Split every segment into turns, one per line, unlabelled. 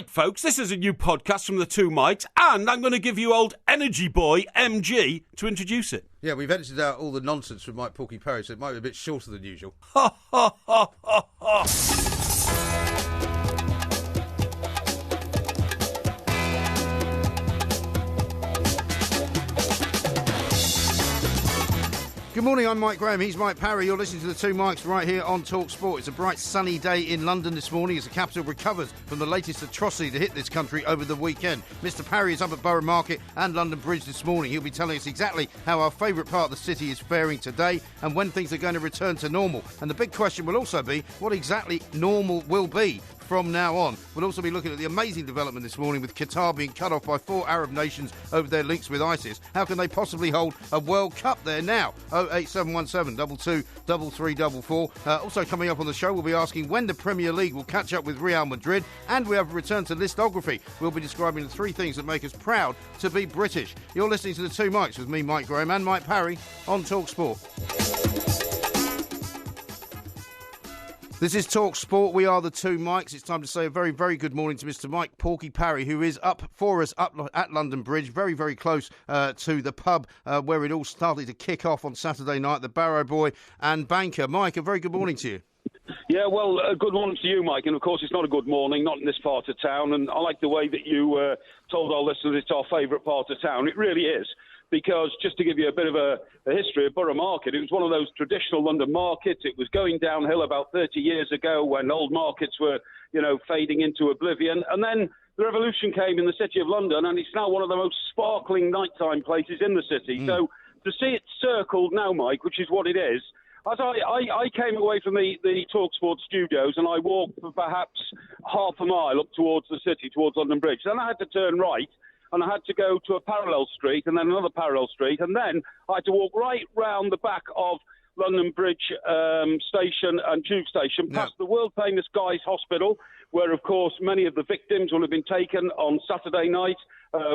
Right, folks, this is a new podcast from the two Mikes, and I'm going to give you old energy boy MG to introduce it.
Yeah, we've edited out all the nonsense from Mike Parry, so it might be a bit shorter than usual.
Ha, ha, ha, ha, ha.
Good morning, I'm Mike Graham, he's Mike Parry. You're listening to the two Mikes right here on talkSPORT. It's a bright sunny day in London this morning as the capital recovers from the latest atrocity to hit this country over the weekend. Mr Parry is up at Borough Market and London Bridge this morning. He'll be telling us exactly how our favourite part of the city is faring today and when things are going to return to normal. And the big question will also be what exactly normal will be from now on. We'll also be looking at the amazing development this morning with Qatar being cut off by 4 Arab nations over their links with ISIS. How can they possibly hold a World Cup there now? 08717 22 3344. Also coming up on the show, we'll be asking when the Premier League will catch up with Real Madrid, and we have a return to listography. We'll be describing the 3 things that make us proud to be British. You're listening to the two Mikes with me, Mike Graham, and Mike Parry on talkSPORT. This is talkSPORT. We are the two Mikes. It's time to say a very, very good morning to Mr. Mike Parry, who is up for us up at London Bridge, very, very close to the pub where it all started to kick off on Saturday night, the Barrow Boy and Banker. Mike, a very good morning to you.
Yeah, well, good morning to you, Mike. And, of course, it's not a good morning, not in this part of town. And I like the way that you told our listeners it's our favourite part of town. It really is. Because just to give you a bit of a history of Borough Market, it was one of those traditional London markets. It was going downhill about 30 years ago when old markets were, fading into oblivion. And then the revolution came in the City of London, and it's now one of the most sparkling nighttime places in the city. So to see it circled now, Mike, which is what it is, as I came away from the talkSPORT studios and I walked for perhaps half a mile up towards the city, towards London Bridge. Then I had to turn right. And I had to go to a parallel street and then another parallel street. And then I had to walk right round the back of London Bridge station and tube station, past the world-famous Guy's Hospital, where, of course, many of the victims will have been taken on Saturday night,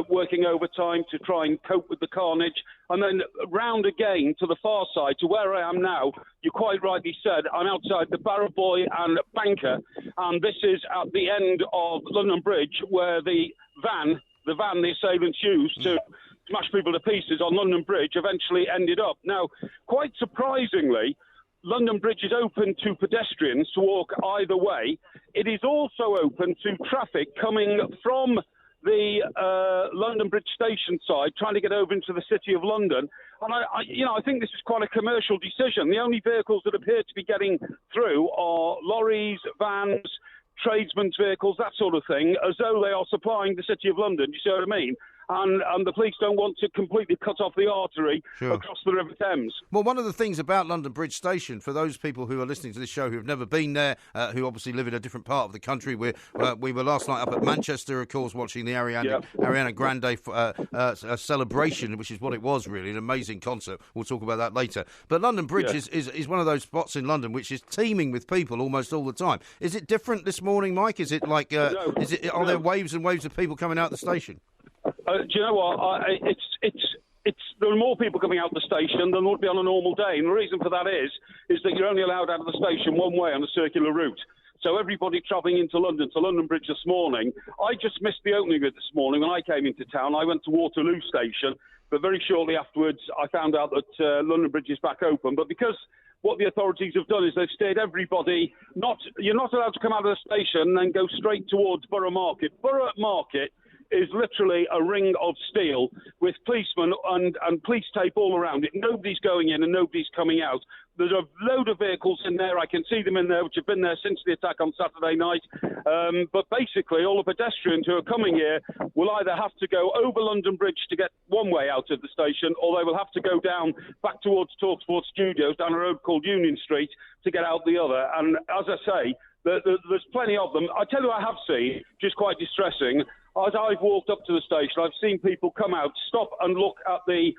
working overtime to try and cope with the carnage. And then round again to the far side, to where I am now. You quite rightly said, I'm outside the Barrow Boy and Banker. And this is at the end of London Bridge, where the van the assailants used to smash people to pieces on London Bridge eventually ended up. Now, quite surprisingly, London Bridge is open to pedestrians to walk either way. It is also open to traffic coming from the London Bridge station side, trying to get over into the City of London. And I think this is quite a commercial decision. The only vehicles that appear to be getting through are lorries, vans, tradesmen's vehicles, that sort of thing, as though they are supplying the City of London. You see what I mean? And the police don't want to completely cut off the artery across the River Thames.
Well, one of the things about London Bridge Station, for those people who are listening to this show who have never been there, who obviously live in a different part of the country, we were last night up at Manchester, of course, watching the Ariana Grande celebration, which is what it was, really, an amazing concert. We'll talk about that later. But London Bridge is one of those spots in London which is teeming with people almost all the time. Is it different this morning, Mike? Is it like, are there waves and waves of people coming out the station?
Do you know what? There are more people coming out the station than would be on a normal day. And the reason for that is that you're only allowed out of the station one way on a circular route. So everybody travelling into London, to London Bridge this morning, I just missed the opening of it this morning when I came into town. I went to Waterloo Station, but very shortly afterwards I found out that London Bridge is back open. But because what the authorities have done is they've steered everybody, you're not allowed to come out of the station and then go straight towards Borough Market. Borough Market is literally a ring of steel with policemen and police tape all around it. Nobody's going in and nobody's coming out. There's a load of vehicles in there. I can see them in there, which have been there since the attack on Saturday night. But basically, all the pedestrians who are coming here will either have to go over London Bridge to get one way out of the station, or they will have to go down back towards talkSPORT Studios down a road called Union Street to get out the other. And as I say, there's plenty of them. I tell you what I have seen, which is quite distressing. As I've walked up to the station, I've seen people come out, stop and look at the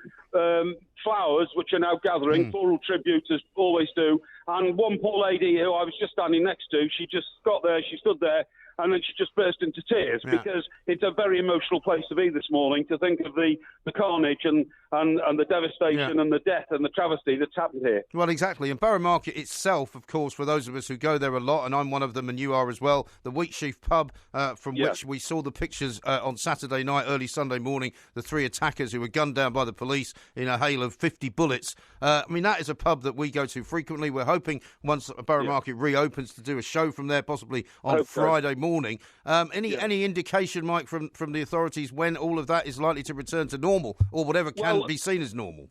flowers, which are now gathering, floral tribute, as always do. And one poor lady who I was just standing next to, she just got there, she stood there, And then she just burst into tears because it's a very emotional place to be this morning, to think of the carnage and the devastation and the death and the travesty that's happened here.
Well, exactly. And Borough Market itself, of course, for those of us who go there a lot, and I'm one of them and you are as well, the Wheatsheaf pub from which we saw the pictures on Saturday night, early Sunday morning, the 3 attackers who were gunned down by the police in a hail of 50 bullets. I mean, that is a pub that we go to frequently. We're hoping once Borough Market reopens to do a show from there, possibly on Friday morning. Any indication, Mike, from the authorities when all of that is likely to return to normal, or whatever can be seen as normal?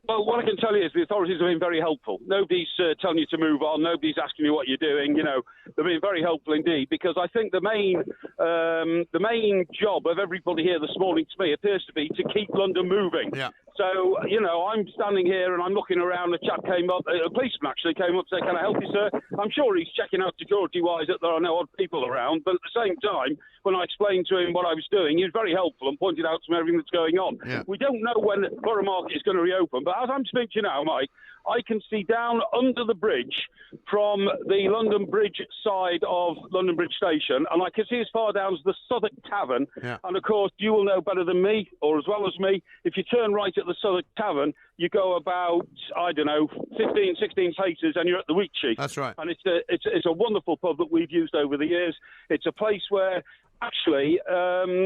Well, what I can tell you is the authorities have been very helpful. Nobody's telling you to move on. Nobody's asking you what you're doing. You know, they've been very helpful indeed, because I think the main job of everybody here this morning, to me, appears to be to keep London moving. Yeah. So, you know, I'm standing here and I'm looking around. A chap came up, a policeman actually came up and said, "Can I help you, sir?" I'm sure he's checking out security-wise that there are no odd people around. But at the same time, when I explained to him what I was doing, he was very helpful and pointed out to me everything that's going on. Yeah. We don't know when Borough Market is going to reopen, but as I'm speaking to you now, Mike, I can see down under the bridge from the London Bridge side of London Bridge Station, and I can see as far down as the Southwark Tavern. Yeah. And, of course, you will know better than me, or as well as me, if you turn right at the Southwark Tavern, you go about, 15, 16 paces, and you're at the Wheatsheaf.
That's right.
And it's a wonderful pub that we've used over the years. It's a place where... Actually,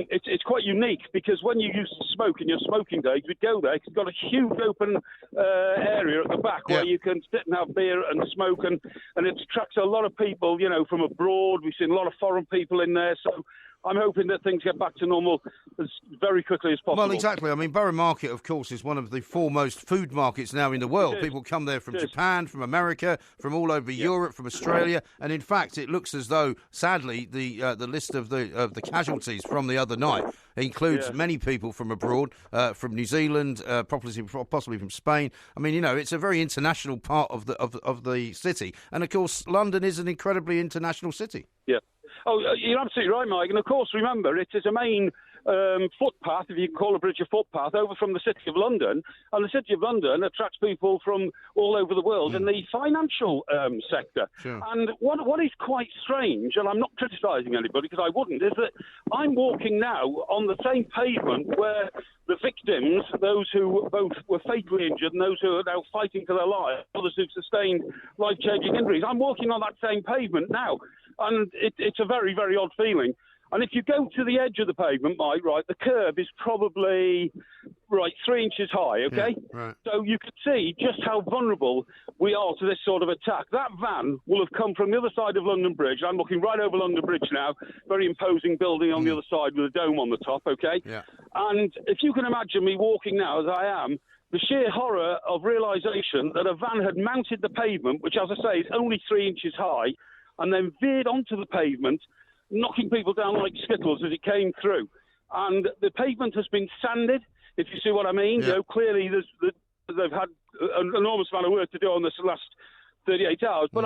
it's quite unique, because when you used to smoke in your smoking days, we'd go there. It's got a huge open area at the back where you can sit and have beer and smoke, and it attracts a lot of people, you know, from abroad. We've seen a lot of foreign people in there, so I'm hoping that things get back to normal as very quickly as possible.
Well, exactly. I mean, Borough Market, of course, is one of the foremost food markets now in the world. People come there from Japan, from America, from all over Europe, from Australia, and in fact, it looks as though, sadly, the list of the casualties from the other night includes many people from abroad, from New Zealand, possibly from Spain. I mean, you know, it's a very international part of the city, and of course, London is an incredibly international city.
Yeah. Oh, you're absolutely right, Mike. And, of course, remember, it is a main footpath, if you can call a bridge a footpath, over from the City of London. And the City of London attracts people from all over the world in the financial sector. Sure. And what is quite strange, and I'm not criticising anybody because I wouldn't, is that I'm walking now on the same pavement where the victims, those who both were fatally injured and those who are now fighting for their lives, others who've sustained life-changing injuries. I'm walking on that same pavement now. And it's a very, very odd feeling. And if you go to the edge of the pavement, Mike, right, the curb is probably, 3 inches high, okay? Yeah, right. So you could see just how vulnerable we are to this sort of attack. That van will have come from the other side of London Bridge. I'm looking right over London Bridge now, very imposing building on the other side with a dome on the top, okay? Yeah. And if you can imagine me walking now as I am, the sheer horror of realisation that a van had mounted the pavement, which, as I say, is only 3 inches high, and then veered onto the pavement, knocking people down like skittles as it came through. And the pavement has been sanded, if you see what I mean. Yeah. You know, clearly they've had an enormous amount of work to do on this last 38 hours. But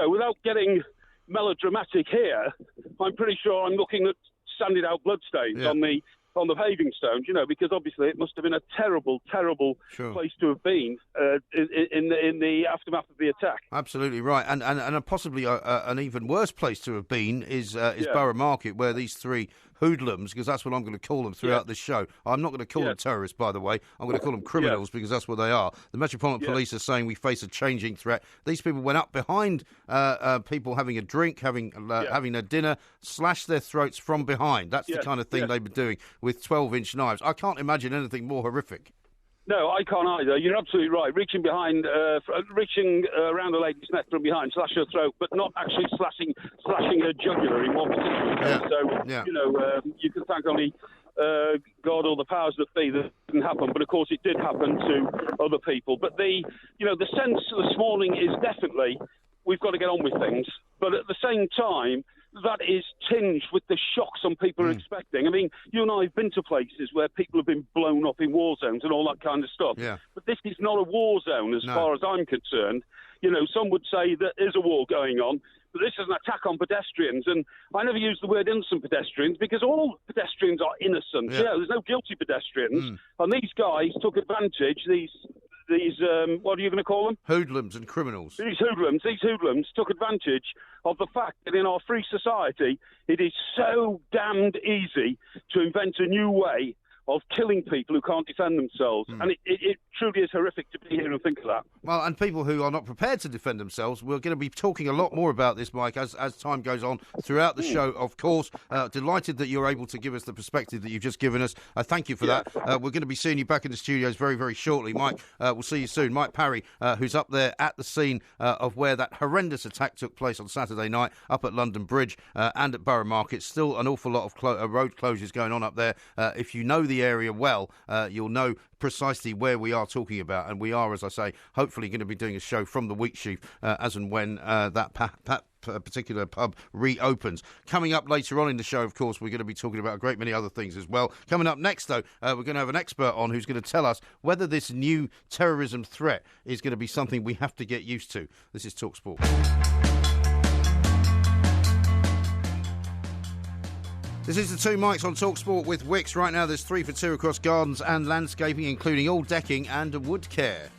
without getting melodramatic here, I'm pretty sure I'm looking at sanded out bloodstains on the paving stones, you know, because obviously it must have been a terrible, terrible place to have been in the aftermath of the attack.
Absolutely right, and possibly an even worse place to have been is Borough Market, where these 3 hoodlums, because that's what I'm going to call them throughout this show. I'm not going to call them terrorists, by the way. I'm going to call them criminals because that's what they are. The Metropolitan Police are saying we face a changing threat. These people went up behind people having a drink, having their dinner, slashed their throats from behind. That's the kind of thing they were doing with 12-inch knives. I can't imagine anything more horrific.
No, I can't either. You're absolutely right. Reaching around a lady's neck from behind, slash her throat, but not actually slashing her jugular in one particular case. So, you know, you can thank only God or the powers that be that didn't happen. But, of course, it did happen to other people. But the sense this morning is definitely we've got to get on with things. But at the same time, that is tinged with the shock some people are expecting. I mean, you and I have been to places where people have been blown up in war zones and all that kind of stuff. Yeah. But this is not a war zone as far as I'm concerned. You know, some would say there is a war going on, but this is an attack on pedestrians. And I never use the word innocent pedestrians because all pedestrians are innocent. Yeah. You know, there's no guilty pedestrians. And these guys took advantage, these what are you going to call them?
Hoodlums and criminals.
These hoodlums took advantage of the fact that in our free society, it is so damned easy to invent a new way of killing people who can't defend themselves. And it truly is horrific to be here and think of that.
Well, and people who are not prepared to defend themselves, we're going to be talking a lot more about this, Mike, as time goes on throughout the show, of course. Delighted that you're able to give us the perspective that you've just given us. Thank you for that. We're going to be seeing you back in the studios very, very shortly. Mike, we'll see you soon. Mike Parry, who's up there at the scene of where that horrendous attack took place on Saturday night up at London Bridge and at Borough Market. Still an awful lot of road closures going on up there. If you know the area well, you'll know precisely where we are talking about, and we are, as I say, hopefully going to be doing a show from the Wheatsheaf as and when that particular pub reopens. Coming up later on in the show, of course, we're going to be talking about a great many other things as well. Coming up next, though, we're going to have an expert on who's going to tell us whether this new terrorism threat is going to be something we have to get used to. This is talkSPORT. This is the Two Mics on talkSPORT with Wix. Right now there's 3 for 2 across gardens and landscaping, including all decking and wood care.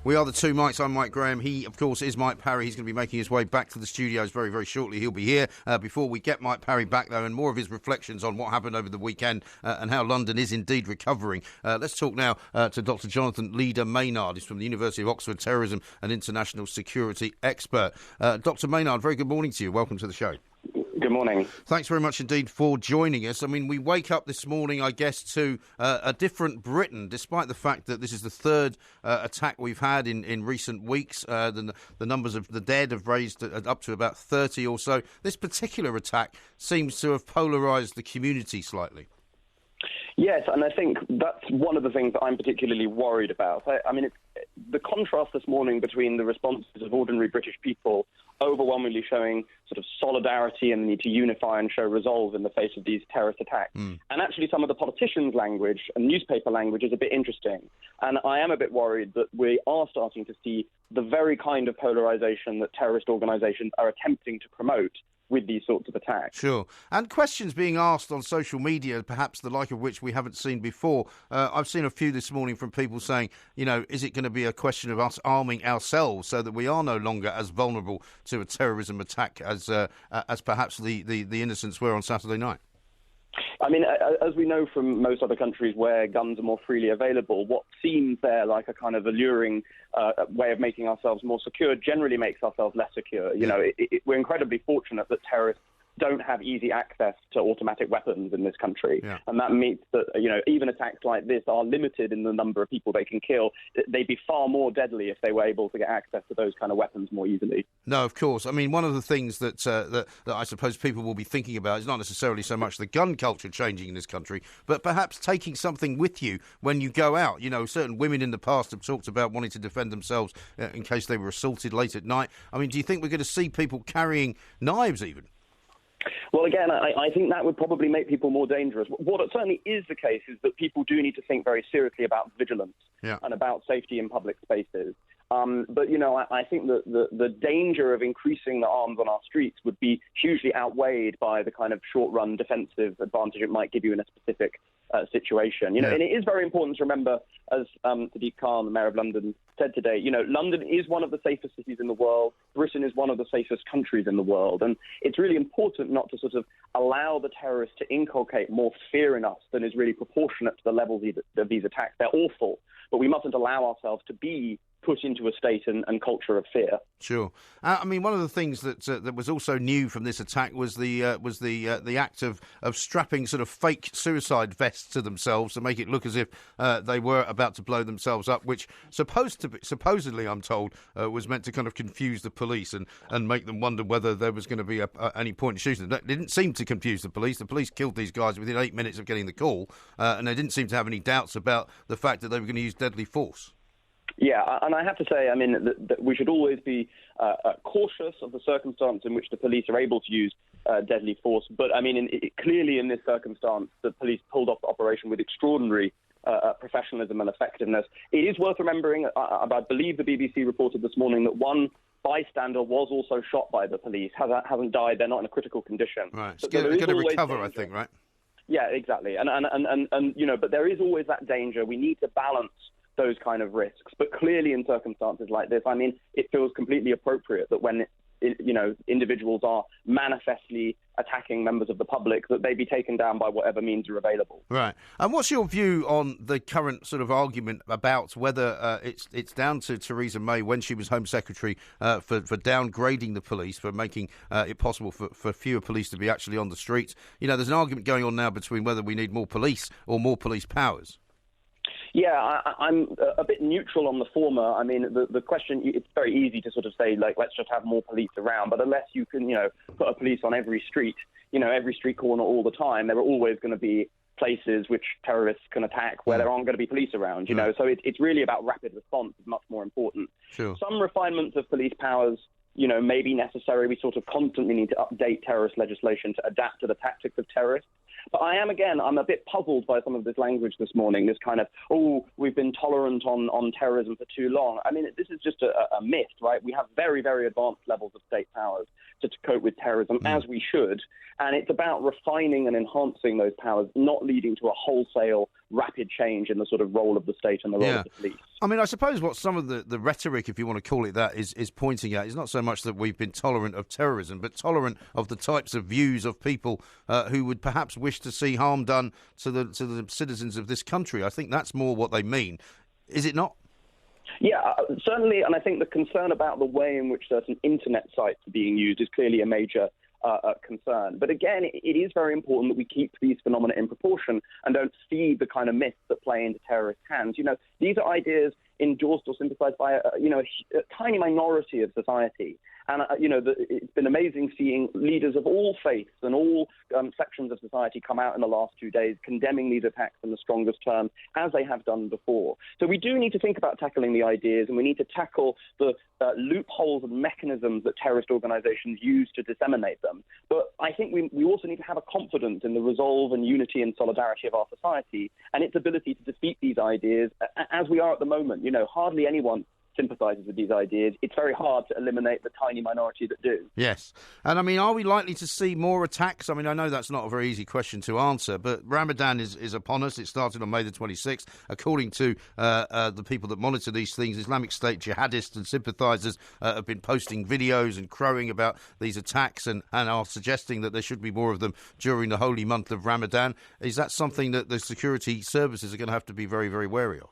We are the Two Mics. I'm Mike Graham. He, of course, is Mike Parry. He's going to be making his way back to the studios very, very shortly. He'll be here. Before we get Mike Parry back, though, and more of his reflections on what happened over the weekend and how London is indeed recovering. Let's talk now to Dr. Jonathan Leader-Maynard. He's from the University of Oxford, terrorism and international security expert. Dr. Maynard, very good morning to you. Welcome to the show.
Good morning.
Thanks very much indeed for joining us. I mean, we wake up this morning, I guess, to a different Britain, despite the fact that this is the third attack we've had in recent weeks. The numbers of the dead have raised up to about 30 or so. This particular attack seems to have polarised the community slightly.
Yes, and I think that's one of the things that I'm particularly worried about. I mean, the contrast this morning between the responses of ordinary British people overwhelmingly showing sort of solidarity and the need to unify and show resolve in the face of these terrorist attacks. And actually some of the politicians' language and newspaper language is a bit interesting. And I am a bit worried that we are starting to see the very kind of polarisation that terrorist organisations are attempting to promote with these sorts of attacks.
Sure. And questions being asked on social media, perhaps the like of which we haven't seen before. I've seen a few this morning from people saying, you know, is it going to be a question of us arming ourselves so that we are no longer as vulnerable to a terrorism attack as perhaps the innocents were on Saturday night?
I mean, as we know from most other countries where guns are more freely available, what seems there like a kind of alluring way of making ourselves more secure generally makes ourselves less secure. You know, we're incredibly fortunate that terrorists don't have easy access to automatic weapons in this country. Yeah. And that means that, you know, even attacks like this are limited in the number of people they can kill. They'd be far more deadly if they were able to get access to those kind of weapons more easily.
No, of course. I mean, one of the things that I suppose people will be thinking about is not necessarily so much the gun culture changing in this country, but perhaps taking something with you when you go out. You know, certain women in the past have talked about wanting to defend themselves in case they were assaulted late at night. I mean, do you think we're going to see people carrying knives even?
Well, again, I think that would probably make people more dangerous. What certainly is the case is that people do need to think very seriously about vigilance and about safety in public spaces. But, you know, I think that the danger of increasing the arms on our streets would be hugely outweighed by the kind of short-run defensive advantage it might give you in a specific situation. You know, and it is very important to remember, as Sadiq Khan, the Mayor of London, said today, you know, London is one of the safest cities in the world. Britain is one of the safest countries in the world. And it's really important not to sort of allow the terrorists to inculcate more fear in us than is really proportionate to the level of these attacks. They're awful, but we mustn't allow ourselves to be put into a state and culture of fear.
Sure. I mean, one of the things that was also new from this attack was the act of strapping sort of fake suicide vests to themselves to make it look as if they were about to blow themselves up, which supposedly, I'm told, was meant to kind of confuse the police and make them wonder whether there was going to be any point in shooting them. That didn't seem to confuse the police. The police killed these guys within 8 minutes of getting the call, and they didn't seem to have any doubts about the fact that they were going to use deadly force.
Yeah, and I have to say, I mean, that we should always be cautious of the circumstance in which the police are able to use deadly force. But, I mean, clearly in this circumstance, the police pulled off the operation with extraordinary professionalism and effectiveness. It is worth remembering, I believe the BBC reported this morning, that one bystander was also shot by the police, hasn't died. They're not in a critical condition.
Right, it's going to recover, danger. I think, right?
Yeah, exactly. And you know, but there is always that danger. We need to balance those kind of risks. But clearly in circumstances like this, I mean, it feels completely appropriate that when individuals are manifestly attacking members of the public, that they be taken down by whatever means are available.
Right. And what's your view on the current sort of argument about whether it's down to Theresa May when she was Home Secretary for downgrading the police, for making it possible for fewer police to be actually on the streets? You know, there's an argument going on now between whether we need more police or more police powers.
Yeah, I'm a bit neutral on the former. I mean, the question, it's very easy to sort of say, like, let's just have more police around. But unless you can, put a police on every street, every street corner all the time, there are always going to be places which terrorists can attack where there aren't going to be police around, So it's really about rapid response is much more important.
Sure.
Some refinements of police powers, may be necessary. We sort of constantly need to update terrorist legislation to adapt to the tactics of terrorists. But I'm a bit puzzled by some of this language this morning, this kind of, we've been tolerant on terrorism for too long. I mean, this is just a myth, right? We have very, very advanced levels of state powers to cope with terrorism, as we should. And it's about refining and enhancing those powers, not leading to a wholesale rapid change in the sort of role of the state and the role of the police.
I mean, I suppose what some of the rhetoric, if you want to call it that, is pointing at is not so much that we've been tolerant of terrorism, but tolerant of the types of views of people who would perhaps wish to see harm done to the citizens of this country. I think that's more what they mean. Is it not?
Yeah, certainly. And I think the concern about the way in which certain internet sites are being used is clearly a major concern. But again, it is very important that we keep these phenomena in proportion and don't feed the kind of myths that play into terrorist hands. These are ideas endorsed or sympathized by a tiny minority of society. And, it's been amazing seeing leaders of all faiths and all sections of society come out in the last 2 days condemning these attacks in the strongest terms, as they have done before. So we do need to think about tackling the ideas, and we need to tackle the loopholes and mechanisms that terrorist organizations use to disseminate them. But I think we also need to have a confidence in the resolve and unity and solidarity of our society and its ability to defeat these ideas as we are at the moment. Hardly anyone sympathises with these ideas. It's very hard to eliminate the tiny minority that do.
Yes. And, I mean, are we likely to see more attacks? I mean, I know that's not a very easy question to answer, but Ramadan is upon us. It started on May the 26th. According to the people that monitor these things, Islamic State jihadists and sympathisers have been posting videos and crowing about these attacks and are suggesting that there should be more of them during the holy month of Ramadan. Is that something that the security services are going to have to be very, very wary of?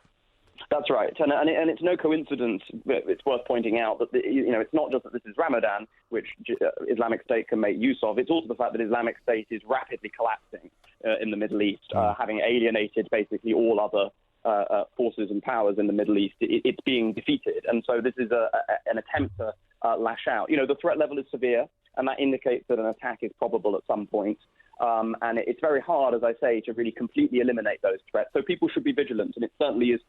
That's right, and it's no coincidence. It's worth pointing out that it's not just that this is Ramadan, which Islamic State can make use of. It's also the fact that Islamic State is rapidly collapsing in the Middle East, having alienated basically all other forces and powers in the Middle East. It's being defeated, and so this is an attempt to lash out. The threat level is severe, and that indicates that an attack is probable at some point. And it's very hard, as I say, to really completely eliminate those threats. So people should be vigilant, and it certainly is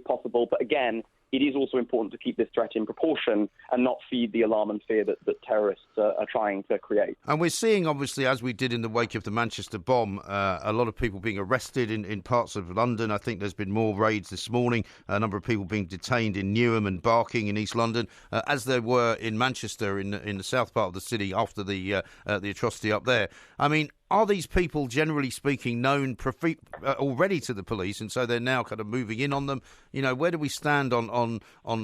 possible. But again, it is also important to keep this threat in proportion and not feed the alarm and fear that terrorists are trying to create.
And we're seeing, obviously, as we did in the wake of the Manchester bomb, a lot of people being arrested in parts of London. I think there's been more raids this morning, a number of people being detained in Newham and Barking in East London, as there were in Manchester in the south part of the city after the atrocity up there. I mean, are these people, generally speaking, known already to the police, and so they're now kind of moving in on them? Where do we stand on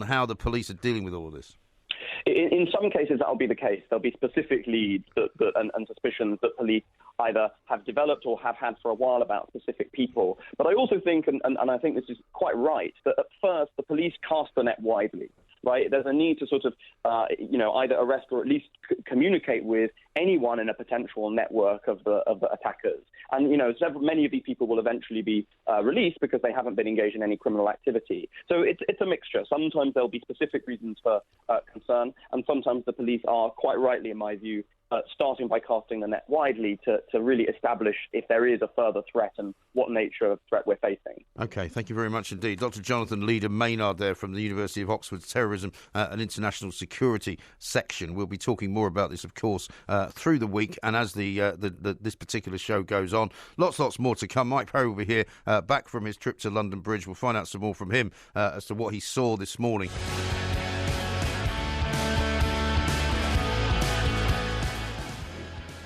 how the police are dealing with all of this?
In some cases, that'll be the case. There'll be specific leads and suspicions that police either have developed or have had for a while about specific people. But I also think, and I think this is quite right, that at first the police cast the net widely. Right, there's a need to sort of, either arrest or at least communicate with anyone in a potential network of the attackers. And many of these people will eventually be released because they haven't been engaged in any criminal activity. So it's a mixture. Sometimes there'll be specific reasons for concern, and sometimes the police are, quite rightly, in my view, starting by casting the net widely to really establish if there is a further threat and what nature of threat we're facing.
OK, thank you very much indeed. Dr. Jonathan Leader-Maynard there from the University of Oxford's Terrorism and International Security section. We'll be talking more about this, of course, through the week and as this particular show goes on. Lots more to come. Mike Parry will be here back from his trip to London Bridge. We'll find out some more from him as to what he saw this morning.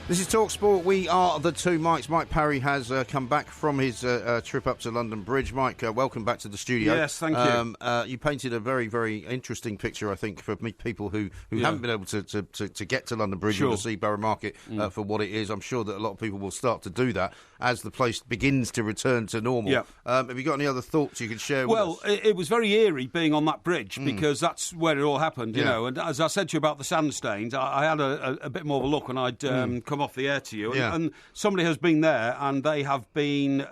This is talkSPORT. We are the two Mikes. Mike Parry has come back from his trip up to London Bridge. Mike, welcome back to the studio.
Yes, thank you.
You painted a very, very interesting picture, I think, for people who haven't been able to get to London Bridge or to see Borough Market for what it is. I'm sure that a lot of people will start to do that as the place begins to return to normal.
Yeah.
Have you got any other thoughts you could share with us?
Well, it was very eerie being on that bridge because that's where it all happened, you know. And as I said to you about the sand stains, I had a bit more of a look when I'd come off the air to you. And somebody has been there and they have been,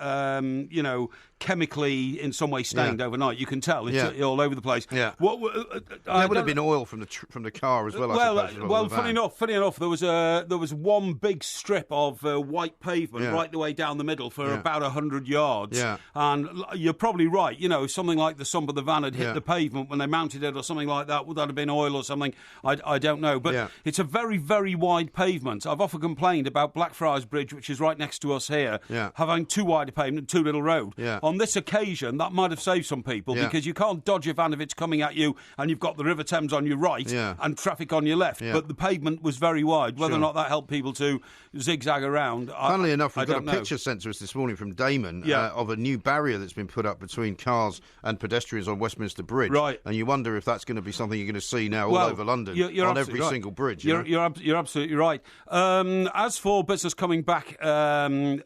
chemically in some way stained overnight. You can tell it's all over the place.
Yeah. There would have been oil from the car as well. I suppose,
funny enough, there was one big strip of white pavement right the way down the middle for about 100 yards. Yeah. And you're probably right. You know, something like the sump of the van had hit the pavement when they mounted it, or something like that. Would that have been oil or something? I don't know. But it's a very, very wide pavement. I've often complained about Blackfriars Bridge, which is right next to us here, having too wide a pavement and too little road. Yeah. On this occasion, that might have saved some people because you can't dodge a van if it's coming at you and you've got the River Thames on your right and traffic on your left. But the pavement was very wide. Whether or not that helped people to zigzag around,
funnily enough, we've got a picture sent to us this morning from Damon of a new barrier that's been put up between cars and pedestrians on Westminster Bridge. Right. And you wonder if that's going to be something you're going to see now all over London on every single bridge.
You're absolutely right. As for business coming back, the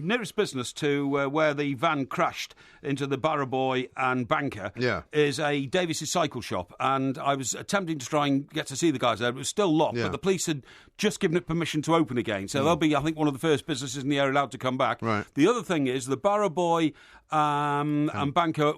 nearest business to where the van crashed into the Barrow Boy and Banker is a Davis's cycle shop, and I was attempting to try and get to see the guys there. It was still locked, but the police had just given it permission to open again, so they'll be, I think, one of the first businesses in the area allowed to come back. Right. The other thing is the Barrow Boy and Banker,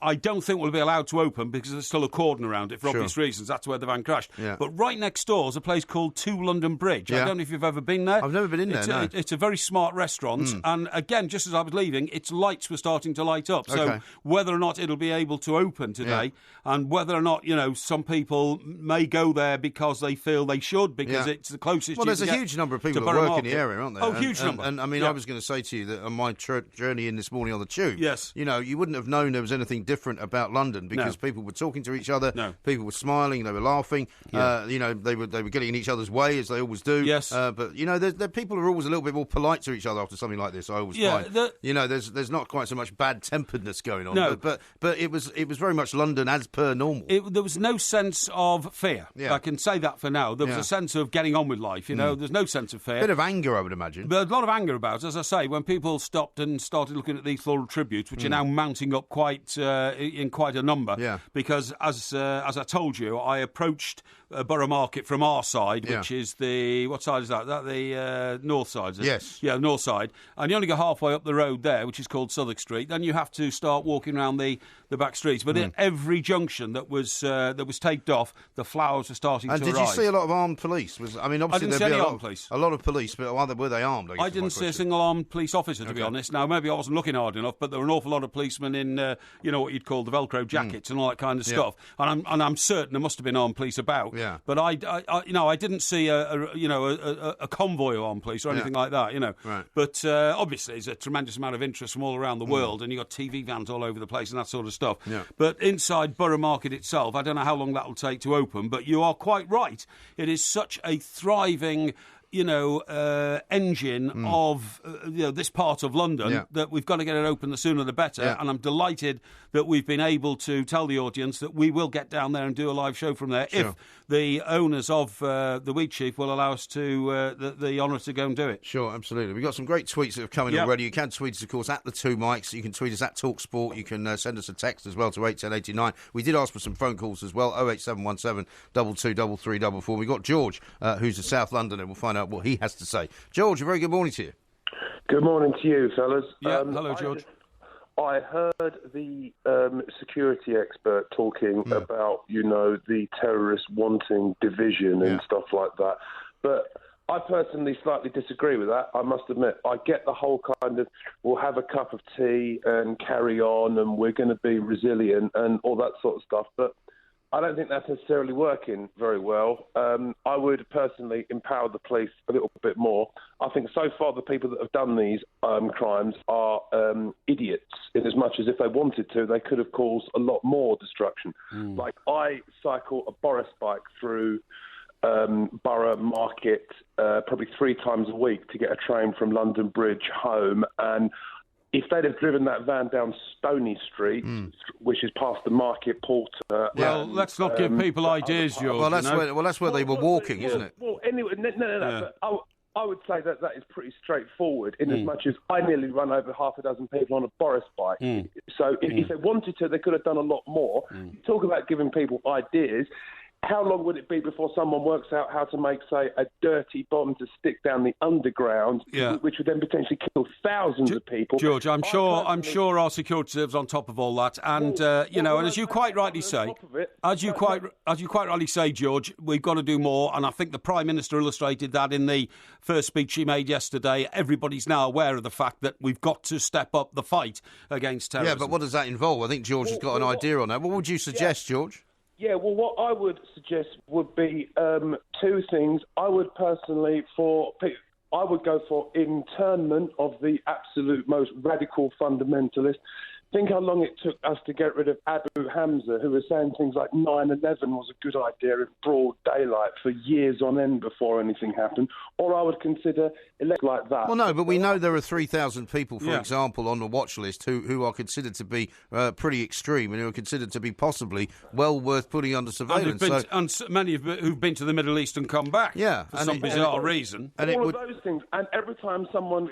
I don't think will be allowed to open because there's still a cordon around it for obvious reasons. That's where the van crashed. Yeah. But right next door is a place called 2 London Bridge. I don't know if you've ever been there.
I've never been in there,
It's a very smart restaurant, and again, just as I was leaving, its lights were starting to light up. So whether or not it'll be able to open today, and whether or not, some people may go there because they feel they should, because it's the closest.
Well, there's a huge number of people that work in the area, aren't there?
Oh, huge number.
And I mean, I was going to say to you that on my journey in this morning on the tube, you wouldn't have known there was anything different about London because people were talking to each other, people were smiling, they were laughing, they were getting in each other's way as they always do. Yes. But the people are always a little bit more polite to each other after something like this. I always find. There's not quite so much bad temperedness going on. No. But it was very much London as per normal.
There was no sense of fear. Yeah. I can say that for now. There was a sense of getting on with life. There's no sense of fear.
A bit of anger, I would imagine.
But a lot of anger about it. As I say, when people stopped and started looking at these floral tributes, which are now mounting up quite in quite a number. Yeah. Because as I told you, I approached Borough Market from our side, which is what side is that? Is that the north side? Is it?
Yes.
Yeah, the north side. And you only go halfway up the road there, which is called Southwark Street. Then you have to start walking around the back streets. But in every junction that was taped off, the flowers were starting to arrive.
And did you see a lot of armed police?
I didn't see any armed police.
A lot of police, but were they armed?
I didn't see a single armed police officer, to be honest. Now, maybe I wasn't looking hard enough, but there were an awful lot of policemen in, what you'd call the Velcro jackets and all that kind of stuff. And I'm certain there must have been armed police about. Yeah. But I didn't see a convoy of armed police or anything like that. Right. But obviously, there's a tremendous amount of interest from all around the world, and you've got TV vans all over the place and that sort of stuff. Yeah. But inside Borough Market itself, I don't know how long that will take to open. But you are quite right. It is such a thriving engine of this part of London that we've got to get it open the sooner the better. And I'm delighted that we've been able to tell the audience that we will get down there and do a live show from there if the owners of the Wheat Sheaf will allow us to the honour to go and do it.
Sure, absolutely. We've got some great tweets that have come in already. You can tweet us, of course, at the two Mikes. You can tweet us at talkSPORT. You can send us a text as well to 81089. We did ask for some phone calls as well, 08717 223344. We've got George, who's a South Londoner. We'll find out what he has to say. George, a very good morning to you.
Good morning to you, fellas.
Yeah, hello, George.
I heard the security expert talking about, the terrorists wanting division and stuff like that. But I personally slightly disagree with that, I must admit. I get the whole kind of, we'll have a cup of tea and carry on and we're going to be resilient and all that sort of stuff. But I don't think that's necessarily working very well. I would personally empower the police a little bit more. I think so far the people that have done these crimes are idiots, in as much as if they wanted to, they could have caused a lot more destruction. Like, I cycle a Boris bike through Borough Market probably 3 times a week to get a train from London Bridge home. And if they'd have driven that van down Stony Street, which is past the Market Porter...
Well, let's not give people ideas, George.
Well, that's where they were walking, isn't it?
Well, anyway, no. But I would say that is pretty straightforward, in as much as I nearly run over half a dozen people on a Boris bike. So if they wanted to, they could have done a lot more. Talk about giving people ideas. How long would it be before someone works out how to make, say, a dirty bomb to stick down the underground, which would then potentially kill thousands of people?
George, I'm sure our security service on top of all that, and and as you quite rightly say, George, we've got to do more, and I think the Prime Minister illustrated that in the first speech she made yesterday. Everybody's now aware of the fact that we've got to step up the fight against terrorism.
Yeah, but what does that involve? I think George has got an idea on that. What would you suggest, George?
Yeah, well, what I would suggest would be 2 things. I would personally I would go for internment of the absolute most radical fundamentalist. Think how long it took us to get rid of Abu Hamza, who was saying things like 9/11 was a good idea in broad daylight for years on end before anything happened. Or I would consider elect like that.
Well, no, but we know there are 3,000 people, for example, on the watch list who are considered to be pretty extreme and who are considered to be possibly well worth putting under surveillance.
And many who've been to the Middle East and come back for some bizarre reason.
And all of those things. And every time someone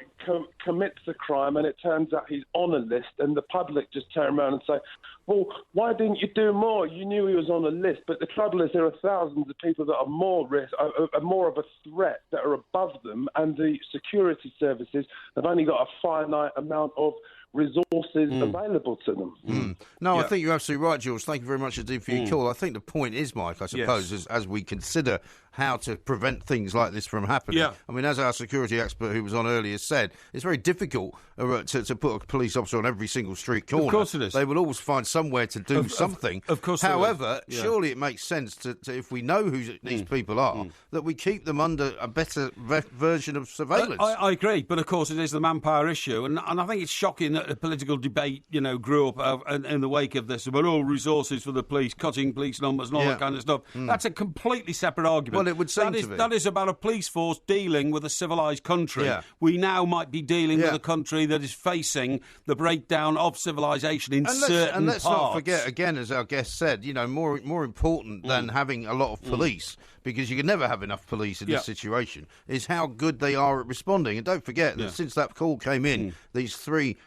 commits a crime and it turns out he's on a list and the public just turn around and say, well, why didn't you do more? You knew he was on a list. But the trouble is there are thousands of people that are more of a threat, that are above them, and the security services have only got a finite amount of resources available to them.
No, I think you're absolutely right, George. Thank you very much indeed for your call. I think the point is, Mike, I suppose, as we consider how to prevent things like this from happening.
Yeah.
I mean, as our security expert who was on earlier said, it's very difficult to put a police officer on every single street corner.
Of course it is.
They will always find somewhere to do something.
Of course.
However, surely it makes sense to if we know who these people are, that we keep them under a better version of surveillance.
I agree, but of course it is the manpower issue, and I think it's shocking that a political debate, grew up in the wake of this about all resources for the police, cutting police numbers and all that kind of stuff. That's a completely separate argument.
Well, it would seem to be.
That is about a police force dealing with a civilised country. Yeah. We now might be dealing with a country that is facing the breakdown of civilisation in certain parts.
And let's not forget, again, as our guest said, more important than having a lot of police, because you can never have enough police in this situation, is how good they are at responding. And don't forget that since that call came in, these 3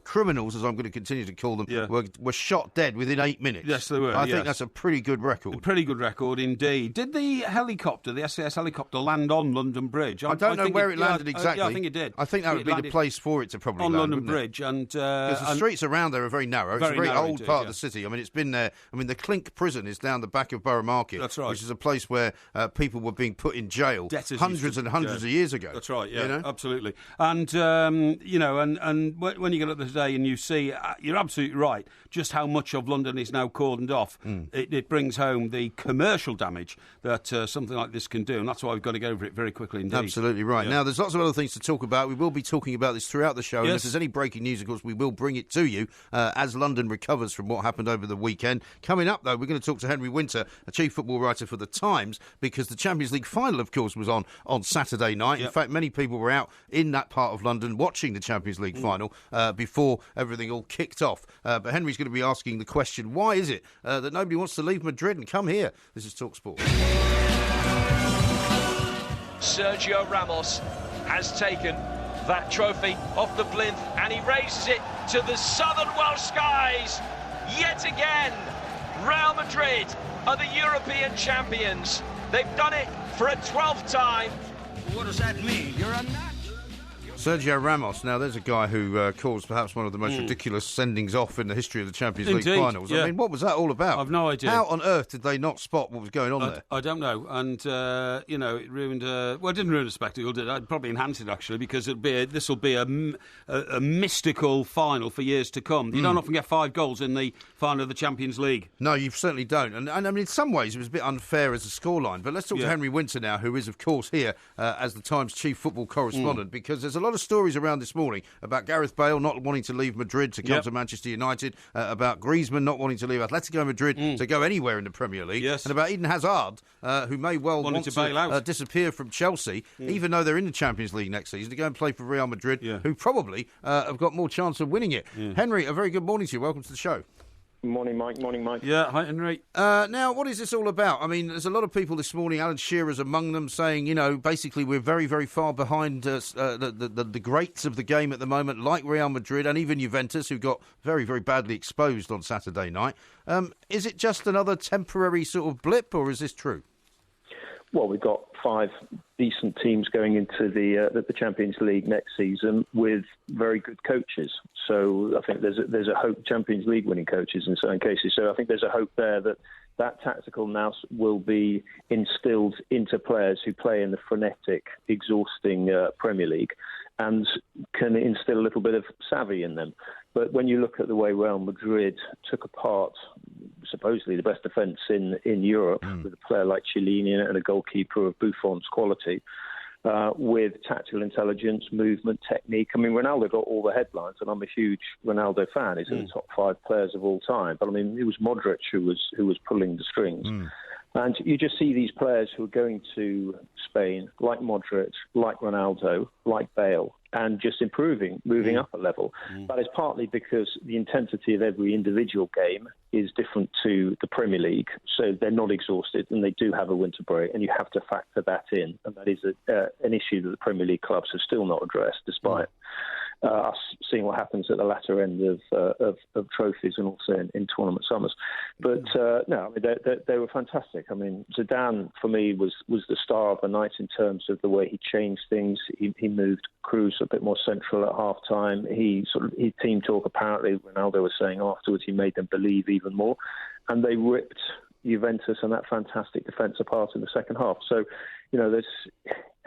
criminals, as I'm going to continue to call them, were shot dead within 8 minutes.
Yes, they were.
I think that's a pretty good record.
A pretty good record indeed. Did the helicopter, the SAS helicopter, land on London Bridge?
I don't know where it landed exactly.
I think it did.
I think that would be the place for it to probably land
on London Bridge, and
because the streets around there are very narrow. It's a very old part of the city. I mean, it's been there. I mean, the Clink prison is down the back of Borough Market. That's right. Which is a place where people were being put in jail hundreds and hundreds of years ago.
That's right. Yeah, absolutely. And and when you get up there today and you see, you're absolutely right, just how much of London is now cordoned off. It brings home the commercial damage that something like this can do, and that's why we've got to get over it very quickly indeed.
Absolutely right. Now, there's lots of other things to talk about. We will be talking about this throughout the show, and if there's any breaking news, of course, we will bring it to you as London recovers from what happened over the weekend. Coming up, though, we're going to talk to Henry Winter, a chief football writer for The Times, because the Champions League final, of course, was on Saturday night. In fact, many people were out in that part of London watching the Champions League final before everything all kicked off. But Henry's going to be asking the question, why is it that nobody wants to leave Madrid and come here? This is talkSPORT.
Sergio Ramos has taken that trophy off the plinth and he raises it to the southern Welsh skies. Yet again, Real Madrid are the European champions. They've done it for a 12th time.
What does that mean? You're a nut.
Sergio Ramos. Now, there's a guy who caused perhaps one of the most ridiculous sendings off in the history of the Champions League finals. I mean, what was that all about?
I've no idea.
How on earth did they not spot what was going on there?
I don't know. And, it ruined... well, it didn't ruin the spectacle, did it? I'd probably enhance it, actually, because this will be a mystical final for years to come. You don't often get 5 goals in the final of the Champions League.
No, you certainly don't. And I mean, in some ways, it was a bit unfair as a scoreline. But let's talk to Henry Winter now, who is, of course, here as the Times chief football correspondent, because there's a lot of stories around this morning about Gareth Bale not wanting to leave Madrid to come to Manchester United, about Griezmann not wanting to leave Atletico Madrid to go anywhere in the Premier League, and about Eden Hazard, who may well want to disappear from Chelsea, even though they're in the Champions League next season, to go and play for Real Madrid, who probably have got more chance of winning it. Henry, a very good morning to you. Welcome to the show.
Morning, Mike.
Yeah, hi, Henry.
Now, what is this all about? I mean, there's a lot of people this morning, Alan Shearer's among them, saying, basically we're very, very far behind the greats of the game at the moment, like Real Madrid and even Juventus, who got very, very badly exposed on Saturday night. Is it just another temporary sort of blip, or is this true?
Well, we've got 5 decent teams going into the Champions League next season with very good coaches. So I think there's a hope, Champions League winning coaches in certain cases. So I think there's a hope there that tactical nous will be instilled into players who play in the frenetic, exhausting Premier League and can instill a little bit of savvy in them. But when you look at the way Real Madrid took apart supposedly the best defence in Europe with a player like Chiellini and a goalkeeper of Buffon's quality, with tactical intelligence, movement, technique. I mean, Ronaldo got all the headlines, and I'm a huge Ronaldo fan. He's in the top 5 players of all time. But I mean, it was Modric who was pulling the strings. And you just see these players who are going to Spain, like Modric, like Ronaldo, like Bale, and just improving, moving up a level. That is partly because the intensity of every individual game is different to the Premier League, so they're not exhausted and they do have a winter break, and you have to factor that in. And that is an issue that the Premier League clubs have still not addressed, despite us seeing what happens at the latter end of trophies and also in tournament summers. But no, I mean, they were fantastic. I mean, Zidane, for me, was the star of the night in terms of the way he changed things. He moved Cruz a bit more central at half-time. His team talk, apparently, Ronaldo was saying afterwards, he made them believe even more. And they ripped Juventus and that fantastic defence apart in the second half. So,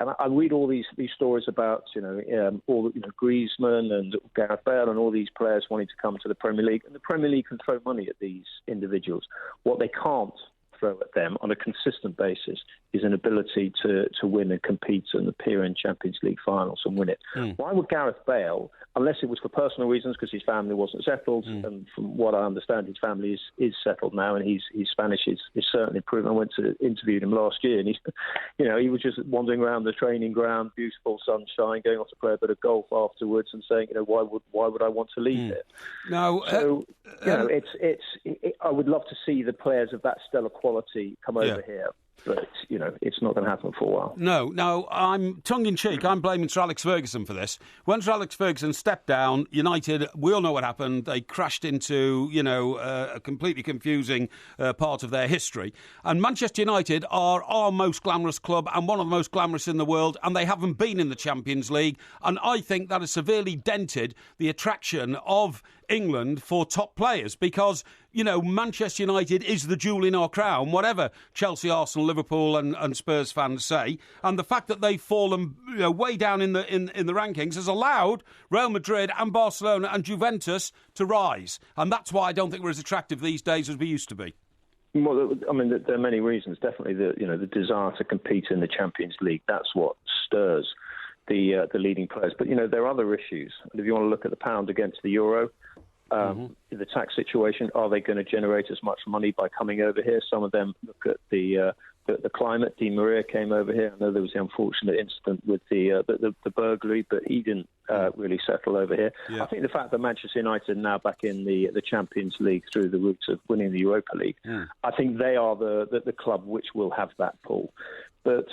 and I read all these stories about, Griezmann and Gareth Bale and all these players wanting to come to the Premier League. And the Premier League can throw money at these individuals. What they can't throw at them on a consistent basis is an ability to win and compete and appear in Champions League finals and win it. Why would Gareth Bale, unless it was for personal reasons because his family wasn't settled, and from what I understand his family is settled now and his Spanish is certainly improved. I went to interview him last year and he was just wandering around the training ground, beautiful sunshine, going off to play a bit of golf afterwards and saying, why would I want to leave it?
No,
so I would love to see the players of that stellar quality come over here. But, it's not going to happen for a while.
No, I'm tongue-in-cheek. I'm blaming Sir Alex Ferguson for this. When Sir Alex Ferguson stepped down, United, we all know what happened. They crashed into, a completely confusing part of their history. And Manchester United are our most glamorous club and one of the most glamorous in the world, and they haven't been in the Champions League. And I think that has severely dented the attraction of England for top players because, Manchester United is the jewel in our crown, whatever Chelsea, Arsenal, Liverpool and Spurs fans say. And the fact that they've fallen way down in the rankings has allowed Real Madrid and Barcelona and Juventus to rise. And that's why I don't think we're as attractive these days as we used to be.
Well, I mean, there are many reasons. Definitely the desire to compete in the Champions League. That's what stirs the leading players. But, there are other issues. And if you want to look at the pound against the euro, the tax situation, are they going to generate as much money by coming over here? Some of them look at the climate. Di Maria came over here. I know there was the unfortunate incident with the burglary, but he didn't really settle over here. I think the fact that Manchester United are now back in the Champions League through the route of winning the Europa League, I think they are the club which will have that pull. But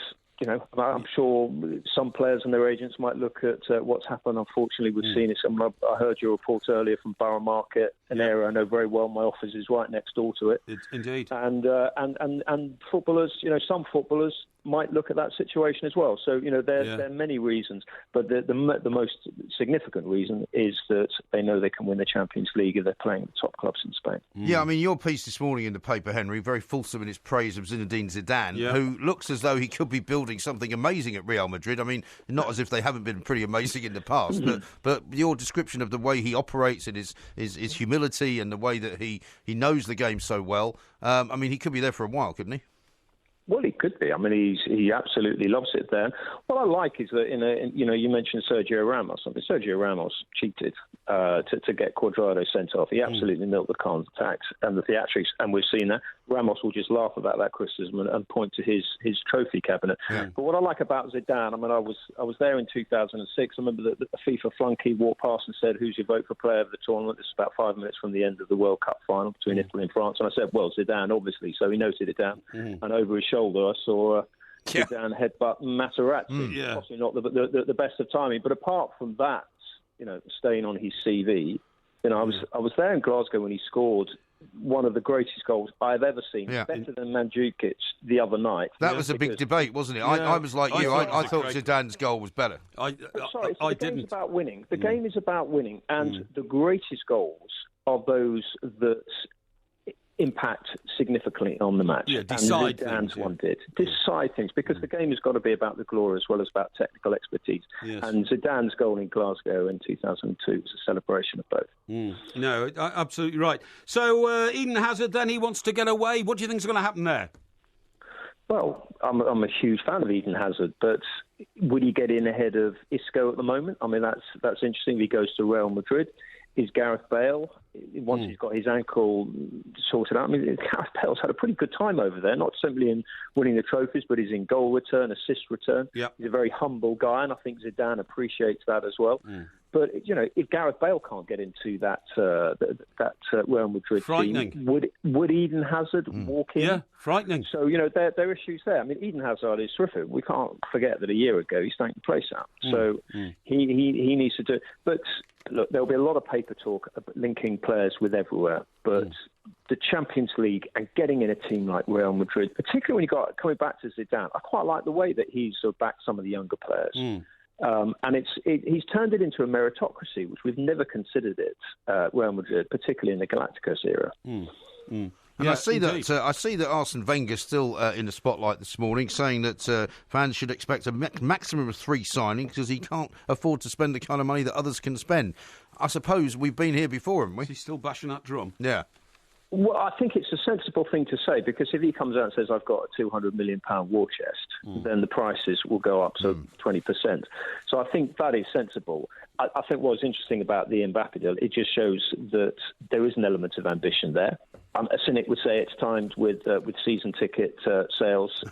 I'm sure some players and their agents might look at what's happened. Unfortunately, we've seen it. I heard your report earlier from Borough Market, an area I know very well. My office is right next door to it.
Indeed.
And footballers, some footballers might look at that situation as well. So, there are many reasons. But the most significant reason is that they know they can win the Champions League if they're playing the top clubs in Spain.
Yeah, I mean, your piece this morning in the paper, Henry, very fulsome in its praise of Zinedine Zidane, who looks as though he could be building something amazing at Real Madrid. I mean, not as if they haven't been pretty amazing in the past, but your description of the way he operates and his humility and the way that he knows the game so well, I mean, he could be there for a while, couldn't he?
Well, he could be. I mean, he absolutely loves it there. What I like is that, you mentioned Sergio Ramos. I mean, Sergio Ramos cheated to get Cuadrado sent off. He absolutely milked the contacts and the theatrics, and we've seen that. Ramos will just laugh about that criticism and point to his trophy cabinet. Yeah. But what I like about Zidane, I mean, I was there in 2006. I remember the FIFA flunky walked past and said, "Who's your vote for player of the tournament?" This is about 5 minutes from the end of the World Cup final between Italy and France. And I said, well, Zidane, obviously. So he noted it down. And over his shoulder, I saw Zidane headbutt Materazzi. Possibly not the best of timing. But apart from that, staying on his CV, I was there in Glasgow when he scored one of the greatest goals I've ever seen, better than Mandzukic the other night.
That was a big debate, wasn't it? I was like you. I thought Zidane's goal was better.
The game's about winning. The game is about winning, and the greatest goals are those that impact significantly on the match.
Yeah, decide
and
things.
One did. Decide things, because the game has got to be about the glory as well as about technical expertise. Yes. And Zidane's goal in Glasgow in 2002 was a celebration of both.
No, absolutely right. So Eden Hazard, then, he wants to get away. What do you think is going to happen there?
Well, I'm a huge fan of Eden Hazard, but would he get in ahead of Isco at the moment? I mean, that's interesting. If he goes to Real Madrid, is Gareth Bale, once he's got his ankle sorted out? I mean, Gareth Bale's had a pretty good time over there, not simply in winning the trophies, but he's in goal return, assist return. Yep. He's a very humble guy, and I think Zidane appreciates that as well. But, if Gareth Bale can't get into that Real Madrid team, would Eden Hazard walk in?
Yeah, frightening.
So, there are issues there. I mean, Eden Hazard is terrific. We can't forget that a year ago he stank the place out. So he needs to do it. But look, there'll be a lot of paper talk linking players with everywhere. But the Champions League and getting in a team like Real Madrid, particularly when you got coming back to Zidane, I quite like the way that he's sort of backed some of the younger players. And he's turned it into a meritocracy, which we've never considered it, Real Madrid, particularly in the Galacticos era.
And I see that Arsene Wenger's still in the spotlight this morning, saying that fans should expect a maximum of 3 signings because he can't afford to spend the kind of money that others can spend. I suppose we've been here before, haven't we?
He's still bashing that drum.
Yeah.
Well, I think it's a sensible thing to say, because if he comes out and says, I've got a £200 million war chest, then the prices will go up to 20%. So I think that is sensible. I think what's interesting about the Mbappe deal, it just shows that there is an element of ambition there. A cynic would say it's timed with season ticket sales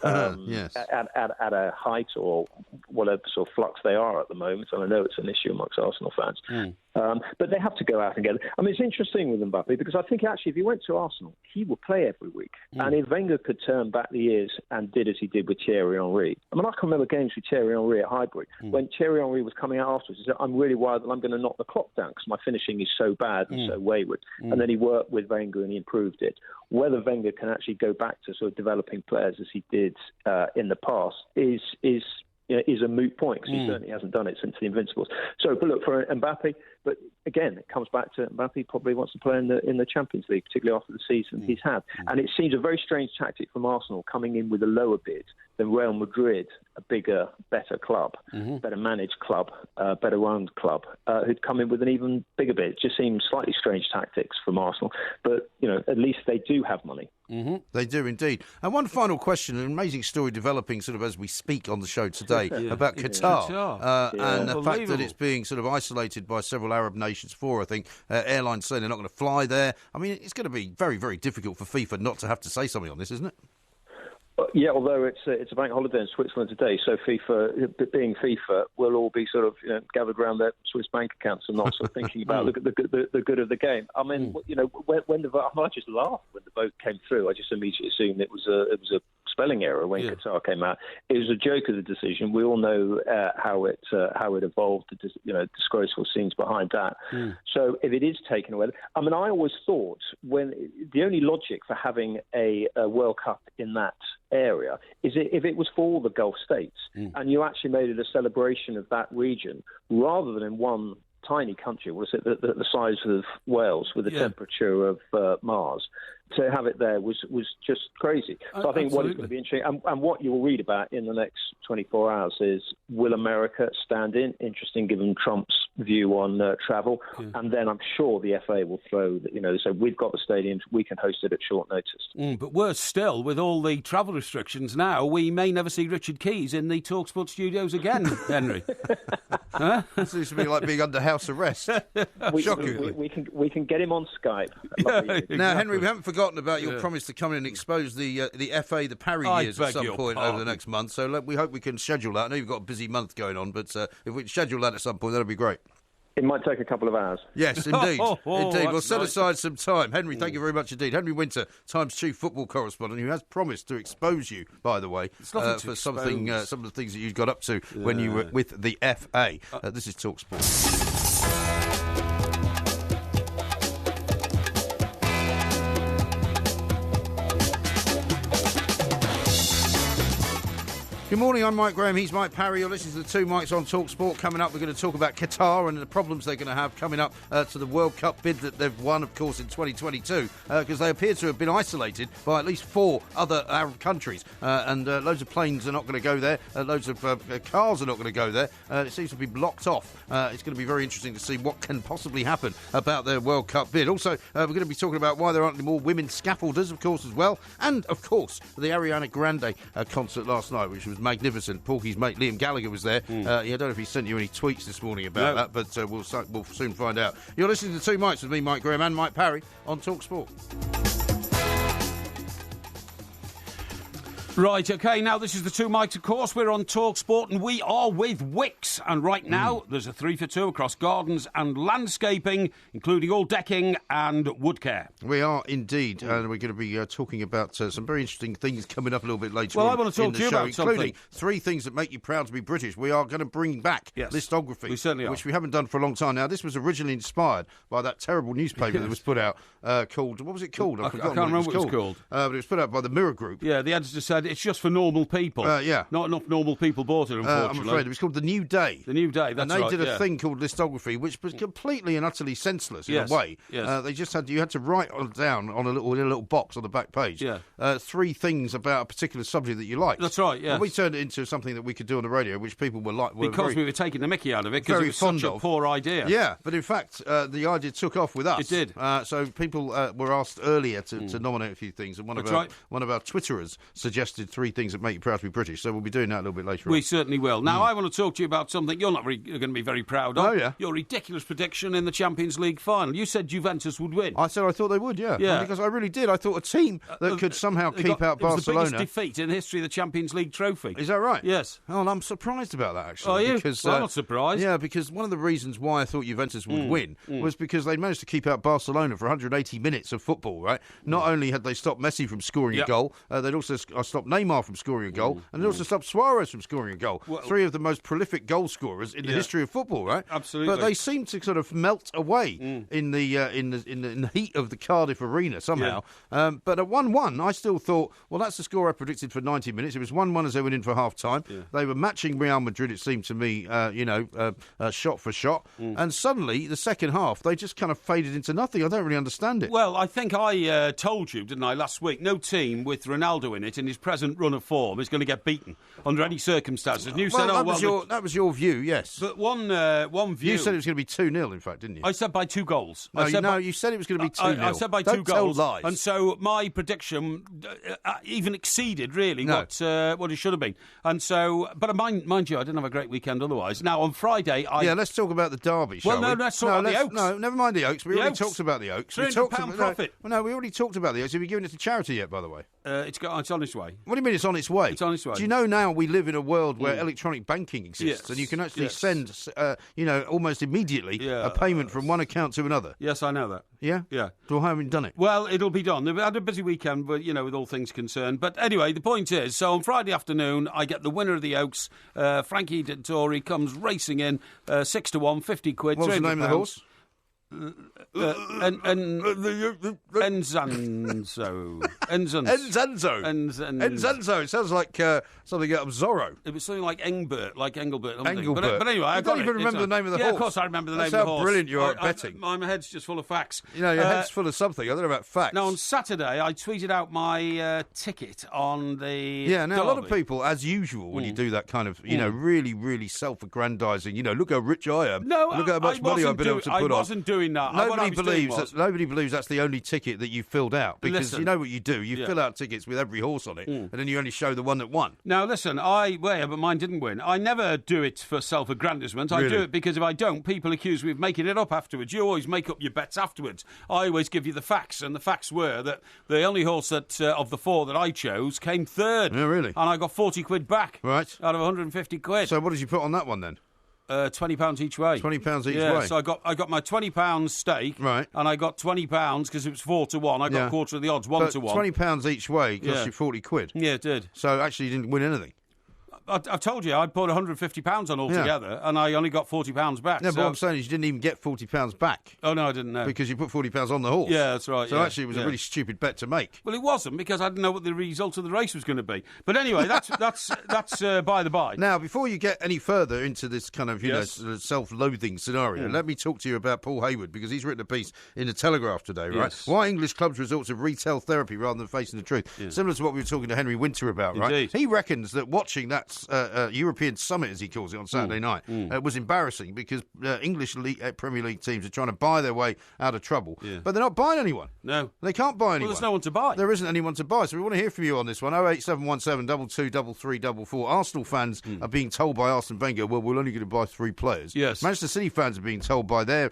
yes.
at a height or whatever sort of flux they are at the moment. And I know it's an issue amongst Arsenal fans. But they have to go out and get it. I mean, it's interesting with Mbappe, because I think actually if he went to Arsenal, he would play every week. And if Wenger could turn back the years and did as he did with Thierry Henry. I mean, I can remember games with Thierry Henry at Highbury. When Thierry Henry was coming out afterwards, he said, I'm really worried that I'm going to knock the clock down because my finishing is so bad and so wayward. And then he worked with Wenger and he improved it. Whether Wenger can actually go back to sort of developing players as he did in the past is a moot point, because he certainly hasn't done it since the Invincibles. So, but look, for Mbappe, but again, it comes back to Mbappe probably wants to play in the Champions League, particularly after the season he's had. And it seems a very strange tactic from Arsenal coming in with a lower bid than Real Madrid, a bigger, better club, better managed club, better owned club, who'd come in with an even bigger bid. It just seems slightly strange tactics from Arsenal. But, at least they do have money.
They do indeed. And one final question, an amazing story developing sort of as we speak on the show today about Qatar and the fact that it's being sort of isolated by several Arab nations for, I think, airlines saying they're not going to fly there. I mean, it's going to be very, very difficult for FIFA not to have to say something on this, isn't it?
Yeah, although it's a bank holiday in Switzerland today, so FIFA, being FIFA, will all be sort of gathered around their Swiss bank accounts and not sort of thinking about the good of the game. I mean, when the vote, I just laughed when the vote came through. I just immediately assumed it was a spelling error when Qatar came out. It was a joke of the decision. We all know how it evolved. Disgraceful scenes behind that. So if it is taken away, I mean, I always thought when the only logic for having a World Cup in that area is if it was for all the Gulf states and you actually made it a celebration of that region rather than in one tiny country, was it the size of Wales with the temperature of Mars. To have it there was just crazy. So I think what is going to be interesting, and what you'll read about in the next 24 hours is, will America stand in? Interesting, given Trump's view on travel, and then I'm sure the FA will throw, so we've got the stadiums, we can host it at short notice.
But worse still, with all the travel restrictions now, we may never see Richard Keys in the talkSPORT studios again, Henry. Huh?
It seems to be like being under house arrest. Shockingly.
We can get him on Skype.
Exactly.
Now, Henry, we haven't forgotten about your promise to come in and expose the FA, the Parry years at some point over the next month, so we hope we can schedule that. I know you've got a busy month going on, but if we can schedule that at some point, that'll be great.
It might take a couple of hours.
Yes, indeed. Indeed. We'll set
nice.
Aside some time. Henry, thank you very much indeed. Henry Winter, Times chief football correspondent, who has promised to expose you, by the way, for some of the things that you got up to when you were with the FA. This is talkSPORT. Good morning, I'm Mike Graham, he's Mike Parry. You're listening to the Two Mikes on talkSPORT. Coming up, we're going to talk about Qatar and the problems they're going to have coming up to the World Cup bid that they've won, of course, in 2022, because they appear to have been isolated by at least 4 other Arab countries. And loads of planes are not going to go there, loads of cars are not going to go there. It seems to be blocked off. It's going to be very interesting to see what can possibly happen about their World Cup bid. Also, we're going to be talking about why there aren't any more women scaffolders, of course, as well. And, of course, the Ariana Grande concert last night, which was magnificent. Porky's mate Liam Gallagher was there. I don't know if he sent you any tweets this morning about that, but we'll soon find out. You're listening to Two Mikes with me, Mike Graham, and Mike Parry on talkSPORT.
Right, OK, now this is the Two Mikes, of course. We're on talkSPORT and we are with Wicks. And right now, there's a 3 for 2 across gardens and landscaping, including all decking and wood care.
We are indeed, and we're going to be talking about some very interesting things coming up a little bit later on.
Well, I want to talk to you about
including 3 things that make you proud to be British. We are going to bring back listography,
we certainly are,
which we haven't done for a long time now. This was originally inspired by that terrible newspaper that was put out called, what was it called?
I can't remember what it was called.
But it was put out by the Mirror Group.
Yeah, the editor said it's just for normal people. Not enough normal people bought it, unfortunately.
I'm afraid. It was called The New Day.
The New Day, that's right.
And they did a thing called listography, which was completely and utterly senseless in a way.
Yes.
They just you had to write down on a little box on the back page 3 things about a particular subject that you liked.
That's right, yeah.
And we turned it into something that we could do on the radio, which people were like...
Because we were taking the mickey out of it, because it was such a poor idea.
Yeah, but in fact, the idea took off with us.
It did.
So people were asked earlier to nominate a few things, and one of our Twitterers suggested 3 things that make you proud to be British, so we'll be doing that a little bit later on.
We certainly will. Now, I want to talk to you about something you're not going to be very proud of.
Oh, yeah.
Your ridiculous prediction in the Champions League final. You said Juventus would win.
I said I thought they would, yeah. Because I really did. I thought a team that could somehow keep out Barcelona...
It was the biggest defeat in the history of the Champions League trophy.
Is that right?
Yes.
Oh, and I'm surprised about that, actually.
Are you?
Because,
I'm not surprised.
Yeah, because one of the reasons why I thought Juventus would win was because they'd managed to keep out Barcelona for 180 minutes of football, right? Not only had they stopped Messi from scoring a goal, they'd also stopped Neymar from scoring a goal, and they'd also stopped Suarez from scoring a goal. Well, 3 of the most prolific goal scorers in the history of football, right?
Absolutely.
But they seem to sort of melt away in the heat of the Cardiff Arena somehow.
Yeah.
But at 1-1, I still thought, well, that's the score I predicted for 90 minutes. It was 1-1 as they went in for half-time. Yeah. They were matching Real Madrid, it seemed to me, shot for shot. And suddenly, the second half, they just kind of faded into nothing. I don't really understand it.
Well, I think I told you, didn't I, last week, no team with Ronaldo in it in his present run of form is going to get beaten under any circumstances. And you said,
that was your view, yes.
But one view...
You said it was going to be 2-0, in fact, didn't you?
I said by 2 goals.
You said it was going to be 2-0.
I said by 2 goals.
Don't tell lies.
And so my prediction even exceeded, really, what it should have been. And so... But mind you, I didn't have a great weekend otherwise. Now, on Friday,
Yeah, let's talk about the derby, shall we?
Let's talk about the Oaks.
No, never mind the Oaks. We already talked about the Oaks.
£300 profit.
We already talked about the Oaks. Have you given it to charity yet, by the way?
It's on its way.
What do you mean it's on its way?
It's on its way.
Do you know now we live in a world where electronic banking exists, and you can actually send, almost immediately a payment from one account to another?
Yes, I know that.
Yeah?
Yeah.
So I haven't done it.
Well, it'll be done. I had a busy weekend, but, with all things concerned. But anyway, the point is, so on Friday afternoon, I get the winner of the Oaks. Frankie Dettori comes racing in, 6-1, 50 quid.
What was the name of the horse? Enzanzo. It sounds like something out of Zorro.
It was something like Engelbert. But
I
anyway, I
don't even remember the name of the horse.
Yeah, of course I remember the name of the horse.
That's how brilliant you are at betting.
My head's just full of facts.
Your head's full of something. I don't know about facts.
Now, on Saturday, I tweeted out my ticket on the
Yeah, now, a lot of people, as usual, when you do that kind of, really, really self-aggrandising, look how rich I am.
No,
look how much money I've been able to put on.
I wasn't doing that.
Nobody believes that's the only ticket that you filled out. Because you know what you do. You fill out tickets with every horse on it, and then you only show the one that won.
Now, listen, but mine didn't win. I never do it for self-aggrandisement. I do it because if I don't, people accuse me of making it up afterwards. You always make up your bets afterwards. I always give you the facts, and the facts were that the only horse that of the 4 that I chose came third.
Yeah, really?
And I got 40 quid back.
Right.
Out of 150 quid.
So what did you put on that one then?
£20 each way.
£20 each way.
So I got my £20 stake,
right? And
I got £20 because it was 4 to 1. I got a quarter of the odds, 1 to 1.
£20 each way cost you 40 quid.
Yeah, it did.
So actually, you didn't win anything.
I've told you, I'd put £150 on altogether, and I only got £40 back.
Yeah, but what I'm saying is you didn't even get £40 back.
Oh, no, I didn't know.
Because you put £40 on the horse.
Yeah, that's right.
So actually, it was a really stupid bet to make.
Well, it wasn't, because I didn't know what the result of the race was going to be. But anyway, that's by the by.
Now, before you get any further into this kind of, sort of self-loathing scenario, let me talk to you about Paul Hayward, because he's written a piece in the Telegraph today, right?
Yes.
Why English clubs resort to retail therapy rather than facing the truth. Yeah. Similar to what we were talking to Henry Winter about, right?
Indeed.
He reckons that watching that European Summit, as he calls it, on Saturday night was embarrassing because English Premier League teams are trying to buy their way out of trouble. Yeah. But they're not buying anyone.
No.
They can't buy anyone.
Well, there's no one to buy.
There isn't anyone to buy. So we want to hear from you on this one. 08717 223344. Arsenal fans are being told by Arsene Wenger, well, we're only going to buy 3 players.
Yes.
Manchester City fans are being told by their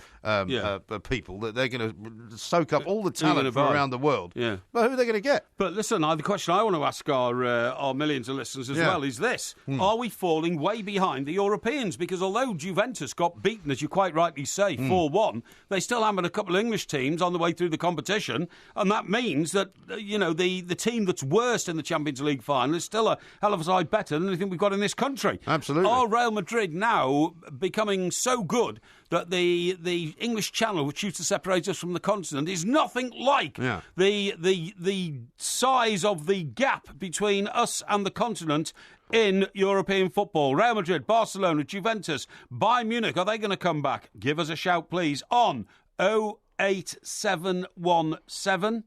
people that they're going to soak up all the talent from around the world.
Yeah.
But who are they going to get?
But listen, the question I want to ask our millions of listeners as well is this. Are we falling way behind the Europeans? Because although Juventus got beaten, as you quite rightly say, 4-1, they still hammered a couple of English teams on the way through the competition, and that means that, the team that's worst in the Champions League final is still a hell of a side better than anything we've got in this country.
Absolutely.
Are Real Madrid now becoming so good that the English Channel, which used to separate us from the continent, is nothing like the size of the gap between us and the continent in European football? Real Madrid, Barcelona, Juventus, Bayern Munich, are they going to come back? Give us a shout, please, on 08717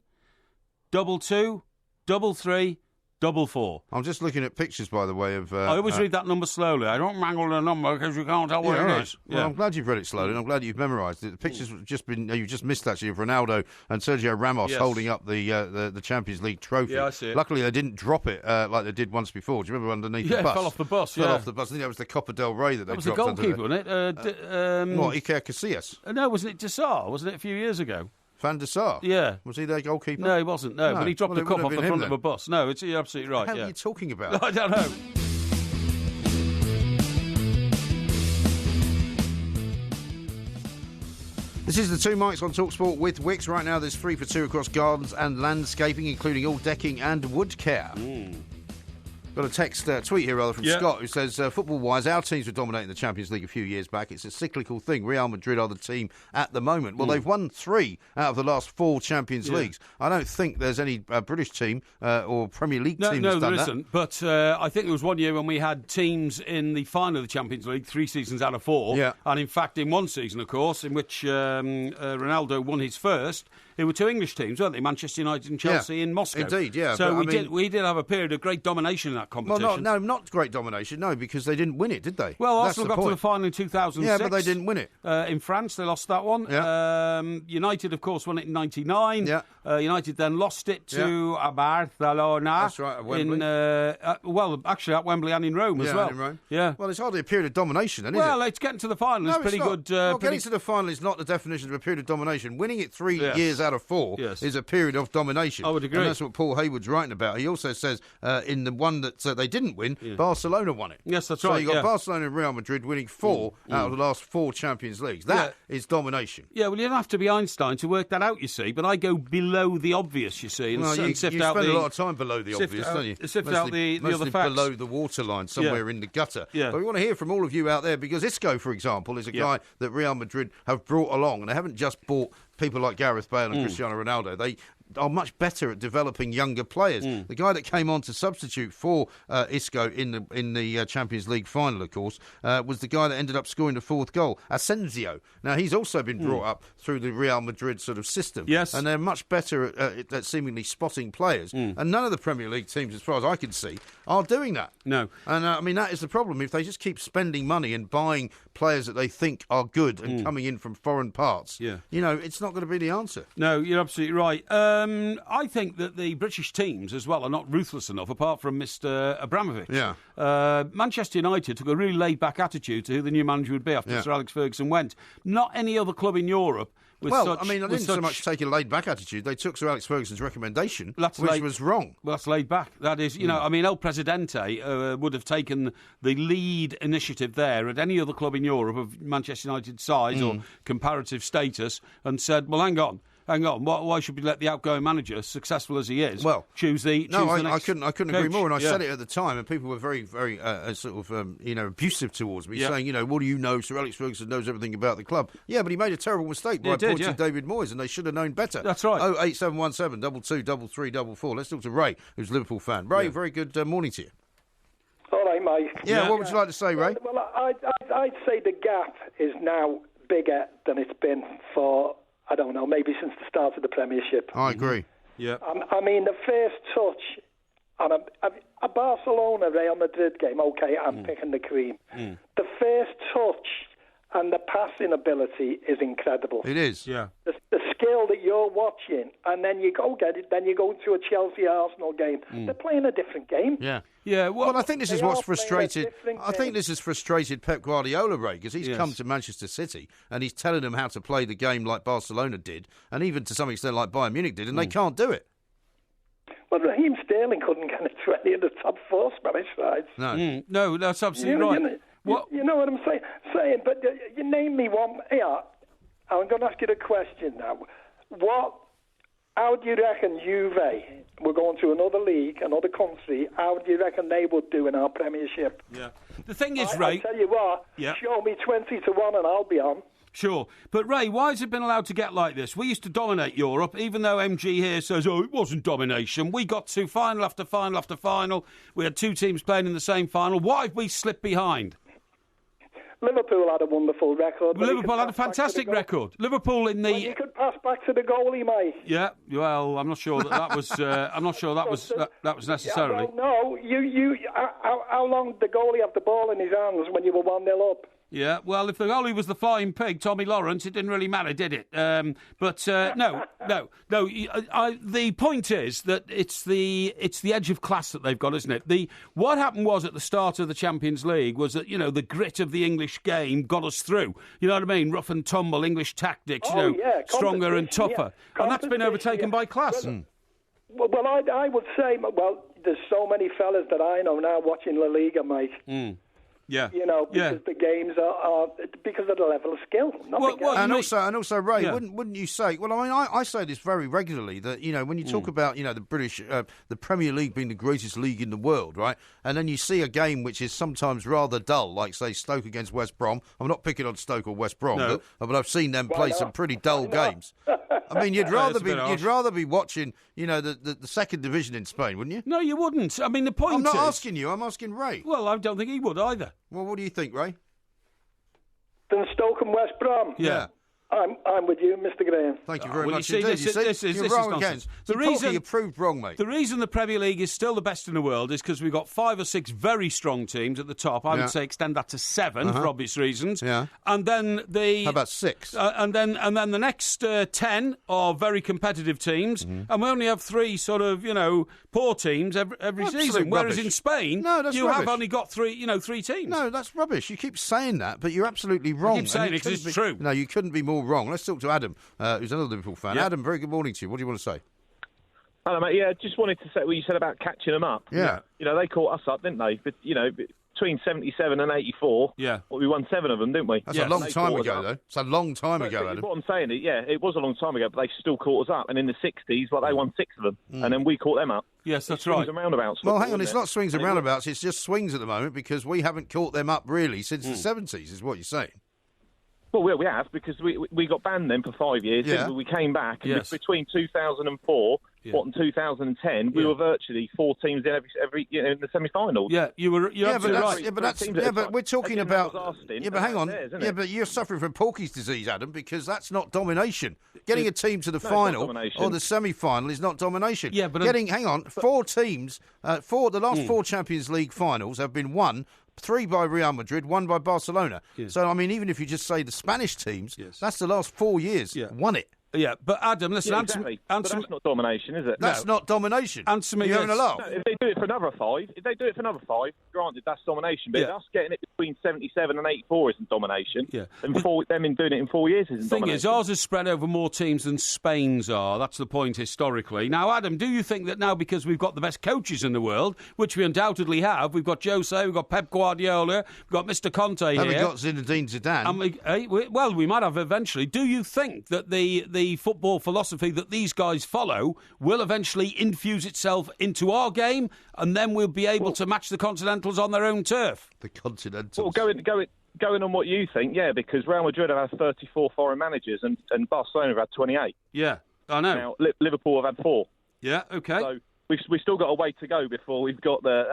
22 33 444.
I'm just looking at pictures, by the way, of...
I always read that number slowly. I don't mangle the number because you can't tell what it is.
Well, I'm glad you've read it slowly, and I'm glad you've memorised it. The pictures have just been... You've just missed, actually, of Ronaldo and Sergio Ramos holding up the Champions League trophy.
Yeah, I see it.
Luckily, they didn't drop it like they did once before. Do you remember underneath the bus?
Yeah, fell off the bus,
Fell off the bus. I think that was the Copa del Rey that they dropped.
That was the goalkeeper, wasn't it?
What, Iker Casillas?
No, wasn't it Dessart? Wasn't it a few years ago?
Van der Sar?
Yeah.
Was he their goalkeeper?
No, he wasn't. No, but he dropped the cup off the front of a bus. No, you're absolutely right.
What the hell are you talking about?
I don't know.
This is the Two Mics on talkSPORT with Wix. Right now there's 3 for 2 across gardens and landscaping, including all decking and wood care. Got a tweet here from Scott, who says, football-wise, our teams were dominating the Champions League a few years back. It's a cyclical thing. Real Madrid are the team at the moment. Well, they've won 3 out of the last 4 Champions Leagues. I don't think there's any British team or Premier League team that's done that.
No, there isn't. But I think there was one year when we had teams in the final of the Champions League, 3 seasons out of 4. Yeah. And in fact, in one season, of course, in which Ronaldo won his first, there were 2 English teams, weren't they? Manchester United and Chelsea in Moscow.
Indeed, yeah.
So we did have a period of great domination in that competition.
Well, no, not great domination, no, because they didn't win it, did they?
Well, Arsenal got to the final in 2006.
Yeah, but they didn't win it.
In France, they lost that one. Yeah. United, of course, won it in 99. Yeah. United then lost it to Barcelona.
That's right, at Wembley.
Actually, at Wembley and in Rome as well.
In Rome.
Yeah.
Well, it's hardly a period of domination, then, is it?
It's getting to the final. It's pretty good.
Getting to the final is not the definition of a period of domination. Winning it 3 years out of 4 is a period of domination.
I would agree.
And that's what Paul Hayward's writing about. He also says in the one that they didn't win, Barcelona won it.
Yes, that's
right.
right.
So you've got Barcelona and Real Madrid winning 4 out of the last 4 Champions Leagues. That is domination.
Yeah, well, you don't have to be Einstein to work that out, you see. But I go below the obvious, you see. And
you
sift
spend
out
a lot of time below the obvious, don't you?
Sift out the other facts.
Below the waterline, somewhere in the gutter.
Yeah.
But we want to hear from all of you out there, because Isco, for example, is a guy that Real Madrid have brought along, and they haven't just bought people like Gareth Bale and Cristiano Ronaldo. They are much better at developing younger players. The guy that came on to substitute for Isco in the Champions League final, of course, was the guy that ended up scoring the 4th goal, Asensio. Now, he's also been brought up through the Real Madrid sort of system.
Yes.
And they're much better at seemingly spotting players. And none of the Premier League teams, as far as I can see, are doing that.
No.
And, I mean, that is the problem. If they just keep spending money and buying players that they think are good and coming in from foreign parts, it's not going to be the answer.
No, you're absolutely right. I think that the British teams as well are not ruthless enough, apart from Mr. Abramovich.
Yeah.
Manchester United took a really laid-back attitude to who the new manager would be after Sir Alex Ferguson went. Not any other club in Europe. I didn't so much take a laid-back attitude. They took Sir Alex Ferguson's recommendation, which was wrong. Well, that's laid-back. That is, I mean, El Presidente would have taken the lead initiative there at any other club in Europe of Manchester United's size or comparative status and said, well, hang on. Why should we let the outgoing manager, successful as he is, choose the next
I couldn't agree more. And I said it at the time, and people were very, very abusive towards me, saying, what do you know? Sir Alex Ferguson knows everything about the club. Yeah, but he made a terrible mistake by appointing David Moyes, and they should have known better.
That's right.
08717 223344. Let's talk to Ray, who's a Liverpool fan. Ray, very good morning to you.
All right, mate.
Yeah, what would you like to say, Ray?
Well, I'd say the gap is now bigger than it's been for, I don't know, maybe since the start of the Premiership.
I agree.
Yeah.
I mean, the first touch on a Barcelona-Real Madrid game, OK, I'm picking the cream. The first touch and the passing ability is incredible.
It is.
Yeah.
The skill that you're watching, and then you go get it, then you go to a Chelsea-Arsenal game. They're playing a different game.
Yeah.
Yeah,
well, I think this is what's frustrated. I think this has frustrated Pep Guardiola, Ray, because he's come to Manchester City and he's telling them how to play the game like Barcelona did, and even to some extent like Bayern Munich did, and they can't do it.
Well, Raheem Sterling couldn't get it to any of the top 4 Spanish sides.
No,
no, that's absolutely right.
You know what I'm saying? But you name me one. Yeah, I'm going to ask you the question now. How do you reckon Juve, we're going to another league, another country, how do you reckon they would do in our Premiership?
Yeah. The thing is, Ray...
I tell you what, show me 20-1 and I'll be on.
Sure. But, Ray, why has it been allowed to get like this? We used to dominate Europe, even though MG here says, it wasn't domination. We got to final after final after final. We had 2 teams playing in the same final. Why have we slipped behind?
Liverpool had a wonderful record.
Liverpool had a fantastic record. Liverpool in the...
Well, you could pass back to the goalie, mate.
Yeah, well, I'm not sure that was... I'm not sure that was necessarily...
No, how long did the goalie have the ball in his hands when you were 1-0 up?
Yeah, well, if the goalie was the flying pig, Tommy Lawrence, it didn't really matter, did it? No. The point is that it's the edge of class that they've got, isn't it? What happened was at the start of the Champions League was that the grit of the English game got us through. You know what I mean? Rough and tumble English tactics. Stronger and tougher, and that's been overtaken by class.
Well, I would say, there's so many fellas that I know now watching La Liga, mate.
Yeah,
because the games are because of the level of skill.
And also, Ray, wouldn't you say? Well, I mean, I say this very regularly that when you talk about the British, the Premier League being the greatest league in the world, right? And then you see a game which is sometimes rather dull, like say Stoke against West Brom. I'm not picking on Stoke or West Brom, but I've seen them play some pretty dull games. I mean, you'd rather be watching, the second division in Spain, wouldn't you?
No, you wouldn't. I mean, the point is...
I'm not asking you. I'm asking Ray.
Well, I don't think he would either.
Well, what do you think, Ray?
Then Stoke and West Brom.
Yeah.
I'm with you, Mr. Graham.
Thank you very much
indeed.
This is wrong again. You proved wrong, mate.
The reason the Premier League is still the best in the world is because we've got 5 or 6 very strong teams at the top. I would say extend that to 7 for obvious reasons.
Yeah.
And then
how about 6?
And then the next 10 are very competitive teams, and we only have 3 sort of poor teams every season. Whereas in Spain, you have only got 3 teams.
No, that's rubbish. You keep saying that, but you're absolutely wrong.
I keep saying it because it's true.
No, you couldn't be more all wrong. Let's talk to Adam, who's another Liverpool fan.
Yeah.
Adam, very good morning to you. What do you want to say?
Hello, mate. Yeah, just wanted to say what you said about catching them up.
Yeah.
You know, they caught us up, didn't they? But, you know, between 77 and 84, we won 7 of them, didn't we?
That's a long time ago, though. It's a long time ago, Adam.
What I'm saying is, it was a long time ago, but they still caught us up. And in the 60s, they won 6 of them. And then we caught them up.
Yes, that's
swings
right.
And roundabouts.
Well, hang on, it's not swings and roundabouts, it's just swings at the moment because we haven't caught them up really since the 70s, is what you're saying.
Well, we have, because we got banned then for 5 years.
Yeah.
We came back, and
Yes.
between 2004 and 2010, we were virtually 4 teams in every in the semi-finals.
Yeah, you're absolutely right.
But we're talking about.
Stint,
but hang on.
theirs,
But you're suffering from Porky's disease, Adam, because that's not domination. Getting a team to the final or the semi-final is not domination.
Yeah, but
4 teams, the last 4 Champions League finals have been won. 3 by Real Madrid, 1 by Barcelona.
Yes.
So, I mean, even if you just say the Spanish teams, that's the last 4 years won it.
Yeah, but Adam, listen,
exactly. But that's not domination, is it?
That's not domination.
Answer me
You're having a laugh.
No, if they do it for another 5, granted, that's domination. But us getting it between 77 and 84 isn't domination.
Yeah.
And them doing it in 4 years isn't domination.
The thing is, ours is spread over more teams than Spain's are. That's the point historically. Now, Adam, do you think that now because we've got the best coaches in the world, which we undoubtedly have, we've got Jose, we've got Pep Guardiola, we've got Mr. Conte here.
And we've got Zinedine Zidane.
We might have eventually. Do you think that the football philosophy that these guys follow will eventually infuse itself into our game, and then we'll be able to match the Continentals on their own turf?
The Continentals.
Well, going on what you think, because Real Madrid have had 34 foreign managers and Barcelona have had 28.
Yeah, I know.
Now, Liverpool have had 4.
Yeah, okay.
So we've still got a way to go before we've got the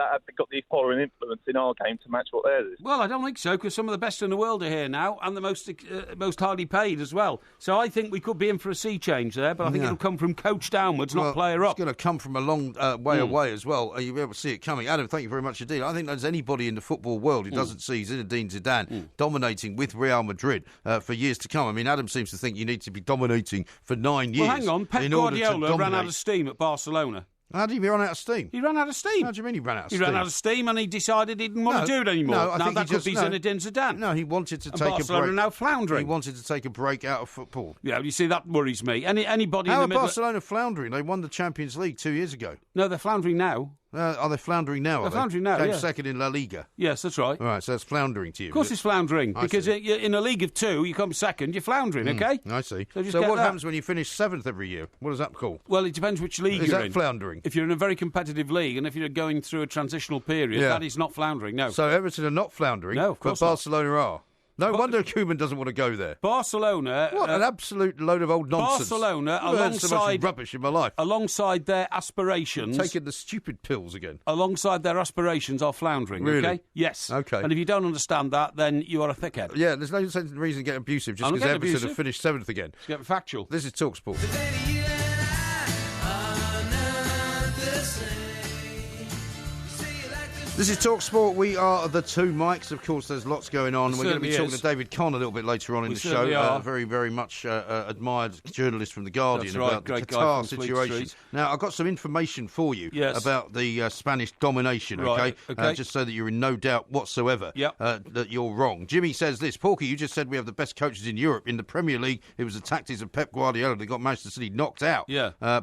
foreign influence in our game to match what theirs is.
Well, I don't think so, because some of the best in the world are here now, and the most highly paid as well. So I think we could be in for a sea change there, but I think it'll come from coach downwards, not player up.
It's going to come from a long way away as well. You'll be able to see it coming. Adam, thank you very much indeed. I think there's anybody in the football world who doesn't see Zinedine Zidane dominating with Real Madrid for years to come. I mean, Adam seems to think you need to be dominating for 9 years.
Well, hang on. Pep Guardiola ran out of steam at Barcelona.
How did he run out of steam?
He ran out of steam.
How do you mean he ran out of steam?
He ran out of steam and he decided he didn't want to do it anymore.
No, I think
that could be Zinedine Zidane.
No, he wanted to take a break.
Barcelona are now floundering.
He wanted to take a break out of football.
Yeah, you see, that worries me. Anybody
How
in the
are
middle...
Barcelona floundering? They won the Champions League 2 years ago.
No, they're floundering now.
Are they floundering now?
They're floundering now,
Came second in La Liga.
Yes, that's right.
All right, so that's floundering to you.
Of course it's floundering, because in a league of 2, you come second, you're floundering, okay?
I see.
So
what happens when you finish 7th every year? What does that call?
Well, it depends which league you're in.
Is that floundering?
If you're in a very competitive league, and if you're going through a transitional period, that is not floundering, no.
So Everton are not floundering,
no, of course
but Barcelona are. No wonder Koeman doesn't want to go there.
Barcelona...
What an absolute load of old nonsense.
Barcelona,
I've heard so much rubbish in my life.
Alongside their aspirations...
Taking the stupid pills again.
Alongside their aspirations are floundering,
really?
Okay? Yes.
Okay.
And if you don't understand that, then you are a thickhead.
Yeah, there's no reason to get abusive just because Everton have finished 7th again.
Let's get factual.
This is talkSPORT. This is talkSPORT. We are the 2 mics. Of course, there's lots going on. We're going to be talking to David Conn a little bit later on in the show. Very, very much admired journalist from The Guardian about the Qatar situation. Now, I've got some information for you about the Spanish domination, okay? Just so that you're in no doubt whatsoever that you're wrong. Jimmy says this. Porky, you just said we have the best coaches in Europe. In the Premier League, it was the tactics of Pep Guardiola that got Manchester City knocked out.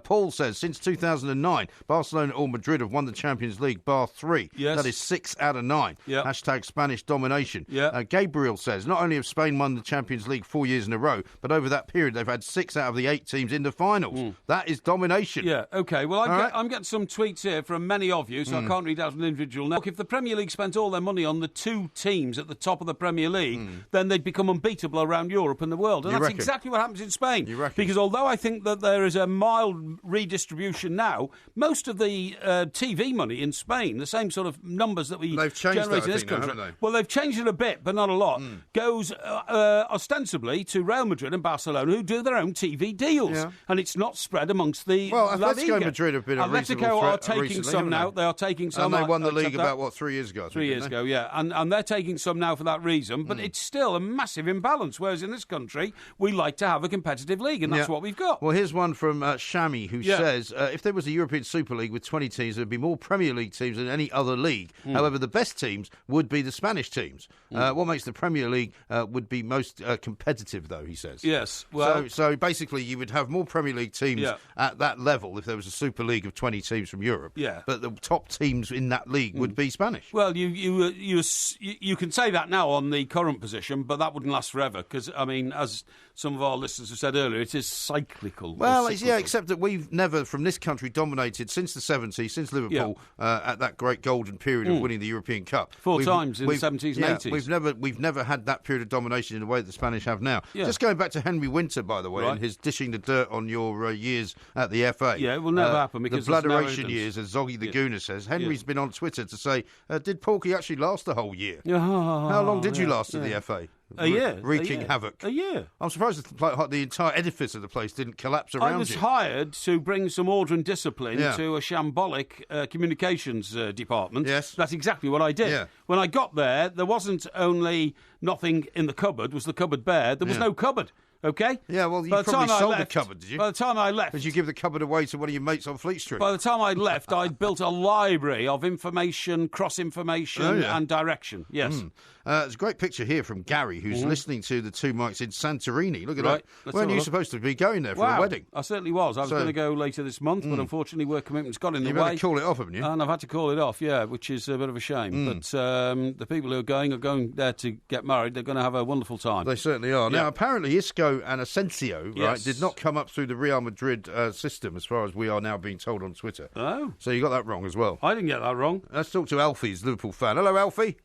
Paul says, since 2009, Barcelona or Madrid have won the Champions League, bar 3. That is 6 out of 9. Hashtag Spanish domination. Gabriel says, not only have Spain won the Champions League 4 years in a row, but over that period they've had 6 out of the 8 teams in the finals. That is domination.
Yeah, OK. Well, I'm getting some tweets here from many of you, so I can't read out an individual now. Look, if the Premier League spent all their money on the 2 teams at the top of the Premier League, then they'd become unbeatable around Europe and the world. And that's exactly what happens in Spain. Because although I think that there is a mild redistribution now, most of the TV money in Spain, the same sort of numbers that we generate in this country. Well, they've changed it a bit, but not a lot. Goes ostensibly to Real Madrid and Barcelona, who do their own TV deals, and it's not spread amongst the La Liga.
Atletico Madrid have been a reasonable threat
are taking
recently,
some now. They are taking some.
And they won the league about 3 years ago?
3 years ago, yeah, and they're taking some now for that reason. But it's still a massive imbalance. Whereas in this country, we like to have a competitive league, and that's what we've got.
Well, here's one from Shami who says, if there was a European Super League with 20 teams, there'd be more Premier League teams than any other league. League. However, the best teams would be the Spanish teams. What makes the Premier League would be most competitive, though, he says.
Yes. Well,
so basically, you would have more Premier League teams at that level if there was a Super League of 20 teams from Europe.
Yeah.
But the top teams in that league would be Spanish.
Well, you can say that now on the current position, but that wouldn't last forever because, I mean, as some of our listeners have said earlier, it is cyclical.
Well, except that we've never, from this country, dominated since the 70s, since Liverpool, at that great golden period of winning the European Cup.
Four times in the 70s and 80s.
We've never had that period of domination in the way that the Spanish have now. Yeah. Just going back to Henry Winter, by the way, and his dishing the dirt on your years at the FA.
Yeah, it will never happen because
the blooderation years, as Zoggy the Gooner says. Henry's been on Twitter to say, did Porky actually last the whole year? How long did you last at the FA?
A year.
Wreaking havoc.
A year.
I'm surprised the entire edifice of the place didn't collapse around you.
I was hired to bring some order and discipline to a shambolic communications department.
Yes.
That's exactly what I did.
Yeah.
When I got there wasn't only nothing in the cupboard, was the cupboard bare? There was no cupboard. Okay?
Yeah, well, you probably sold the cupboard, did you?
By the time I left...
Did you give the cupboard away to one of your mates on Fleet Street?
By the time I left, I'd built a library of information, cross-information and direction. Yes.
There's a great picture here from Gary, who's listening to the two mics in Santorini. Look at that. Weren't you supposed to be going there for a wedding?
I certainly was. I was going to go later this month, but unfortunately work commitments got in the way.
You better call it off, haven't you?
And I've had to call it off, which is a bit of a shame. But the people who are going there to get married. They're going to have a wonderful time.
They certainly are. Now, apparently, Isco and Asensio did not come up through the Real Madrid system, as far as we are now being told on Twitter.
Oh.
So you got that wrong as well.
I didn't get that wrong.
Let's talk to Alfie, he's a Liverpool fan. Hello, Alfie.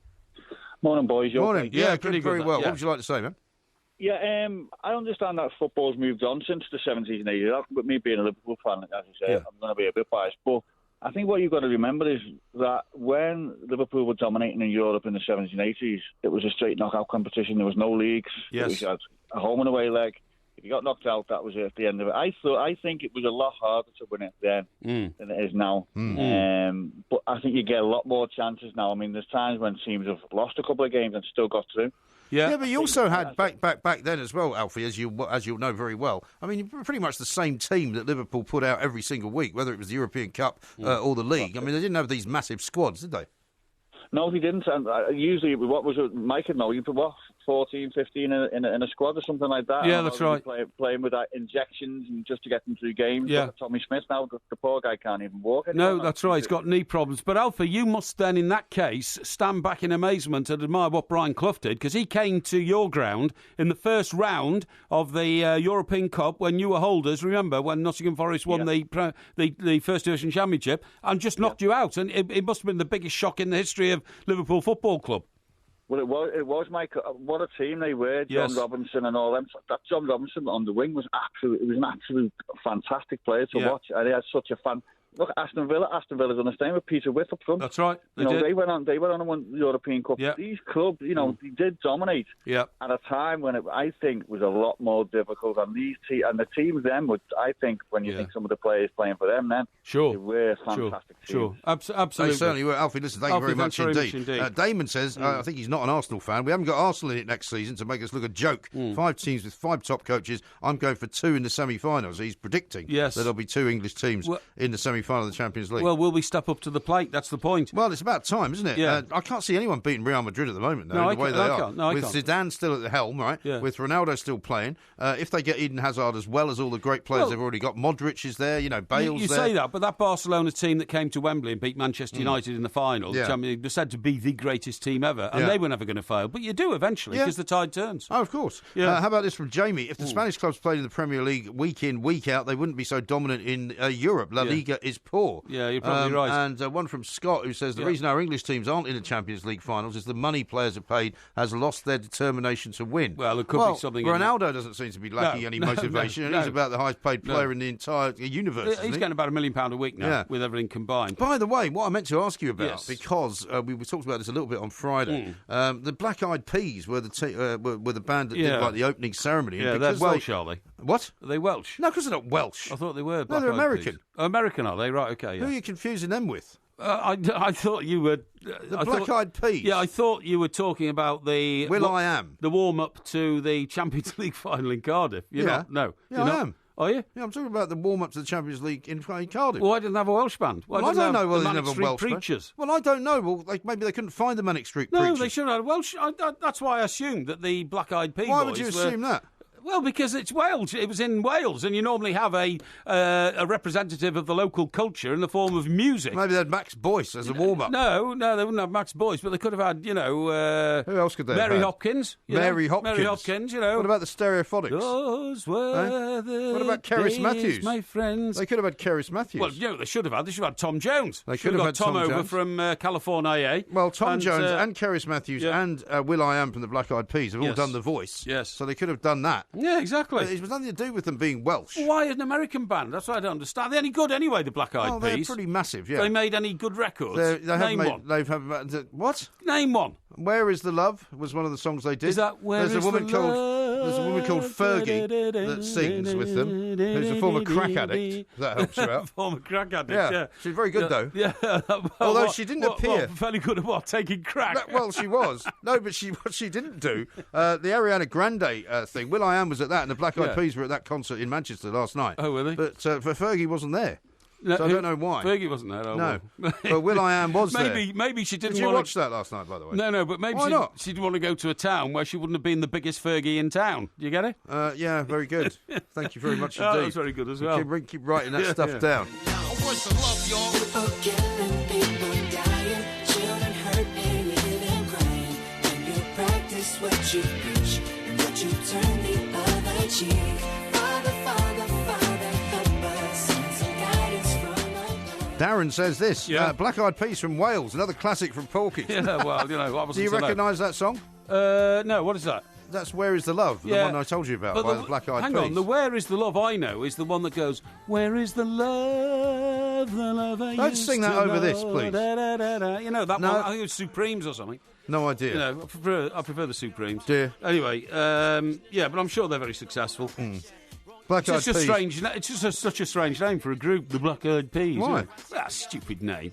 Morning, boys.
Morning. Yeah,
pretty
very
good.
well. What would you like to say, man?
Yeah, I understand that football's moved on since the 70s and 80s. With me being a Liverpool fan, as I say, I'm going to be a bit biased. But I think what you've got to remember is that when Liverpool were dominating in Europe in the 70s and 80s, it was a straight knockout competition. There was no leagues.
Yes.
You had a home and away leg. If you got knocked out, that was it at the end of it. I think it was a lot harder to win it then than it is now. But I think you get a lot more chances now. I mean, there's times when teams have lost a couple of games and still got through.
Yeah, but you also had back then as well, Alfie, as you'll know very well. I mean, pretty much the same team that Liverpool put out every single week, whether it was the European Cup or the league. I mean, they didn't have these massive squads, did they?
No, they didn't. And usually, what was it, Mike? No, you put 14, 15 in a squad or something like that.
Yeah, that's right.
Playing with injections and just to get them through games.
Yeah.
Tommy Smith now, the poor guy can't even walk anymore.
No, that's right. He's got knee problems. But Alfie, you must then, in that case, stand back in amazement and admire what Brian Clough did, because he came to your ground in the first round of the European Cup when you were holders. Remember when Nottingham Forest won the First Division Championship and just knocked you out, and it must have been the biggest shock in the history of Liverpool Football Club.
Well, it was, Mike. What a team they were. John Robinson and all them. That John Robinson on the wing was an absolute fantastic player to watch. And he had such a fan. Look, Aston Villa's on the same with Peter Witt up front.
That's right.
They went on and won the European Cup. Yep. These clubs, they did dominate at a time when I think was a lot more difficult. And the teams then would, I think, when you think some of the players playing for them then, they were fantastic teams.
Sure, absolutely.
They certainly were. Alfie, listen, thank you very much indeed. Damon says, I think he's not an Arsenal fan. We haven't got Arsenal in it next season to make us look a joke. 5 teams with 5 top coaches. I'm going for 2 in the semi-finals. He's predicting that there'll be 2 English teams in the semi-final of the Champions League.
Well, will we step up to the plate? That's the point.
Well, it's about time, isn't it?
Yeah.
I can't see anyone beating Real Madrid at the moment, though, the way they are. With Zidane still at the helm, right? Yeah. With Ronaldo still playing. If they get Eden Hazard as well as all the great players they've already got, Modric is there, Bale's
you
there.
say that, but that Barcelona team that came to Wembley and beat Manchester United in the final, they're said to be the greatest team ever, and they were never going to fail. But you do eventually, because the tide turns.
Oh, of course. Yeah. How about this from Jamie? If the Spanish clubs played in the Premier League week in, week out, they wouldn't be so dominant in Europe. La Liga is poor.
Yeah, you're probably right.
And one from Scott who says the reason our English teams aren't in the Champions League finals is the money players are paid has lost their determination to win.
Well, there could be something.
Ronaldo doesn't seem to be lacking any motivation. He's about the highest paid player in the entire universe.
He's getting about £1 million a week now with everything combined.
By the way, what I meant to ask you about, because we talked about this a little bit on Friday, the Black Eyed Peas were the band that did the opening ceremony.
Yeah, they're Welsh, are they?
What?
Are they Welsh?
No, because they're not Welsh.
I thought they were.
No, they're American.
American, are they? Right, okay.
Who are you confusing them with?
I thought you were...
The Black Eyed Peas?
Yeah, I thought you were talking about the...
I Am.
The warm-up to the Champions League final in Cardiff. You're not? No.
Yeah, I am.
Are you?
Yeah, I'm talking about the warm-up to the Champions League in Cardiff.
Well, I didn't have a Welsh band.
Well, I don't know whether they
Manic
have a
Street
Welsh
Preachers.
band. Well, I don't know. Well, maybe they couldn't find the Manic Street Preachers.
No, they should have had Welsh. That's why I assumed that the Black Eyed Peas.
Why would you assume that?
Well, because it's Wales. It was in Wales, and you normally have a representative of the local culture in the form of music.
Maybe they had Max Boyce as a warm-up.
No, they wouldn't have Max Boyce, but they could have had,
who else could they
Mary
have had?
Hopkins.
Mary Hopkins.
Mary Hopkins,
What about the Stereophonics?
Those were the
What about Keris Matthews?
My friends.
They could have had Keris Matthews.
Well, they should have had. They should have had Tom Jones.
They could have had
Tom over
Jones.
from California.
Well, Tom Jones and Keris Matthews and will.i.am from the Black Eyed Peas have all done The Voice.
Yes.
So they could have done that.
Yeah, exactly.
It was nothing to do with them being Welsh.
Why an American band? That's what I don't understand. Are they any good anyway, the Black Eyed Peas?
They're pretty massive, yeah.
They made any good records? Name one.
What?
Name one.
Where is the Love was one of the songs they did.
Is that Where
There's a woman called Fergie that sings with them, who's a former crack addict. That helps her out.
Former crack addict, yeah.
She's very good, though.
Yeah.
Although she didn't appear.
Fairly good at what? Taking crack?
Well, she was. No, but what she didn't do, the Ariana Grande thing, will.i.am was at that, and the Black Eyed Peas were at that concert in Manchester last night.
Oh, were they?
But Fergie wasn't there. So I don't know why.
Fergie wasn't there.
No. But will.i.am was there.
Maybe she didn't
Did you watch that last night, by the way?
No, but maybe she didn't want to go to a town where she wouldn't have been the biggest Fergie in town. Do you get it?
Yeah, very good. Thank you very much indeed.
That was very good as well.
Keep writing that stuff down.
What's the love, y'all? People killing, people dying, children hurt and living crying. When you practice what you preach and what you turn the other cheek. Father, help us. Send some guidance from above.
Darren says this. Black Eyed Peas from Wales, another classic from Porky.
Yeah, well, I wasn't.
Do you recognise that song?
No, what is that?
That's Where Is the Love, the one I told you about by the Black Eyed Peas.
Hang on, the Where Is the Love I know is the one that goes, Where is the love I
Don't
used
sing that
to
over
know,
this, please.
Da, da, da, da. You know, that
No.
one, I think it was Supremes or something.
No idea.
You know, I prefer the Supremes.
Do you?
Anyway, but I'm sure they're very successful.
Black Eyed
It's just
Peas.
strange. It's just such a strange name for a group, the Black Eyed Peas.
Why?
You know? Well, stupid name.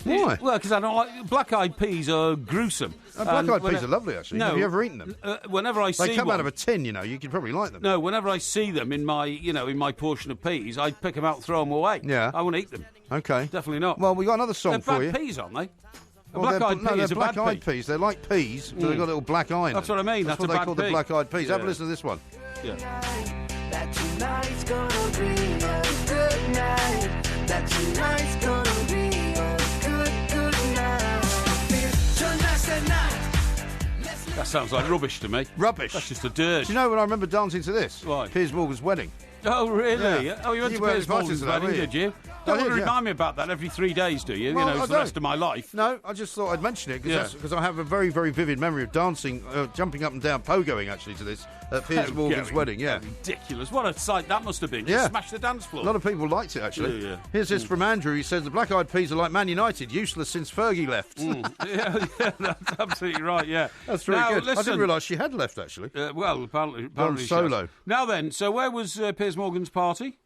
Why?
Well, because I don't like Black Eyed Peas are gruesome.
Black Eyed Peas are lovely, actually.
No,
have you ever eaten them?
Whenever I see
they come
one,
out of a tin, you know. You could probably like them.
No, whenever I see them in my portion of peas, I pick them out and throw them away.
Yeah,
I won't eat them.
Okay,
definitely not.
Well, we got another song for you.
They're bad peas, aren't they?
Well,
Black-eyed
they're black-eyed peas. They're like peas, but they've got a little black eye in
That's
them.
what I mean.
That's
That's
what
a
they call
bad
the
pea.
black-eyed peas. Have a
Yeah.
listen to this one.
Yeah.
That tonight's gonna be a good night. That tonight's gonna be a good night. Tonight's the night.
That sounds like rubbish to me.
Rubbish.
That's just a dirge.
Do you know when I remember dancing to this?
Why?
Piers Morgan's wedding.
Oh, really?
Yeah.
Oh, you went
You
to
weren't
Piers
invited
Morgan's
to that,
wedding,
were you?
did you?
I
Don't
did, yeah.
remind me about that every 3 days, do you?
Well,
you know,
I
for the rest
don't.
of my life.
No, I just thought I'd mention it
Yeah.
because I have a very, very vivid memory of dancing, jumping up and down, pogoing actually to this at Piers Morgan's wedding. Yeah,
Ridiculous. What a sight that must have been.
Yeah.
Just smash the dance floor.
a lot of people liked it actually.
Yeah.
Here's this from Andrew. He says the Black Eyed Peas are like Man United, useless since Fergie left.
yeah, that's absolutely right, yeah.
That's very
Now,
good. I
listen,
didn't realise she had left actually.
well, apparently she
solo.
has. Now then, so where was Piers Morgan's party?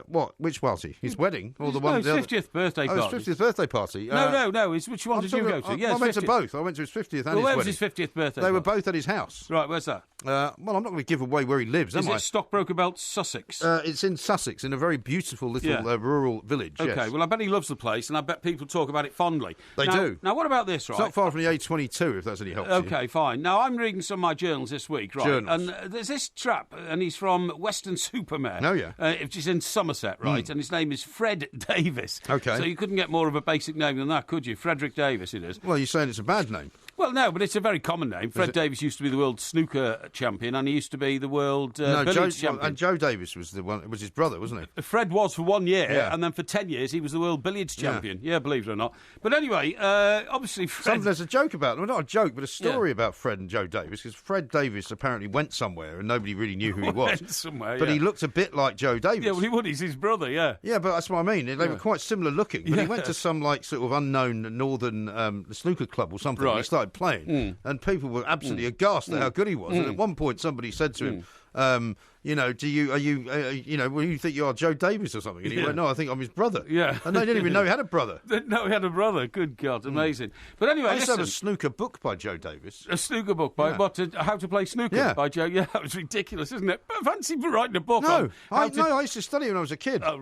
What? Which party? His wedding or the one?
his
the other-
50th birthday
Oh,
party.
his 50th birthday party.
No. Which one did you go to?
I went to both. I went to his 50th and his
where was
wedding.
his 50th birthday?
They were
party?
both at his house.
Right, where's that?
Well, I'm not going to give away where he lives,
Is
am I?
it Stockbroker Belt, Sussex?
It's in Sussex, in a very beautiful little rural village.
Okay,
yes.
well, I bet he loves the place, and I bet people talk about it fondly.
They do.
Now, what about this, right?
It's not far from the A22, if that's any help to you.
Okay, fine. Now, I'm reading some of my journals this week, right?
Journals.
And there's this chap, and he's from Weston-super-Mare.
Oh, yeah.
Which is in Somerset, right? And his name is Fred Davis.
Okay.
So you couldn't get more of a basic name than that, could you? Frederick Davis, it is.
Well, you're saying it's a bad name.
Well, no, but it's a very common name. Fred Davis used to be the world snooker champion, and he used to be the world billiards champion.
And Joe Davis was the one. It was his brother, wasn't it?
Fred was for 1 year,
Yeah.
and then for 10 years he was the world billiards champion. Yeah, believe it or not. But anyway, obviously Fred...
There's a joke about them. Well, not a joke, but a story about Fred and Joe Davis, because Fred Davis apparently went somewhere and nobody really knew who he was.
Went somewhere,
But
yeah.
he looked a bit like Joe Davis.
Yeah, well, he would. He's his brother, yeah.
Yeah, but that's what I mean. They were quite similar looking. But he went to some like sort of unknown northern snooker club or something.
Right.
And he started playing, and people were absolutely aghast at how good he was. And at one point, somebody said to him, you know, are you think you are Joe Davis or something? And he went, no, I think I'm his brother.
Yeah.
And they didn't even know he had a brother.
Didn't know he had a brother. Good God, amazing. But anyway,
I used to have a snooker book by Joe Davis.
A snooker book by How to Play Snooker by Joe. Yeah, that was ridiculous, isn't it? But fancy for writing a book. I used to study when I was a kid. Oh,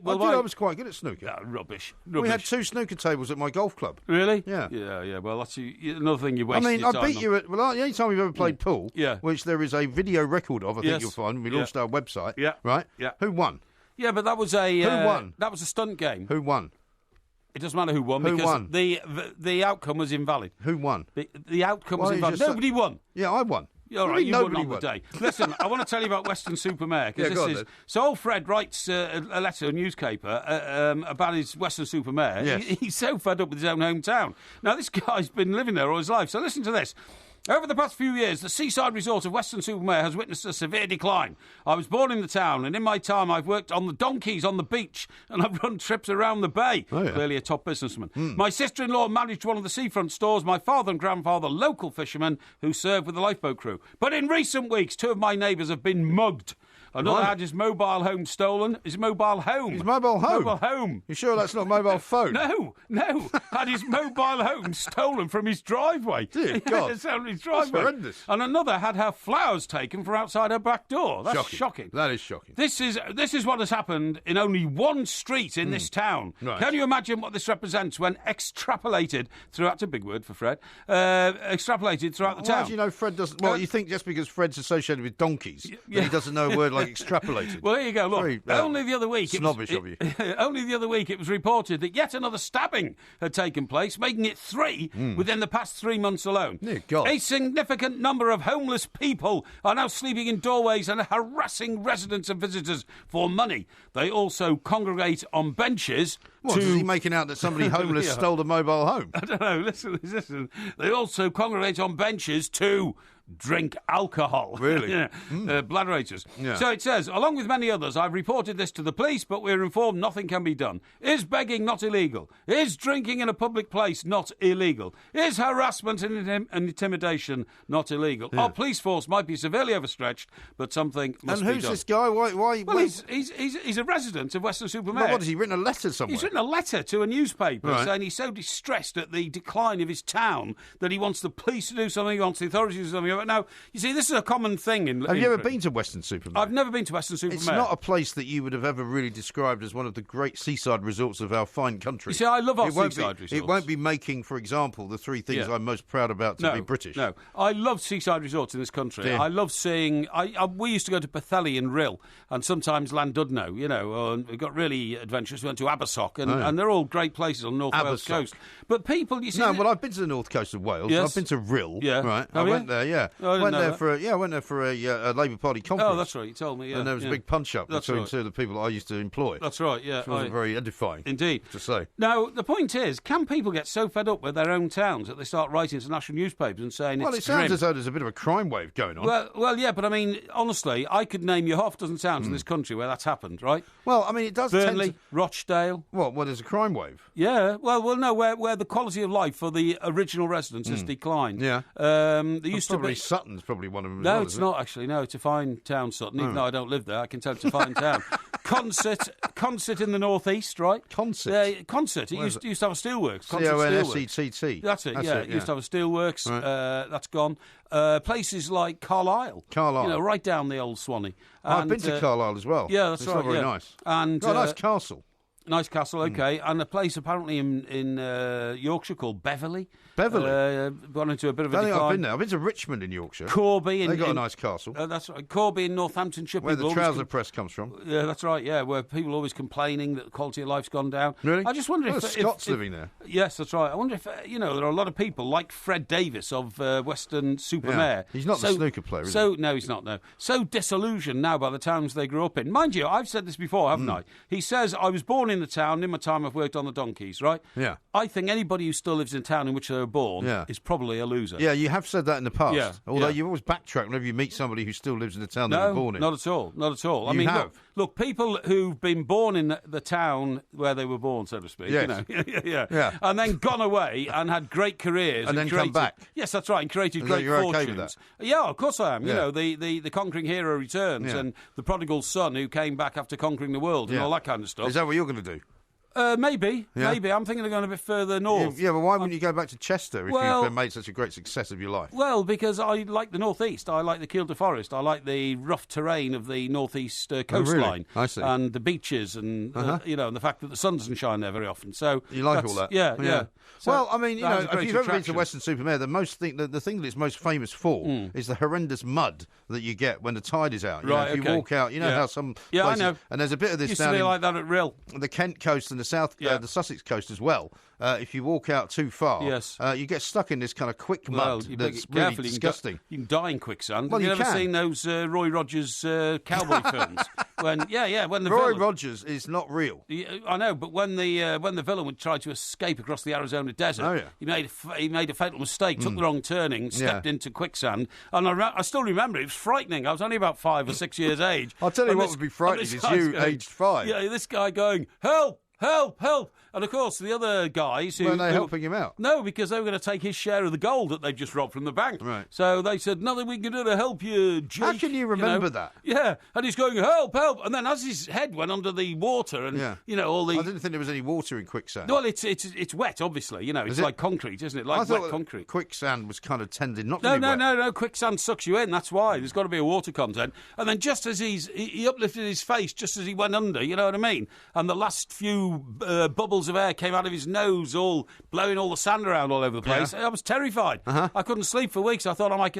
I was quite good at snooker.
Rubbish.
We had 2 snooker tables at my golf club.
Really?
Yeah.
Yeah. Well, that's another thing you wasted.
I beat you at the only time we've ever played pool. Which there is a video record of. I think you'll find. We launched our website.
Yeah.
Right.
Yeah.
Who won?
Yeah, but that was a
who won?
That was a stunt game.
Who won?
It doesn't matter who won because the outcome was invalid.
Who won?
The outcome was invalid. Nobody won.
Yeah, I won.
All right, you won on the day. Listen, I want to tell you about Western-super-Mare. So old Fred writes a letter to a newspaper about his Western-super-Mare.
Yes.
He's so fed up with his own hometown. Now, this guy's been living there all his life, so listen to this. Over the past few years, the seaside resort of Western-super-Mare has witnessed a severe decline. I was born in the town, and in my time I've worked on the donkeys on the beach, and I've run trips around the bay.
Oh, yeah.
Clearly a top businessman. My sister-in-law managed one of the seafront stores, my father and grandfather local fishermen who served with the lifeboat crew. But in recent weeks, 2 of my neighbours have been mugged. Another had his mobile home stolen. His mobile home.
His mobile home?
Mobile home.
You sure that's not mobile phone?
No. Had his mobile home stolen from his driveway.
Dear God.
It's on his driveway.
That's horrendous.
And another had her flowers taken from outside her back door. That's shocking.
That is shocking.
This is what has happened in only one street in this town.
Right.
Can you imagine what this represents when extrapolated throughout, that's a big word for Fred, extrapolated throughout the town?
How do you know Fred doesn't... Well, you think just because Fred's associated with donkeys that he doesn't know a word like extrapolated?
Well, here you go. Look, only the other week...
Snobbish of you.
Only the other week it was reported that yet another stabbing had taken place, making it 3 within the past 3 months alone.
Dear God.
A significant number of homeless people are now sleeping in doorways and harassing residents and visitors for money. They also congregate on benches.
What, is he making out that somebody homeless stole the mobile home?
I don't know. Listen. They also congregate on benches to drink alcohol.
Really?
Bladderators.
Yeah.
So it says, along with many others, I've reported this to the police, but we're informed nothing can be done. Is begging not illegal? Is drinking in a public place not illegal? Is harassment and intimidation not illegal?
Yeah.
Our police force might be severely overstretched, but something must be done.
And who's this guy? Why?
Well, he's a resident of Western-super-Mare.
Well, what, has he written a letter somewhere?
He's written a letter to a newspaper
Right.
saying he's so distressed at the decline of his town that he wants the police to do something, he wants the authorities to do something. But now, you see, this is a common thing in
Have you ever
Britain.
been to Western-super-Mare?
I've never been to Western-super-Mare.
It's not a place that you would have ever really described as one of the great seaside resorts of our fine country.
You see, I love our seaside resorts.
It won't be making, for example, the 3 things I'm most proud about to be British.
No, I love seaside resorts in this country.
Yeah.
I love seeing... we used to go to Pwllheli and Rhyl, and sometimes Llandudno, and we got really adventurous. We went to Abersoch, and they're all great places on the North Wales coast. But people, you see...
No, well, I've been to the north coast of Wales.
Yes.
I've been to Rhyl.
Yeah.
Right.
Oh,
I went there,
Oh, I
went there
that.
for a Labour Party conference.
Oh, that's right. You told me, yeah.
And there was a big punch-up between
right.
2 of the people I used to employ.
That's right, yeah.
Which wasn't very edifying.
Indeed.
To say.
Now, the point is, can people get so fed up with their own towns that they start writing to national newspapers and saying
Well,
it's
it sounds
grim?
as though there's a bit of a crime wave going on.
Well, yeah, but I mean, honestly, I could name you half a dozen towns in this country where that's happened, right?
Well, I mean, it does
Burnley,
tend to...
Rochdale.
What? Well, there's a crime wave.
Yeah, well, no, where the quality of life for the original residents has declined.
Yeah.
There used to be...
Sutton's probably one of them.
No,
as well,
it's not actually. No, it's a fine town, Sutton. Even though I don't live there, I can tell it's a fine town. Concert in the northeast, right?
Concert.
Concert. It used to have a steelworks.
Concett.
That's it. Yeah, it used to have a steelworks.
Right.
That's gone. Places like Carlisle, right down the old Swanee.
I've been to Carlisle as well.
Yeah, that's
it's
right.
Not very nice.
And
got a nice castle.
Nice castle, okay. And a place apparently in Yorkshire called Beverley. Gone into a bit of a decline.
I've been there. I've been to Richmond in Yorkshire.
Corby.
They got a nice castle.
That's right. Corby in Northamptonshire.
Where the trouser press comes from.
Yeah, that's right, yeah. Where people are always complaining that the quality of life's gone down.
Really?
I just wonder if...
Scots living there.
Yes, that's right. I wonder if, there are a lot of people like Fred Davis of Western-super-Mare.
He's not the snooker player, is
he? No, he's not, no. So disillusioned now by the towns they grew up in. Mind you, I've said this before, haven't I? He says, I was born born in the town. In my time, I've worked on the donkeys, right?
Yeah.
I think anybody who still lives in a town in which they were born is probably a loser.
Yeah, you have said that in the past.
Yeah.
Although you always backtrack whenever you meet somebody who still lives in the town they were born in.
Not at all. Not at all.
You have.
Look, people who've been born in the town where they were born, so to speak,
Yes.
yeah, and then gone away and had great careers.
And then come back.
Yes, that's right, and created
And
great
you're
fortunes.
okay with that?
Yeah, of course I am.
Yeah.
You know, the conquering hero returns and the prodigal son who came back after conquering the world and all that kind of stuff.
Is that what you're going to do?
Maybe. I'm thinking of going a bit further north.
Yeah, but why wouldn't you go back to Chester if you've made such a great success of your life?
Well, because I like the northeast. I like the Kielder Forest. I like the rough terrain of the northeast coastline.
I see.
And the beaches and, and the fact that the sun doesn't shine there very often. So
you like all that?
Yeah.
So well, I mean, if you've ever been to
Western
Western-super-Mare, the thing that it's most famous for is the horrendous mud that you get when the tide is out.
Right,
if you walk out, how some places,
I know.
And there's a bit of this
Used
down
to be
in
like that at Rill.
The Kent coast and the the Sussex coast as well. If you walk out too far, you get stuck in this kind of quick mud that's really disgusting.
You can die in quicksand.
Well,
Have you ever
can.
seen those Roy Rogers cowboy films? When the
Roy
villain,
Rogers is not real.
I know, but when the villain would try to escape across the Arizona desert, he made a fatal mistake, took the wrong turning, stepped into quicksand, and I still remember it was frightening. I was only about 5 or 6 years age.
I'll tell you what would be frightening is you, aged 5.
Yeah, this guy going, help! Help, help! And of course, the other guys who...
Weren't they helping him out?
No, because they were going to take his share of the gold that they'd just robbed from the bank.
Right.
So they said, nothing we can do to help you, Jake.
How can you remember that?
Yeah. And he's going, help, help! And then as his head went under the water and, all the...
I didn't think there was any water in quicksand.
Well, it's wet, obviously. It's like concrete, isn't it? Like wet concrete.
Quicksand was kind of tended not to be wet.
No. Quicksand sucks you in. That's why. There's got to be a water content. And then just as he uplifted his face just as he went under, you know what I mean? And the last few bubbles of air came out of his nose, all blowing all the sand around all over the place. I was terrified. I couldn't sleep for weeks. I thought I might,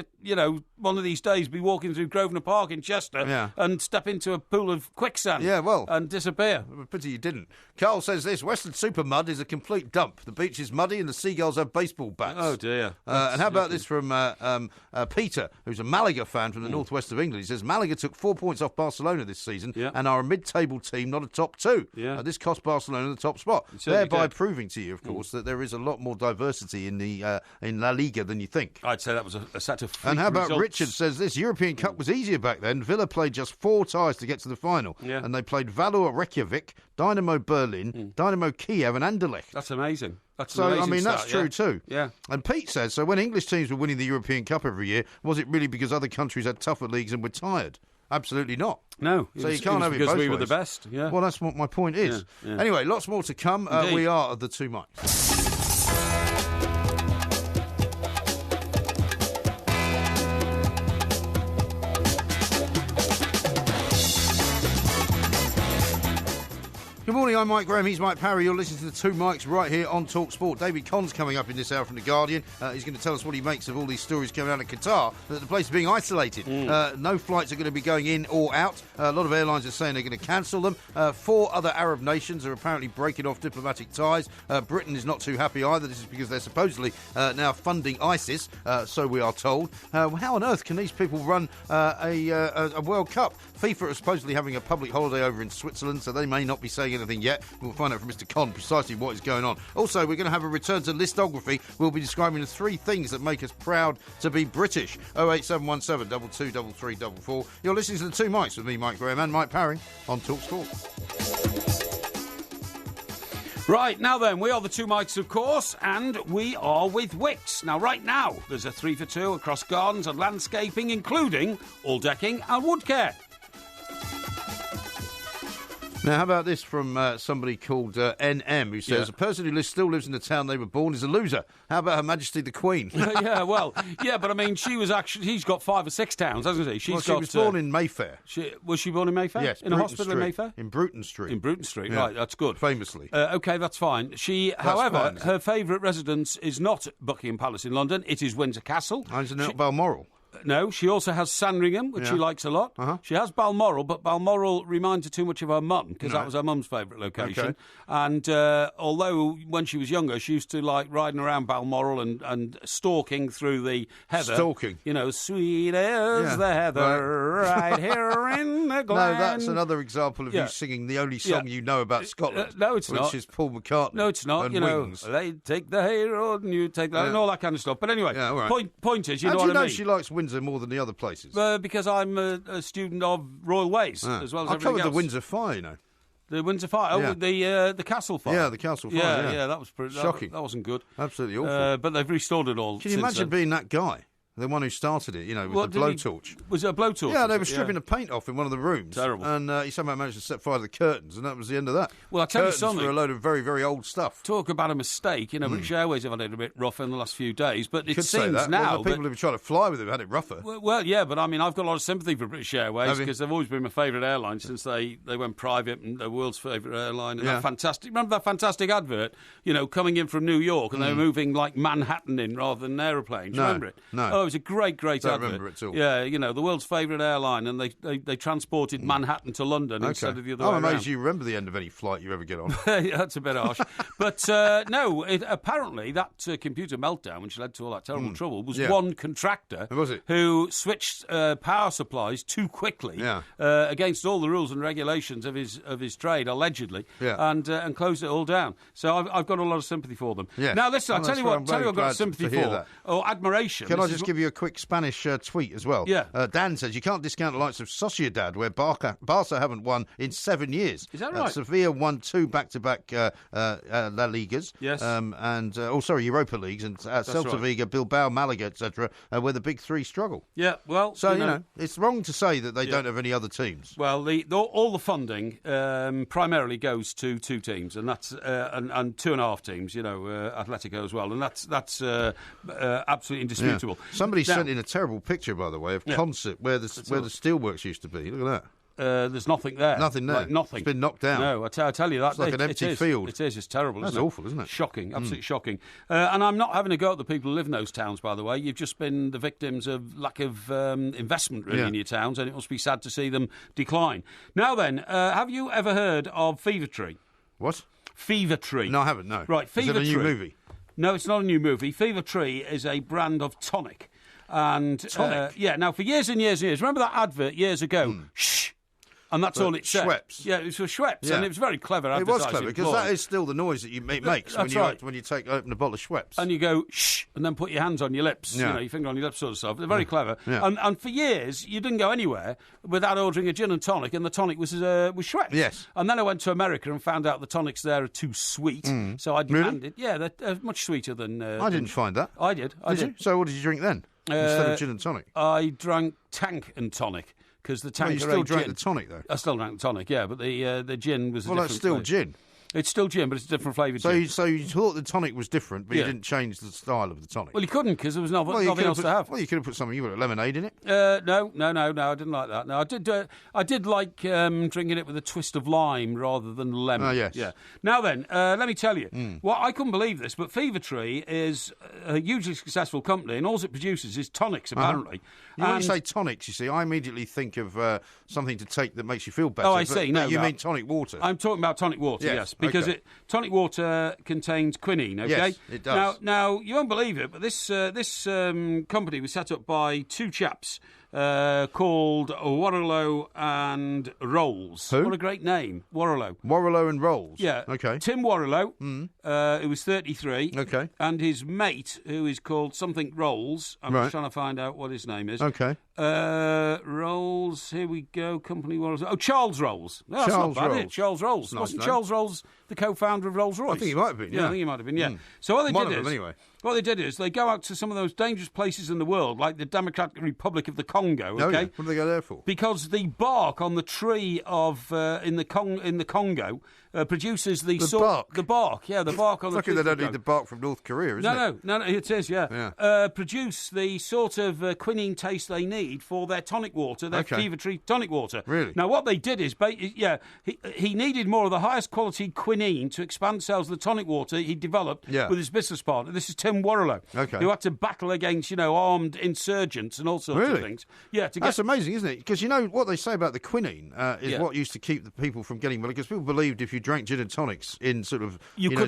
one of these days be walking through Grosvenor Park in Chester and step into a pool of quicksand and disappear.
Pity you didn't. Carl says this, Western Super Mud is a complete dump. The beach is muddy and the seagulls have baseball bats.
Oh, dear.
And how about this from Peter, who's a Malaga fan from the northwest of England. He says, Malaga took 4 points off Barcelona this season and are a mid-table team, not a top two. This cost Barcelona the top spot. Thereby proving to you, of course, that there is a lot more diversity in the in La Liga than you think.
I'd say that was a set of freak
And how about
results.
Richard says this, European Cup was easier back then. Villa played just 4 ties to get to the final. And they played Valor Reykjavik, Dynamo Berlin, Dynamo Kiev and Anderlecht.
That's amazing. That's
true too.
Yeah.
And Pete says, so when English teams were winning the European Cup every year, was it really because other countries had tougher leagues and were tired? Absolutely not.
No.
So you can't have it both
because we
ways.
were the best. Yeah.
Well, that's what my point is.
Yeah.
Anyway, lots more to come. We are the two mics. Good morning, I'm Mike Graham, he's Mike Parry. You're listening to the two mics right here on talkSPORT. David Conn's coming up in this hour from The Guardian. He's going to tell us what he makes of all these stories coming out of Qatar, that the place is being isolated. No flights are going to be going in or out. A lot of airlines are saying they're going to cancel them. 4 other Arab nations are apparently breaking off diplomatic ties. Britain is not too happy either. This is because they're supposedly now funding ISIS, so we are told. How on earth can these people run a World Cup? FIFA are supposedly having a public holiday over in Switzerland, so they may not be saying anything yet. We'll find out from Mr. Conn precisely what is going on. Also, we're going to have a return to listography. We'll be describing the 3 things that make us proud to be British. 08717 223344. You're listening to the two mics with me, Mike Graham, and Mike Parry on talkSPORT.
Right, now then, we are the two mics, of course, and we are with Wickes. Now, right now, there's a 3 for 2 across gardens and landscaping, including all decking and wood care.
Now, how about this from somebody called NM, who says, a person who still lives in the town they were born is a loser. How about Her Majesty the Queen?
But I mean, she's got 5 or 6 towns, hasn't she?
She was born in Mayfair.
Was she born in Mayfair?
Yes.
In a hospital in Mayfair?
In Bruton Street.
In Bruton Street, right, that's good.
Famously.
OK, that's fine. However, her favourite residence is not Buckingham Palace in London, it is Windsor Castle.
And it's not Balmoral.
No, she also has Sandringham, which she likes a lot. She has Balmoral, but Balmoral reminds her too much of her mum, because that was her mum's favourite location.
Okay.
And although when she was younger, she used to like riding around Balmoral and stalking through the heather.
Stalking?
You know, sweet as the heather, right here in the glen.
No, that's another example of you singing the only song you know about Scotland.
No, it's not.
Which is Paul McCartney.
No, it's not.
And
you know,
Wings.
they take the hay road and you take that and all that kind of stuff. But anyway, point is, you know
what I mean? How do you know she likes Windsor more than the other places?
Because I'm a student of Royal Ways as well as
I
everything
covered
else.
the Windsor Fire, you know.
The Windsor Fire? Oh, the Castle Fire?
Yeah, the Castle Fire.
Yeah, that was pretty
shocking.
That wasn't good.
Absolutely awful.
But they've restored it all.
Can you imagine being that guy? The one who started it, you know, with the blowtorch.
Was it a blowtorch?
Yeah, they were stripping the paint off in one of the rooms.
Terrible.
And he somehow managed to set fire to the curtains, and that was the end of that.
Well, I'll tell you
something. For a load of very, very old stuff.
Talk about a mistake. You know, British Airways have had it a bit rough in the last few days, but it seems
now...
Well,
the people who've been trying to fly with it have had it rougher.
Well, yeah, but I mean, I've got a lot of sympathy for British Airways because they've always been my favourite airline since they went private and the world's favourite airline. And that fantastic... Remember that fantastic advert, you know, coming in from New York and they were moving like Manhattan in rather than an aeroplane? Do you remember it?
No.
Oh, it was a great advert.
I don't remember it at all.
Yeah, you know, the world's favourite airline, and they transported Manhattan to London instead of the other way
I'm amazed
around.
you remember the end of any flight you ever get on.
That's a bit harsh. But no, apparently that computer meltdown, which led to all that terrible trouble, was one contractor who switched power supplies too quickly against all the rules and regulations of his trade, allegedly, and closed it all down. So I've got a lot of sympathy for them.
Yeah.
Now, listen, I'll tell you what I've got sympathy for, or admiration.
Can I just give you a quick Spanish tweet as well?
Yeah.
Dan says, you can't discount the likes of Sociedad, where Barca haven't won in 7 years.
Is that right?
Sevilla won 2 back-to-back La Ligas.
Yes.
Europa Leagues, and Celta Vigo, Bilbao, Malaga, etc., where the big 3 struggle.
Yeah, well...
So, you know, it's wrong to say that they don't have any other teams.
Well, all the funding primarily goes to 2 teams, and that's and 2.5 teams, you know, Atletico as well, and that's absolutely indisputable.
Yeah. Somebody sent in a terrible picture, by the way, of Concert, where the steelworks used to be. Look at that.
There's nothing there.
Nothing there.
Like nothing.
It's been knocked down.
No, I tell you that.
It's like an empty field.
It is. It's terrible,
That's
isn't it?
awful, isn't it?
Shocking. Absolutely shocking. And I'm not having a go at the people who live in those towns, by the way. You've just been the victims of lack of investment, really, in your towns, and it must be sad to see them decline. Now then, have you ever heard of Fever Tree?
What?
Fever Tree.
No, I haven't, no.
Right, Fever Tree.
Is it a new movie?
No, it's not a new movie. Fever Tree is a brand of tonic. And
tonic?
Now for years and years and years, remember that advert years ago? Shh. And that's all it said.
Schweppes.
Yeah, it was for Schweppes, and it was very clever advertising.
It was clever, because that is still the noise that it makes when you open a bottle of Schweppes.
And you go, shh, and then put your hands on your lips, you know, your finger on your lips sort of stuff. They're very clever.
Yeah.
And for years, you didn't go anywhere without ordering a gin and tonic, and the tonic was Schweppes.
Yes.
And then I went to America and found out the tonics there are too sweet, so I demanded... Really? Yeah, they're much sweeter than...
I didn't find that.
I did.
Did you? So what did you drink then, instead of gin and tonic?
I drank Tank and tonic. Because the Tanqueray
you still drank
gin,
the tonic, though?
I still drank the tonic, yeah, but the gin was a different
that's still
flavour.
gin.
It's still gin, but it's a different flavoured gin.
So you thought the tonic was different, but you didn't change the style of the tonic?
Well, you couldn't, because there was nothing else to have.
Well, you could have put something, you would have lemonade in it.
No, I didn't like that. No, I did like drinking it with a twist of lime rather than lemon.
Oh, yes.
Yeah. Now then, let me tell you, well, I couldn't believe this, but Fever Tree is a hugely successful company, and all it produces is tonics, apparently.
When you say tonics, you see, I immediately think of something to take that makes you feel better.
Oh, I see.
No, you mean tonic water.
I'm talking about tonic water, yes, because tonic water contains quinine, okay?
Yes, it does.
Now you won't believe it, but this company was set up by 2 chaps called Warrilow and Rolls.
Who?
What a great name, Warrilow.
Warrilow and Rolls.
Yeah.
Okay.
Tim Warrilow, who was 33.
Okay.
And his mate, who is called something Rolls. I'm just trying to find out what his name is.
Okay.
Rolls, here we go, company Rolls. Oh, Charles Rolls. No, that's
Charles
not bad,
Rolls.
is it? Charles Rolls.
Nice
Wasn't
name.
Charles Rolls the co-founder of Rolls-Royce?
I think he might have been, yeah.
I think he might have been, yeah. So what they
One
did
of
is...
them, anyway.
What they did is they go out to some of those dangerous places in the world, like the Democratic Republic of the Congo, okay?
Oh, yeah. What do they go there for?
Because the bark on the tree of in the Congo produces the
bark?
The bark, yeah, the bark on the tree.
Lucky they don't need the bark from North Korea, isn't it?
No, it is, yeah. Produce the sort of quinine taste they need for their tonic water, their Fever Tree tonic water.
Really?
Now, what they did is, he needed more of the highest quality quinine to expand sales of the tonic water he developed with his business partner. This is Tim Tim Warrillow,
Okay.
who had to battle against, armed insurgents and all sorts of things. Yeah,
That's amazing, isn't it? Because you know what they say about the quinine is what used to keep the people from getting malaria. Because people believed if you drank gin and tonics in sort of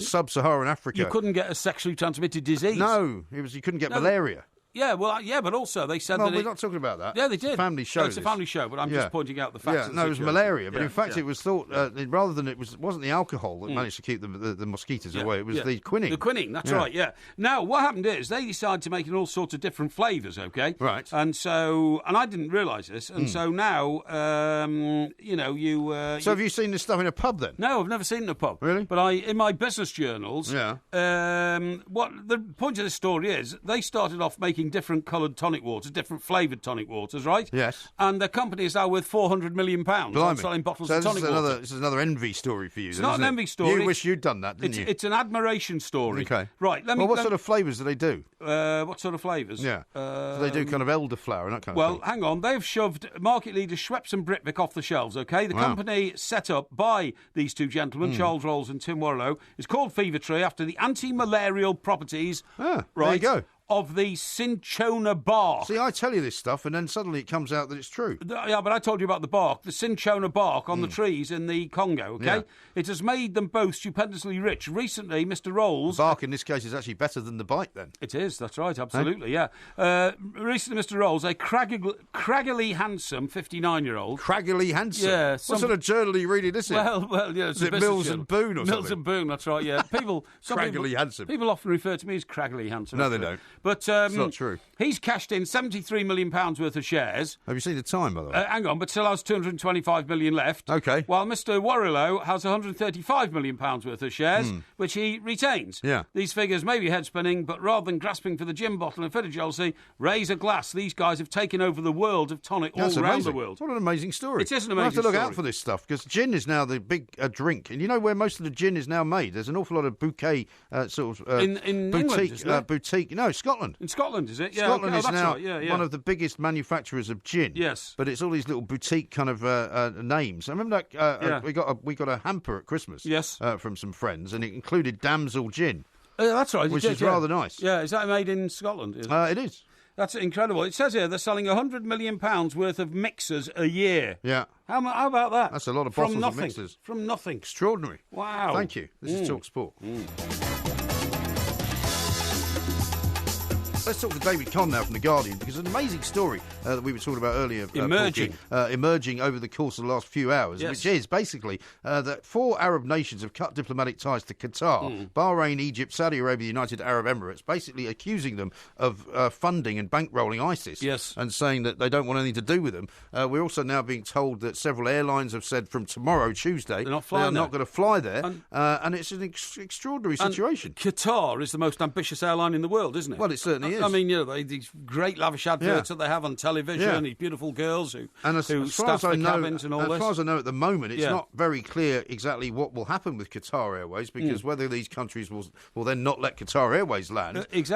sub-Saharan Africa,
you couldn't get a sexually transmitted disease.
No, you couldn't get malaria.
Yeah, but also they said
that...
we're
not talking about that.
Yeah, they did.
It's a family show.
It's a family show, but I'm just pointing out the facts.
Yeah, no, it was malaria. But in fact, it was thought, rather than it wasn't the alcohol that managed to keep the mosquitoes away, it was the quinine.
The quinine, that's right, yeah. Now, what happened is they decided to make it all sorts of different flavours, okay?
Right.
And I didn't realise this, and so now,
So have you seen this stuff in a pub then?
No, I've never seen it in a pub.
Really?
But in my business journals, what the point of this story is, they started off making different coloured tonic waters, different flavoured tonic waters, right?
Yes.
And their company is now worth £400 million on selling bottles of tonic water.
This is another envy story for you.
It's not an envy story.
You wish you'd done that, didn't you?
It's an admiration story.
Okay.
Right.
What sort of flavours do they do?
What sort of flavours?
Yeah. Do they do kind of elderflower and that kind of thing?
Well, hang on. They've shoved market leader Schweppes and Britvic off the shelves, okay? The company set up by these two gentlemen, Charles Rolls and Tim Warrillow, is called Fever Tree after the anti-malarial properties
there you go.
Of the cinchona bark.
See, I tell you this stuff, and then suddenly it comes out that it's true.
Yeah, but I told you about the bark, the cinchona bark on the trees in the Congo, okay? Yeah. It has made them both stupendously rich. Recently, Mr. Rolls...
The bark in this case is actually better than the bite, then.
It is, that's right, absolutely, yeah. Recently, Mr. Rolls, a craggily handsome 59-year-old...
Craggily handsome?
Yeah.
What sort of journal are you reading this in?
Well, yeah,
is it Mills and Boon or something?
Mills and Boon, that's right, yeah.
Craggily handsome.
People often refer to me as craggily handsome.
No, they don't.
But
it's not true.
He's cashed in £73 million worth of shares.
Have you seen the time, by the way?
Hang on, but still has £225 million left.
Okay.
While Mr. Warrillow has £135 million worth of shares, which he retains.
Yeah.
These figures may be head-spinning, but rather than grasping for the gin bottle and fit of jealousy, raise a glass. These guys have taken over the world of tonic all around the world.
What an amazing story.
It is an amazing story.
You have to look out for this stuff, because gin is now the big drink. And you know where most of the gin is now made? There's an awful lot of bouquet
in
boutique,
England, isn't it?
boutique. No, Scotland.
In Scotland, is it? Yeah.
Scotland is now
right.
one of the biggest manufacturers of gin.
Yes.
But it's all these little boutique kind of names. I remember that we got a hamper at Christmas.
Yes.
From some friends, and it included Damsel gin.
That's right.
Which is rather nice.
Yeah, is that made in Scotland?
It is.
That's incredible. It says here they're selling £100 million worth of mixers a year.
Yeah.
How about that?
That's a lot of bottles of mixers.
From nothing.
Extraordinary.
Wow.
Thank you. This is talkSPORT. Let's talk to David Conn now from The Guardian, because an amazing story that we were talking about earlier. Emerging over the course of the last few hours, which is basically that 4 Arab nations have cut diplomatic ties to Qatar, Bahrain, Egypt, Saudi Arabia, the United Arab Emirates, basically accusing them of funding and bankrolling ISIS and saying that they don't want anything to do with them. We're also now being told that several airlines have said from tomorrow, Tuesday, they're not going to fly there, and it's an extraordinary situation.
Qatar is the most ambitious airline in the world, isn't it?
Well, it certainly is.
I mean, these great lavish adverts that they have on television, these beautiful girls who staff the cabins and all this.
As far as I know at the moment, it's not very clear exactly what will happen with Qatar Airways, because whether these countries will then not let Qatar Airways land, is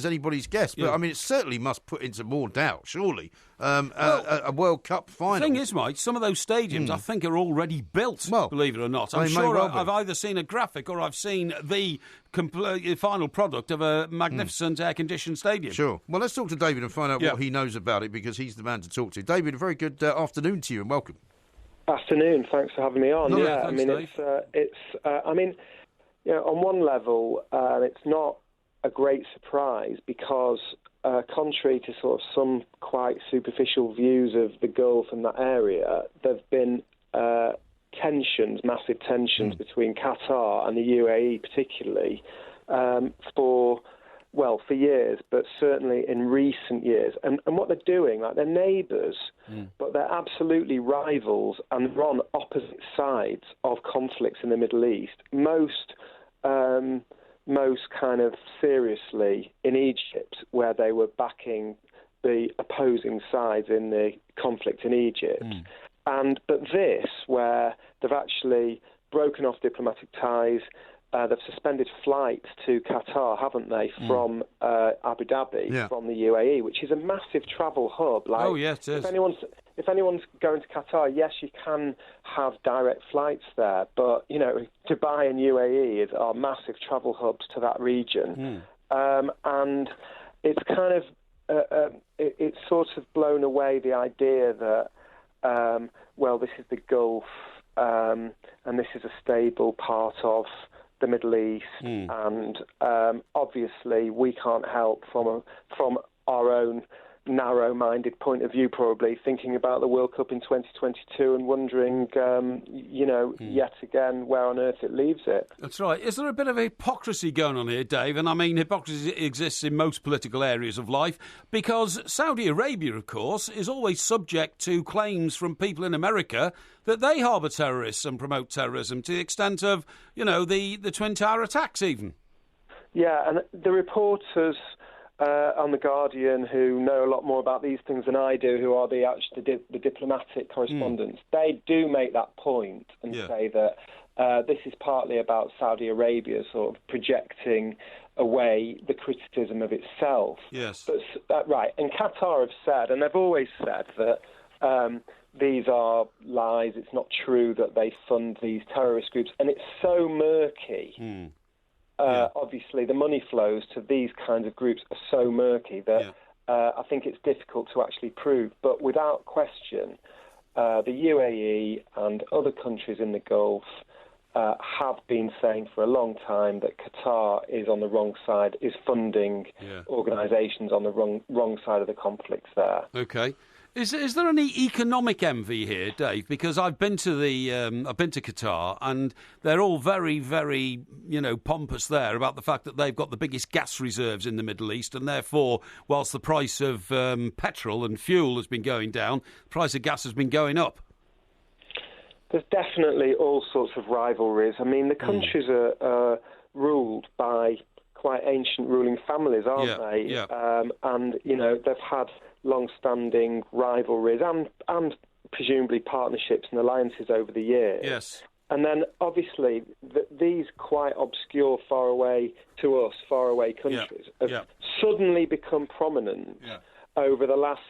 anybody's guess. But, I mean, it certainly must put into more doubt, surely, a World Cup final.
The thing is, Mike, some of those stadiums I think are already built, believe it or not. I'm sure I've either seen a graphic or I've seen the final product of a magnificent air-conditioned stadium.
Sure. Well, let's talk to David and find out what he knows about it, because he's the man to talk to. David, a very good afternoon to you and welcome.
Afternoon. Thanks for having me on.
Thanks,
on one level, it's not a great surprise because contrary to sort of some quite superficial views of the Gulf and that area, there have been massive tensions between Qatar and the UAE particularly for years, but certainly in recent years. And what they're doing, like they're neighbours, but they're absolutely rivals and they're on opposite sides of conflicts in the Middle East. Most kind of seriously in Egypt, where they were backing the opposing sides in the conflict in Egypt. But this, where they've actually broken off diplomatic ties, they've suspended flights to Qatar, haven't they, from Abu Dhabi, from the UAE, which is a massive travel hub.
Like, it is.
If anyone's going to Qatar, yes, you can have direct flights there, but, Dubai and UAE are massive travel hubs to that region. and it's kind of it's sort of blown away the idea that this is the Gulf, and this is a stable part of the Middle East, and obviously we can't help from our own narrow-minded point of view, probably thinking about the World Cup in 2022 and wondering, yet again, where on earth it leaves it.
That's right. Is there a bit of hypocrisy going on here, Dave? And I mean, hypocrisy exists in most political areas of life, because Saudi Arabia, of course, is always subject to claims from people in America that they harbour terrorists and promote terrorism, to the extent of, the Twin Tower attacks even.
Yeah, and the reporters on The Guardian, who know a lot more about these things than I do, who are the diplomatic correspondents, they do make that point and say that this is partly about Saudi Arabia sort of projecting away the criticism of itself.
Yes.
But, right, and Qatar have said, and they've always said, that these are lies, it's not true that they fund these terrorist groups, and it's so murky. Obviously, the money flows to these kinds of groups are so murky that I think it's difficult to actually prove. But without question, the UAE and other countries in the Gulf have been saying for a long time that Qatar is on the wrong side, is funding organisations on the wrong side of the conflicts there.
Okay. Is there any economic envy here, Dave? Because I've been to Qatar, and they're all very, very, pompous there about the fact that they've got the biggest gas reserves in the Middle East, and therefore, whilst the price of petrol and fuel has been going down, the price of gas has been going up.
There's definitely all sorts of rivalries. I mean, the countries are ruled by quite ancient ruling families, aren't they?
Yeah.
And they've had long-standing rivalries and presumably partnerships and alliances over the years.
Yes.
And then, obviously, these quite obscure, faraway countries have suddenly become prominent over the last,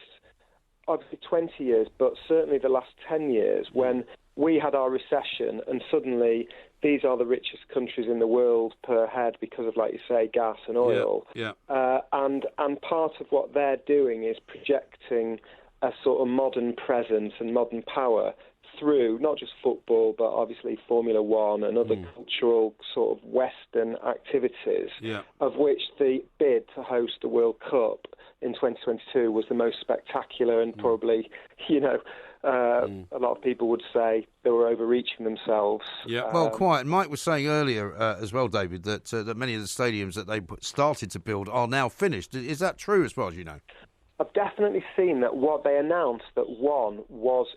obviously, 20 years, but certainly the last 10 years, when we had our recession, and suddenly these are the richest countries in the world per head because of, like you say, gas and oil. And part of what they're doing is projecting a sort of modern presence and modern power through not just football, but obviously Formula One and other cultural sort of Western activities, of which the bid to host the World Cup in 2022 was the most spectacular, and probably, a lot of people would say they were overreaching themselves.
Yeah, well, quite. Mike was saying earlier as well, David, that many of the stadiums that they started to build are now finished. Is that true as well as you know?
I've definitely seen that. What they announced that one was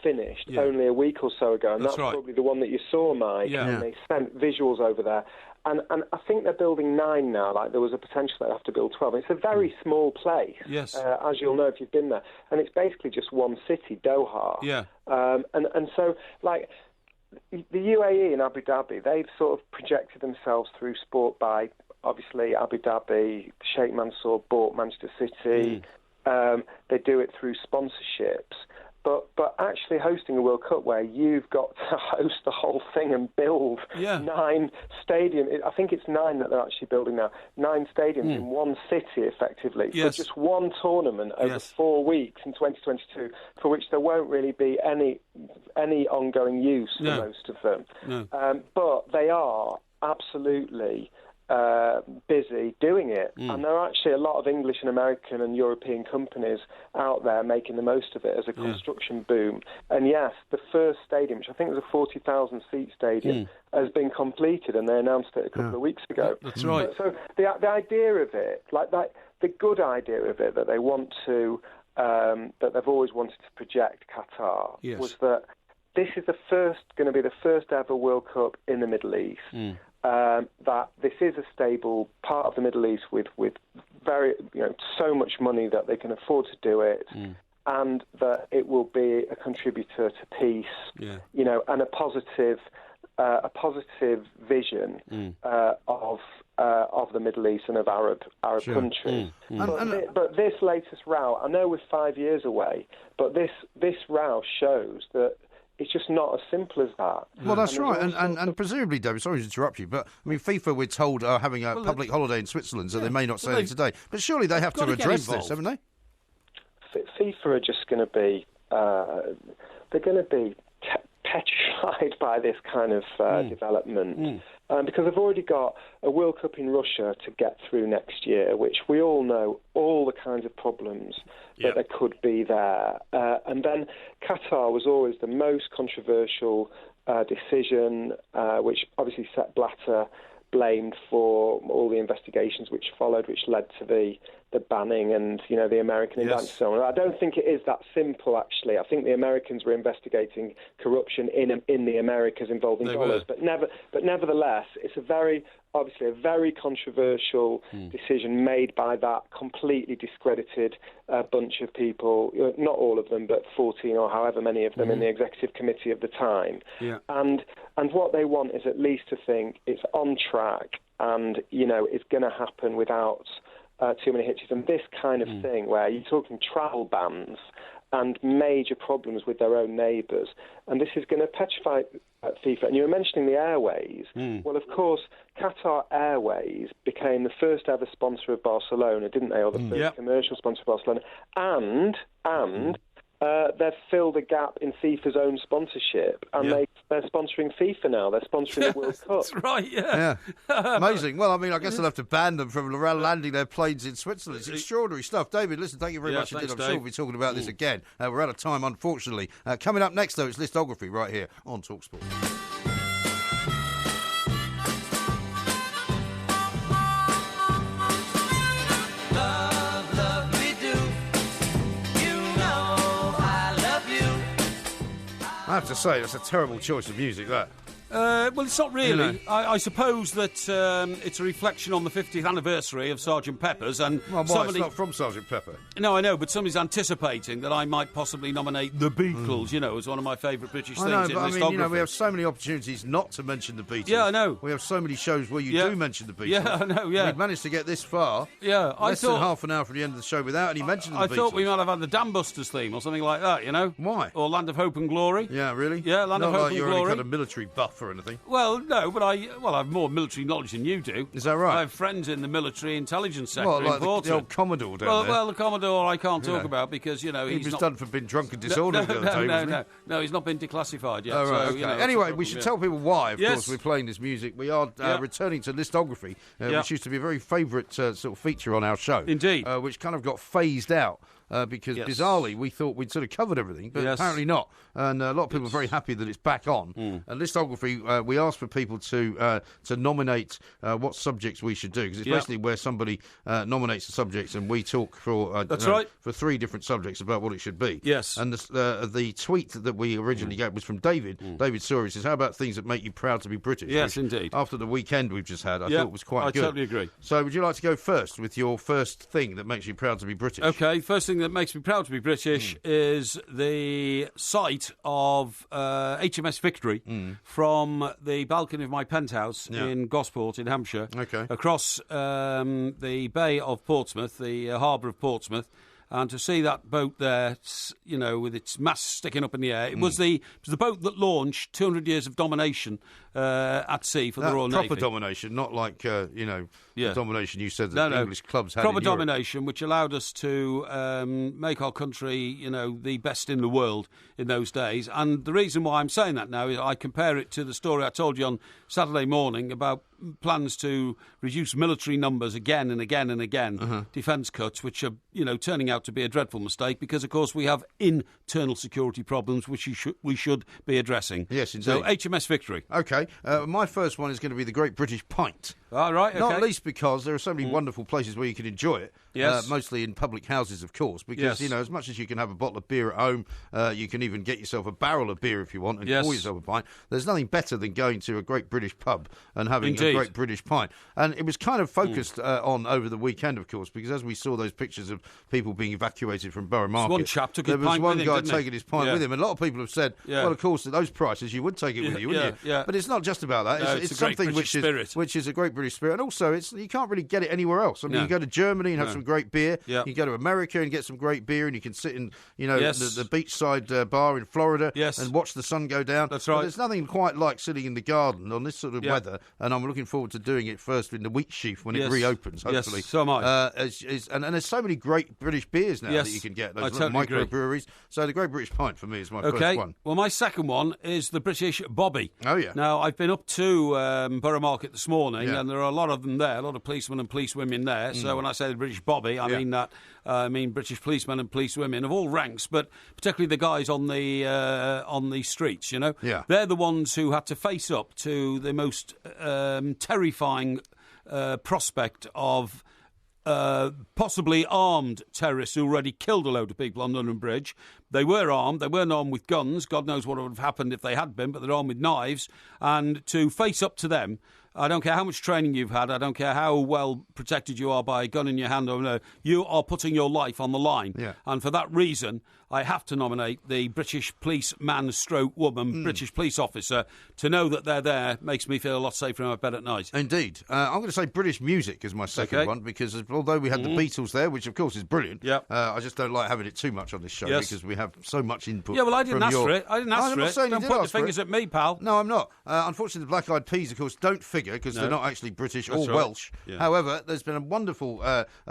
finished only a week or so ago, and that's probably the one that you saw, Mike. And they sent visuals over there. And I think they're building 9 now. Like, there was a potential they'd have to build 12. It's a very small place, as you'll know if you've been there. And it's basically just one city, Doha.
Yeah.
And so, like, the UAE and Abu Dhabi, they've sort of projected themselves through sport by, obviously, Abu Dhabi. Sheikh Mansour bought Manchester City. They do it through sponsorships. But actually hosting a World Cup where you've got to host the whole thing and build 9 stadiums. I think it's 9 that they're actually building now. 9 stadiums in one city, effectively, for just one tournament over 4 weeks in 2022, for which there won't really be any ongoing use for most of them. But they are absolutely busy doing it, and there are actually a lot of English and American and European companies out there making the most of it as a construction boom. And yes, the first stadium, which I think was a 40,000 seat stadium, has been completed, and they announced it a couple of weeks ago.
That's right.
So the idea of it, the good idea of it that they want to, that they've always wanted to project Qatar, was that this is going to be the first ever World Cup in the Middle East. That this is a stable part of the Middle East with very, so much money that they can afford to do it, and that it will be a contributor to peace, and a positive vision of the Middle East and of Arab countries. But this latest row, I know we're 5 years away, but this row shows that it's just not as simple as that.
Well, that's right. And presumably, David, sorry to interrupt you, but I mean, FIFA, we're told, are having a public holiday in Switzerland, so they may not say it today. But surely they have to address this, haven't they? FIFA
are just going to be, they're going to be petrified by this kind of development. Because they've already got a World Cup in Russia to get through next year, which we all know all the kinds of problems that there could be there. And then Qatar was always the most controversial decision, which obviously Sepp Blatter blamed for all the investigations which followed, which led to the banning and, you know, the American indictment and so on. I don't think it is that simple, actually. I think the Americans were investigating corruption in the Americas involving dollars. But nevertheless, it's obviously a very controversial decision made by that completely discredited bunch of people, not all of them, but 14 or however many of them in the executive committee of the time. Yeah. And what they want is at least to think it's on track and, you know, it's going to happen without too many hitches. And this kind of thing where you're talking travel bans and major problems with their own neighbours, and this is going to petrify FIFA. And you were mentioning the airways. Well, of course, Qatar Airways became the first ever sponsor of Barcelona, didn't they? Or the first commercial sponsor of Barcelona. And they've filled a gap in FIFA's own sponsorship, and they're sponsoring FIFA now. They're sponsoring the World Cup.
That's right, yeah.
Amazing. Well, I mean, I guess they'll have to ban them from landing their planes in Switzerland. It's extraordinary stuff. David, listen, thank you very much indeed. I'm sure we'll be talking about this again. We're out of time, unfortunately. Coming up next, though, it's Listography right here on talkSPORT. I have to say, that's a terrible choice of music, that.
Well, it's not really. You know. I suppose that it's a reflection on the 50th anniversary of Sgt. Pepper's. And
it's not from Sgt. Pepper.
No, I know, but somebody's anticipating that I might possibly nominate the Beatles, you know, as one of my favourite British things in Listography.
You know, we have so many opportunities not to mention the Beatles.
Yeah, I know.
We have so many shows where you do mention the Beatles.
Yeah, I know, yeah.
We've managed to get this far.
Yeah,
less than half an hour from the end of the show without any mention of the Beatles.
I thought we might have had the Dam Busters theme or something like that, you know?
Why?
Or Land of Hope and Glory.
Yeah, really?
Yeah, Land of Hope and Glory.
Not like you're any kind of military buff or anything.
Well, no, but I have more military knowledge than you do.
Is that right?
I have friends in the military intelligence sector.
Well, like the old Commodore down there.
Well, the Commodore I can't talk about because, you know,
he was done for being drunk and disorderly the other day,
No, he's not been declassified yet.
Oh, right,
so,
okay.
You know,
anyway, we should tell people why, of course, we're playing this music. We are returning to Listography, which used to be a very favourite sort of feature on our show.
Indeed.
Which kind of got phased out. Because bizarrely we thought we'd sort of covered everything, but apparently not. And a lot of people are very happy that it's back on. And Listography, we asked for people to nominate what subjects we should do, because it's basically where somebody nominates the subjects and we talk for for 3 different subjects about what it should be.
Yes.
And the tweet that we originally got was from David. David Suri says, "How about things that make you proud to be British?"
Yes, indeed.
After the weekend we've just had, I thought it was quite good.
I totally agree.
So would you like to go first with your first thing that makes you proud to be British?
Okay, first thing that makes me proud to be British is the sight of HMS Victory from the balcony of my penthouse in Gosport in Hampshire, across the Bay of Portsmouth, the harbour of Portsmouth. And to see that boat there, you know, with its mast sticking up in the air, it was the boat that launched 200 years of domination at sea for the Royal Navy.
Proper domination, not like the domination you said that English clubs had.
Proper
in Europe.
domination, which allowed us to make our country, you know, the best in the world in those days. And the reason why I'm saying that now is I compare it to the story I told you on Saturday morning about plans to reduce military numbers again and again and again, defence cuts, which are, you know, turning out to be a dreadful mistake because, of course, we have internal security problems which we should be addressing.
Yes, indeed.
So, HMS Victory.
OK. My first one is going to be the Great British Pint.
All right, okay.
Not least because there are so many wonderful places where you can enjoy it.
Yes.
Mostly in public houses, of course, because, you know, as much as you can have a bottle of beer at home, you can even get yourself a barrel of beer if you want and pour yourself a pint. There's nothing better than going to a great British pub and having the Great British Pint. And it was kind of focused on over the weekend, of course, because as we saw those pictures of people being evacuated from Borough Market,
one chap took his
there was
pint
one
with
guy
him,
taking his pint with him. And a lot of people have said, well, of course, at those prices, you would take it with you, wouldn't you?
Yeah.
But it's not just about that.
No,
it's something which is a great British spirit. And also, you can't really get it anywhere else. I mean, you go to Germany and have some great beer.
Yeah.
You go to America and get some great beer, and you can sit in, the beachside bar in Florida and watch the sun go down.
That's right.
But there's nothing quite like sitting in the garden on this sort of weather, and I'm looking forward to doing it first in the wheat sheaf when it reopens, hopefully.
Yes, so am I.
And there's so many great British beers now that you can get, those little microbreweries. So the Great British Pint for me is my first one.
Well, my second one is the British Bobby.
Oh, yeah.
Now, I've been up to Borough Market this morning, and there are a lot of them there, a lot of policemen and policewomen there. So when I say the British Bobby, I mean that. I mean British policemen and policewomen of all ranks, but particularly the guys on the streets,
Yeah.
They're the ones who had to face up to the most terrifying prospect of possibly armed terrorists who already killed a load of people on London Bridge. They were armed. They weren't armed with guns. God knows what would have happened if they had been, but they're armed with knives. And to face up to them, I don't care how much training you've had. I don't care how well protected you are by a gun in your hand. Or no, you are putting your life on the line.
Yeah.
And for that reason, I have to nominate the British policeman stroke woman, British police officer. To know that they're there makes me feel a lot safer in my bed at night.
Indeed. I'm going to say British music is my second one, because although we had the Beatles there, which of course is brilliant, I just don't like having it too much on this show because we have so much input.
Yeah, well, I didn't ask for it.
I'm not saying
don't
you
point
did
the fingers at me, pal.
No, I'm not. Unfortunately, the Black Eyed Peas, of course, don't figure because they're not actually British or Welsh.
Yeah.
However, there's been a wonderful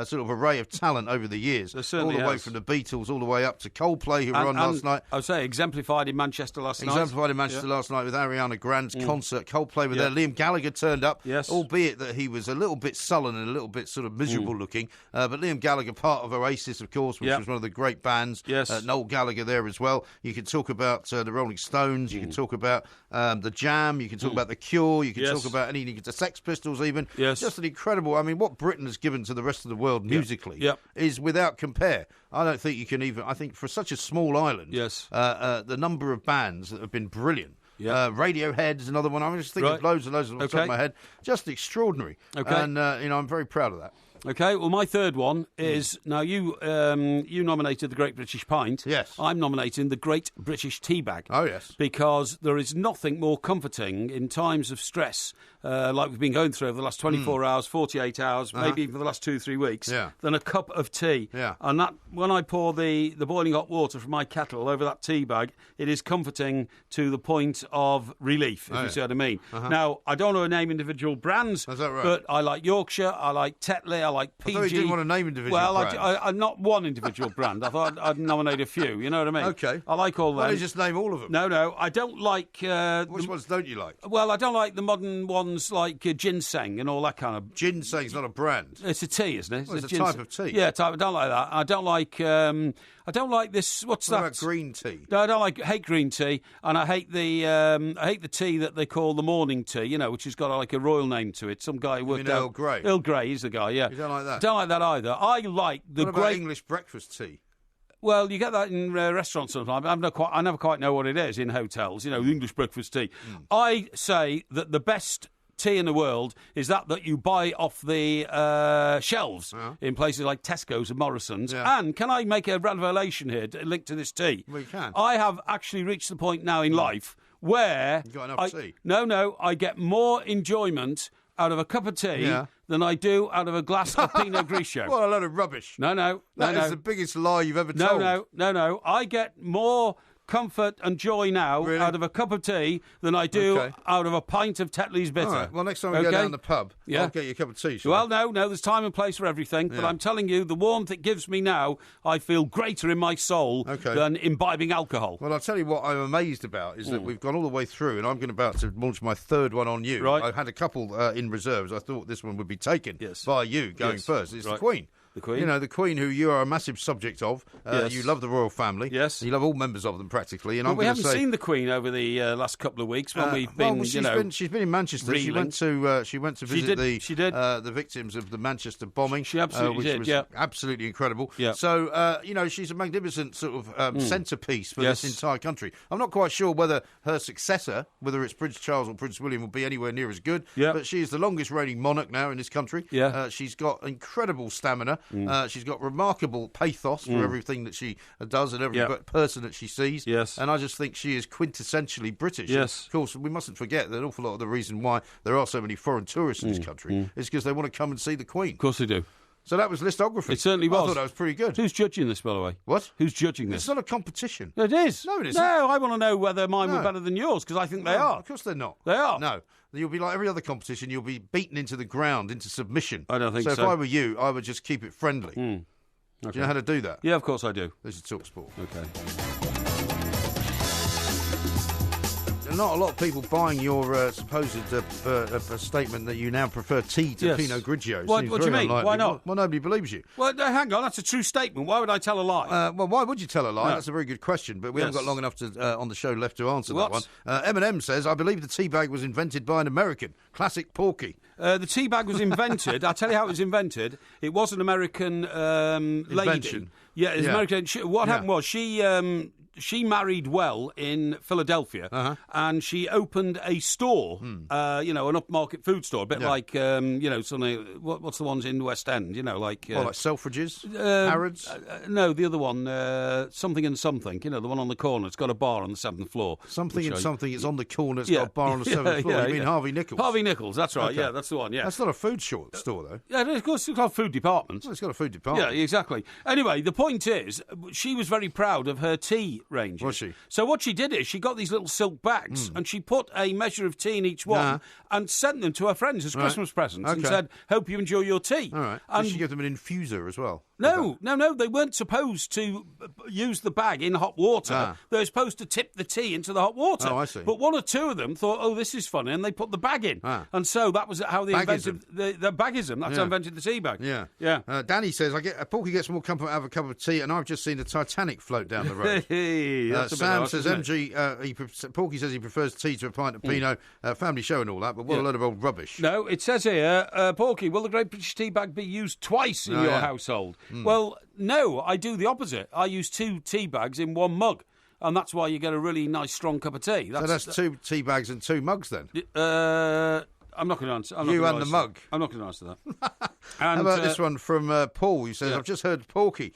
sort of array of talent over the years, all the way from the Beatles all the way up to Coldplay, who were on last night.
I would say exemplified in Manchester last night.
Exemplified in Manchester last night with Ariana Grande's concert. Coldplay were there. Liam Gallagher turned up, albeit that he was a little bit sullen and a little bit sort of miserable looking. But Liam Gallagher, part of Oasis, of course, which was one of the great bands. Noel Gallagher there as well. You can talk about the Rolling Stones. You can talk about the Jam. You can talk about the Cure. You can talk about the Sex Pistols even. Just an incredible. I mean, what Britain has given to the rest of the world musically is without compare. I don't think you can even. I think for such a small island, the number of bands that have been brilliant. Radiohead's another one. I'm just thinking of loads and loads off the top of my head. Just extraordinary. And I'm very proud of that.
Okay, well, my third one is, now you nominated the Great British Pint.
Yes.
I'm nominating the Great British Tea Bag.
Oh, yes.
Because there is nothing more comforting in times of stress, like we've been going through over the last 24 hours, 48 hours, maybe even for the last 2-3 weeks, than a cup of tea.
Yeah.
And that, when I pour the boiling hot water from my kettle over that tea bag, it is comforting to the point of relief, if you see what I mean. Now, I don't want to name individual brands,
is that right?
But I like Yorkshire, I like Tetley, I like PG.
I thought you didn't want to name individual brands.
Well, not one individual brand. I thought I'd nominate a few. You know what I mean?
Okay.
I like all them.
Why don't you just name all of them?
No. I don't like...
Which ones don't you like?
Well, I don't like the modern ones like ginseng and all that kind of...
Ginseng's not a brand.
It's a tea, isn't it?
Well, it's a type of tea.
Yeah, I don't like that. I don't like... I don't like this. What's that?
What about green tea?
No, I hate green tea, and I hate the tea that they call the morning tea. Which has got like a royal name to it. Some guy who worked out.
Earl Grey.
Earl Grey is the guy. Yeah.
You don't like that?
Don't like that either. I like the
What about English breakfast tea?
Well, you get that in restaurants sometimes. I never quite know what it is in hotels. English breakfast tea. I say that the best tea in the world is that you buy off the shelves in places like Tesco's and Morrison's. And can I make a revelation here linked to this tea?
Well, you can.
I have actually reached the point now in life where
You've got enough tea.
No, I get more enjoyment out of a cup of tea than I do out of a glass of Pinot Grigio.
What a load of rubbish.
No.
That is the biggest lie you've ever told.
No. I get more comfort and joy now out of a cup of tea than I do out of a pint of Tetley's Bitter.
All right. Well, next time we go down the pub, I'll get you a cup of tea.
Well, no, there's time and place for everything. But I'm telling you, the warmth it gives me now, I feel greater in my soul than imbibing alcohol.
Well, I'll tell you what I'm amazed about is that we've gone all the way through, and I'm about to launch my third one on you.
Right.
I had a couple in reserves. I thought this one would be taken by you going first. It's the Queen.
The Queen.
You know, the Queen, who you are a massive subject of.
Yes.
You love the royal family.
Yes.
You love all members of them, practically. And
but we haven't seen the Queen over the last couple of weeks when we've been,
she's been in Manchester.
Reeling.
She went to visit the victims of the Manchester bombing.
She absolutely did,
which was absolutely incredible.
Yeah.
So, she's a magnificent sort of centrepiece for this entire country. I'm not quite sure whether her successor, whether it's Prince Charles or Prince William, will be anywhere near as good.
Yeah.
But she is the longest reigning monarch now in this country.
Yeah.
She's got incredible stamina. She's got remarkable pathos for everything that she does and every person that she sees.
Yes.
And I just think she is quintessentially British.
Yes.
Of course, we mustn't forget that an awful lot of the reason why there are so many foreign tourists in this country is because they want to come and see the Queen.
Of course they do.
So that was listography.
It certainly was.
I thought that was pretty good.
Who's judging this, by the way?
What?
Who's judging this?
It's not a competition.
It is.
No, it isn't.
No, I want to know whether mine were better than yours, because I think they are.
Of course they're not.
They are.
No. You'll be like every other competition. You'll be beaten into the ground, into submission.
I don't think so.
So if I were you, I would just keep it friendly.
Okay.
Do you know how to do that?
Yeah, of course I do.
This is talkSPORT.
Okay.
Not a lot of people buying your supposed statement that you now prefer tea to Pinot Grigio.
What do you mean?
Unlikely.
Why not?
Well, nobody believes you.
Well, no, hang on. That's a true statement. Why would I tell a lie?
Well, why would you tell a lie?
No.
That's a very good question, but we haven't got long enough to on the show left to answer
What?
that one. Eminem says, I believe the tea bag was invented by an American. Classic Porky.
The tea bag was invented. I'll tell you how it was invented. It was an American lady.
Invention.
Yeah, it was American. What happened was she married well in Philadelphia, and she opened a store, an upmarket food store, a bit like, something. What's the ones in West End? Like
Selfridges, Harrods.
No, the other one, something and something. The one on the corner. It's got a bar on the 7th floor.
Something and something. It's on the corner. It's got a bar on the 7th floor. You mean Harvey Nichols?
Harvey Nichols. That's right.
Okay.
Yeah, that's the one. Yeah,
that's not a food store though.
Yeah, of course it's got a food department.
Well, it's got a food department.
Yeah, exactly. Anyway, the point is, she was very proud of her tea ranges.
Was she?
So what she did is she got these little silk bags and she put a measure of tea in each one and sent them to her friends as Christmas presents and said, hope you enjoy your tea.
All right.
And
did she give them an infuser as well?
No. They weren't supposed to use the bag in hot water. They were supposed to tip the tea into the hot water.
Oh, I see.
But one or two of them thought, oh, this is funny, and they put the bag in. And so that was how they invented the bagism. That's how they invented the tea bag.
Yeah.
Yeah.
Danny says, Porky gets more comfort out of a cup of tea, and I've just seen the Titanic float down the road. Sam says, Porky says he prefers tea to a pint of Pinot. Family show and all that, but what a load of old rubbish.
No, it says here, Porky, will the Great British tea bag be used twice in your household? Well, no, I do the opposite. I use 2 tea bags in 1 mug, and that's why you get a really nice, strong cup of tea.
So that's 2 tea bags and 2 mugs then?
I'm not going to answer.
You and the mug.
I'm not going to answer that.
And, how about this one from Paul? He says, I've just heard Porky.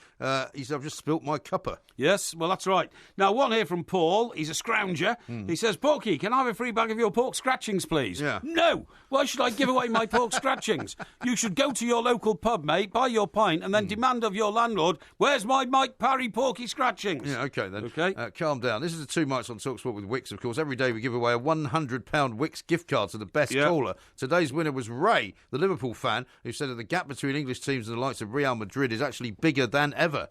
He said, I've just spilt my cuppa.
Yes, well, that's right. Now, one here from Paul. He's a scrounger. He says, Porky, can I have a free bag of your pork scratchings, please?
Yeah.
No. Why should I give away my pork scratchings? You should go to your local pub, mate, buy your pint, and then demand of your landlord, where's my Mike Parry porky scratchings?
Yeah, OK, then.
OK.
Calm down. This is the 2 Mics on talkSPORT with Wix, of course. Every day we give away a £100 Wix gift card to the best caller. Today's winner was Ray, the Liverpool fan, who said that the gap between English teams and the likes of Real Madrid is actually bigger than ever.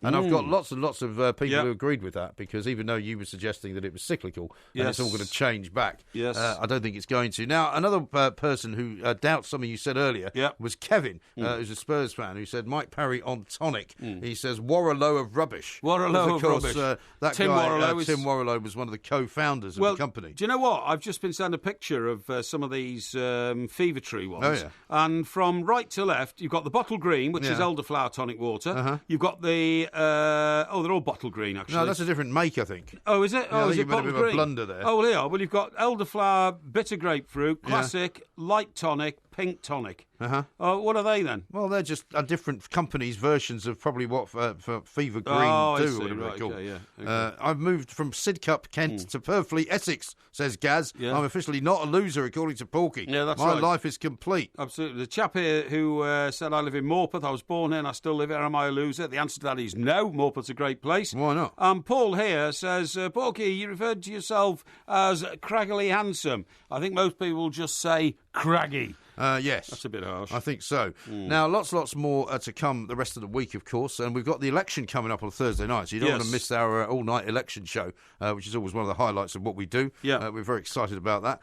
And I've got lots and lots of people who agreed with that, because even though you were suggesting that it was cyclical and it's all going to change back, I don't think it's going to. Now, another person who doubts something you said earlier was Kevin, who's a Spurs fan, who said Mike Parry on tonic. He says, Warralow of rubbish.
Warralow of rubbish.
That
Tim
guy,
Warralow
Tim Warralow, was one of the co-founders of the company.
Do you know what? I've just been sent a picture of some of these Fever Tree ones.
Oh, yeah.
And from right to left, you've got the bottle green, which is elderflower tonic water. You've got the... they're all bottle green, actually.
No, that's a different make, I think.
Oh, is it?
Yeah,
is it bottle green?
A bit of a blunder there.
Oh, well, yeah. Well, you've got elderflower, bitter grapefruit, classic, light tonic, pink tonic. What are they then?
Well, they're just different companies' versions of probably what for Fever Green do, or whatever they're called. Okay. I've moved from Sidcup, Kent, to Purfleet, Essex, says Gaz. I'm officially not a loser, according to Porky.
Yeah, that's
My
right.
life is complete.
Absolutely. The chap here who said, I live in Morpeth, I was born here and I still live here, am I a loser? The answer to that is no. Morpeth's a great place.
Why not?
Paul here says, Porky, you referred to yourself as craggily handsome. I think most people just say craggy.
Yes.
That's a bit harsh.
I think so. Now, lots more to come the rest of the week, of course, and we've got the election coming up on Thursday night, so you don't want to miss our all-night election show, which is always one of the highlights of what we do.
Yeah.
We're very excited about that.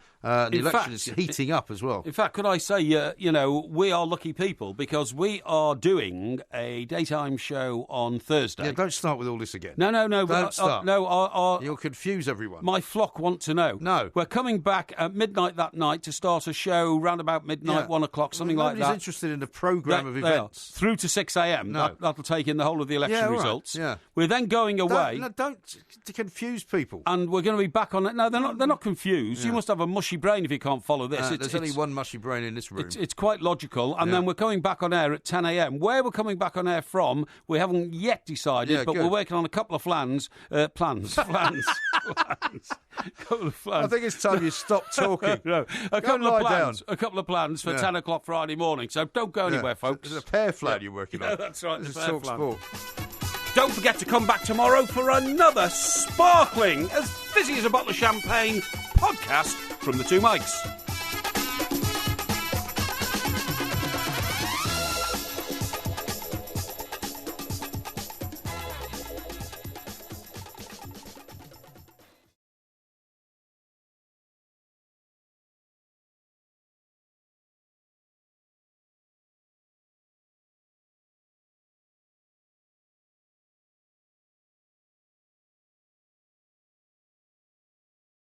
The election is heating up as well.
In fact, could I say, we are lucky people because we are doing a daytime show on Thursday.
Yeah, don't start with all this again.
No.
Don't start.
No,
you'll confuse everyone.
My flock want to know.
No.
We're coming back at midnight that night to start a show round about midnight, 1 o'clock, something like that.
Nobody's interested in the programme of events.
Through to 6 a.m.
No.
That'll take in the whole of the election results.
Yeah.
We're then going away.
Don't confuse people.
And we're going to be back on it. No, they're not confused.
Yeah.
You must have a mushy brain if you can't follow this.
There's only one mushy brain in this room.
It's quite logical. And then we're coming back on air at 10 a.m. Where we're coming back on air from, we haven't yet decided, but we're working on a couple of plans. Plans. Couple of plans.
I think it's time you stop talking.
No, a couple of plans for 10 o'clock Friday morning. So don't go anywhere, folks.
There's a pear flan you're working on.
Yeah, that's right.
This is talkSPORT.
Don't forget to come back tomorrow for another sparkling, as fizzy as a bottle of champagne podcast from the two mics.